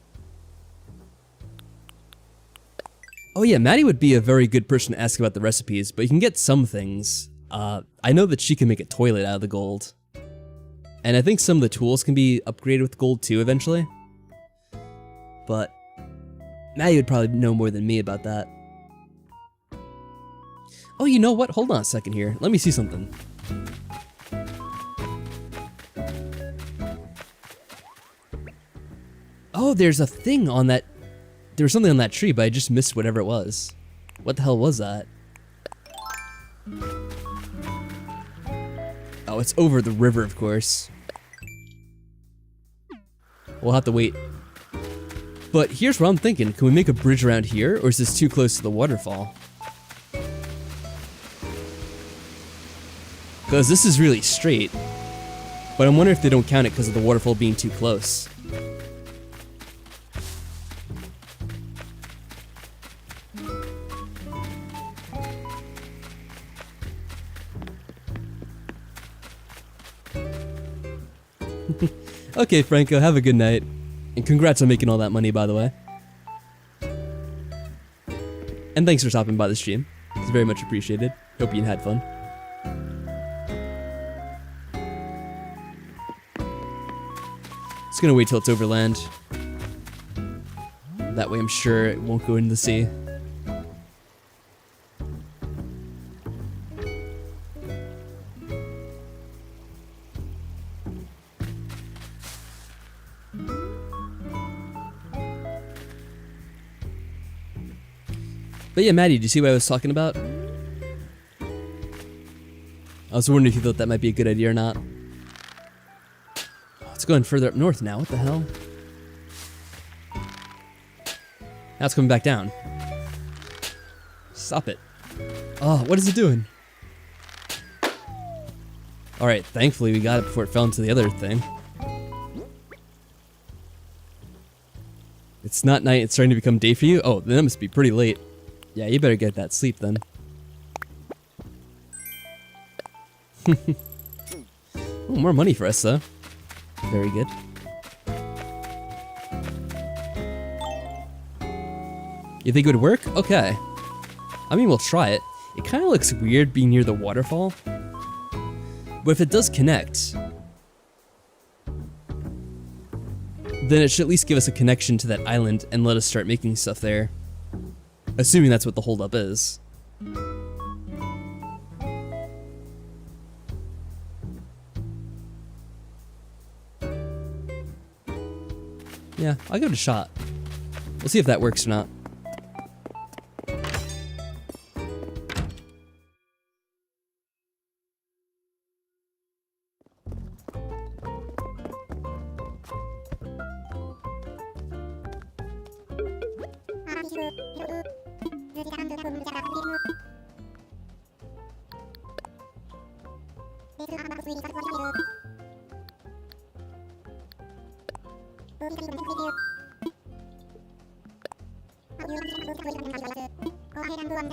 Oh yeah, Maddie would be a very good person to ask about the recipes, but you can get some things. I know that she can make a toilet out of the gold. And I think some of the tools can be upgraded with gold too eventually. But Maddie would probably know more than me about that. Oh, you know what? Hold on a second here. Let me see something. Oh, there's a thing on that there was something on that tree, but I just missed whatever it was. What the hell was that? Oh, it's over the river, of course. We'll have to wait. But here's what I'm thinking. Can we make a bridge around here, or is this too close to the waterfall? Because this is really straight. But I'm wondering if they don't count it because of the waterfall being too close. Okay, Franco, have a good night. And congrats on making all that money, by the way. And thanks for stopping by the stream. It's very much appreciated. Hope you had fun. Just gonna wait till it's overland. That way I'm sure it won't go into the sea. But yeah, Maddie, do you see what I was talking about? I was wondering if you thought that might be a good idea or not. Oh, it's going further up north now, what the hell? Now it's coming back down. Stop it. Oh, what is it doing? Alright, thankfully we got it before it fell into the other thing. It's not night, it's starting to become day for you? Oh, then it must be pretty late. Yeah, you better get that sleep then. Oh, more money for us though. Very good. You think it would work? Okay. I mean, we'll try it. It kind of looks weird being near the waterfall. But if it does connect, then it should at least give us a connection to that island and let us start making stuff there. Assuming that's what the holdup is. Yeah, I'll give it a shot. We'll see if that works or not.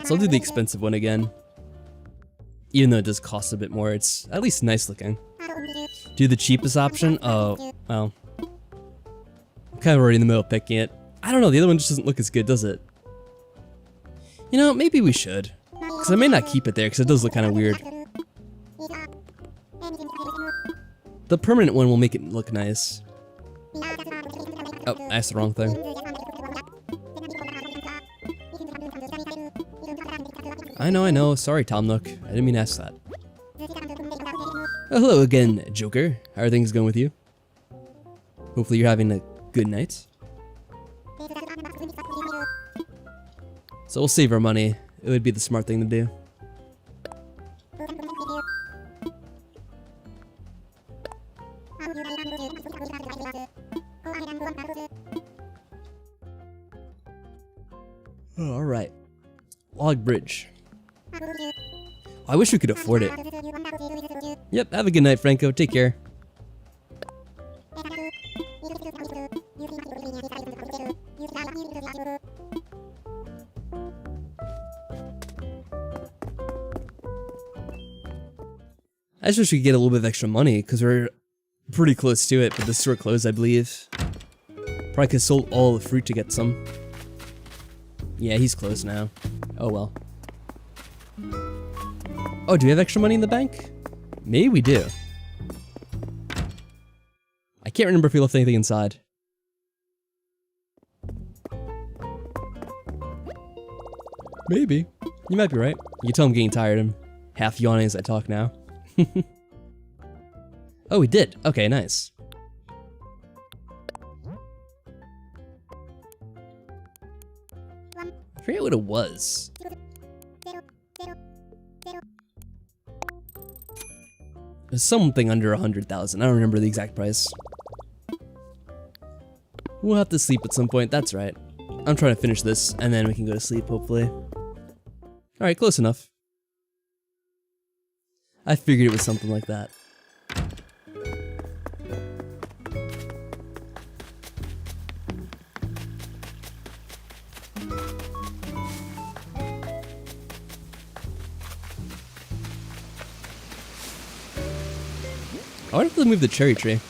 So I'll do the expensive one again. Even though it does cost a bit more, it's at least nice looking. Do the cheapest option? Oh, well. I'm kind of already in the middle of picking it. I don't know, the other one just doesn't look as good, does it? You know, maybe we should. Because I may not keep it there, because it does look kind of weird. The permanent one will make it look nice. Oh, that's the wrong thing. I know. Sorry, Tom Nook. I didn't mean to ask that. Oh, hello again, Joker. How are things going with you? Hopefully you're having a good night. So we'll save our money. It would be the smart thing to do. Oh, alright. Log bridge. I wish we could afford it. Yep, have a good night, Franco. Take care. I just wish we could get a little bit of extra money, because we're pretty close to it, but the store closed, I believe. Probably could have sold all the fruit to get some. Yeah, he's closed now. Oh well. Oh, do we have extra money in the bank? Maybe we do. I can't remember if we left anything inside. Maybe. You might be right. You can tell I'm getting tired. I'm half yawning as I talk now. Oh, we did. Okay, nice. forget what it was. It was something under 100,000. I don't remember the exact price. We'll have to sleep at some point, that's right. I'm trying to finish this, and then we can go to sleep, hopefully. Alright, close enough. I figured it was something like that. I wonder if they'll move the cherry tree.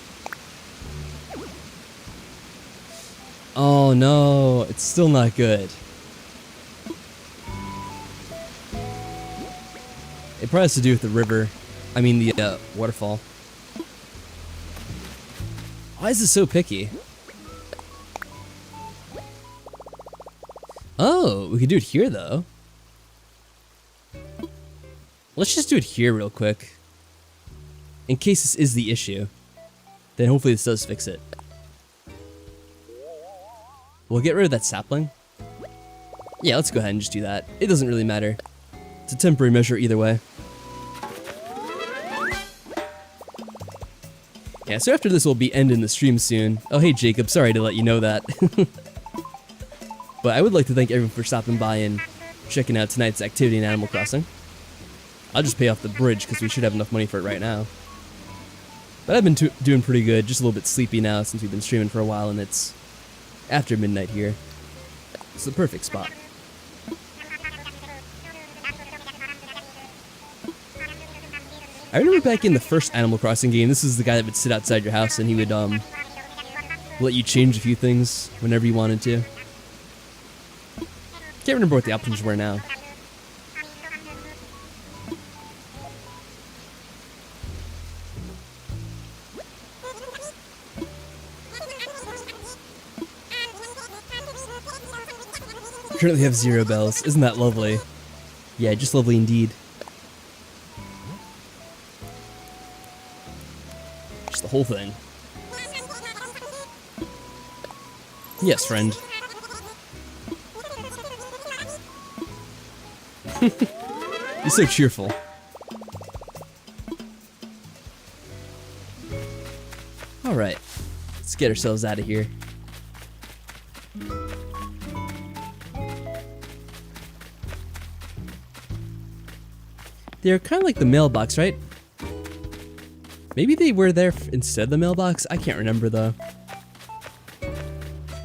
Oh no, it's still not good. It probably has to do with the river. I mean the waterfall. Why is it so picky? Oh, we could do it here though. Let's just do it here real quick. In case this is the issue. Then hopefully this does fix it. We'll get rid of that sapling. Yeah, let's go ahead and just do that. It doesn't really matter. It's a temporary measure either way. Yeah, so after this we'll be ending the stream soon. Oh hey Jacob, sorry to let you know that. But I would like to thank everyone for stopping by and checking out tonight's activity in Animal Crossing. I'll just pay off the bridge because we should have enough money for it right now. But I've been doing pretty good, just a little bit sleepy now since we've been streaming for a while and it's after midnight here. It's the perfect spot. I remember back in the first Animal Crossing game, this is the guy that would sit outside your house and he would let you change a few things whenever you wanted to. Can't remember what the options were now. Currently have 0 bells. Isn't that lovely? Yeah, just lovely indeed. Just the whole thing. Yes, friend. You're so cheerful. Alright. Let's get ourselves out of here. They're kind of like the mailbox, right? Maybe they were there instead of the mailbox? I can't remember though.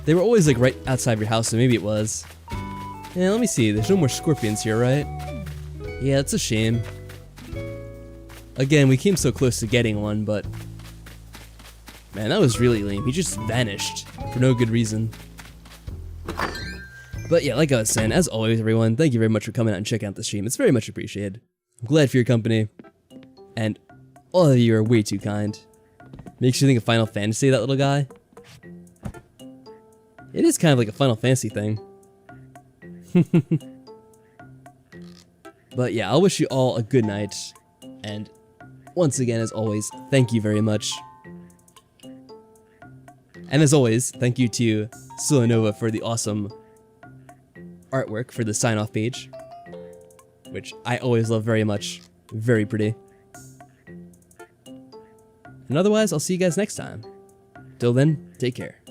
They were always like right outside your house, so maybe it was. Yeah, let me see. There's no more scorpions here, right? Yeah, it's a shame. Again, we came so close to getting one, but... Man, that was really lame. He just vanished for no good reason. But yeah, like I was saying, as always, everyone, thank you very much for coming out and checking out the stream. It's very much appreciated. I'm glad for your company. And all of you are way too kind. Makes you think of Final Fantasy, that little guy. It is kind of like a Final Fantasy thing. But yeah, I'll wish you all a good night. And once again, as always, thank you very much. And as always, thank you to Silanova for the awesome artwork for the sign-off page, which I always love very much. Very pretty. And otherwise, I'll see you guys next time. Till then, take care.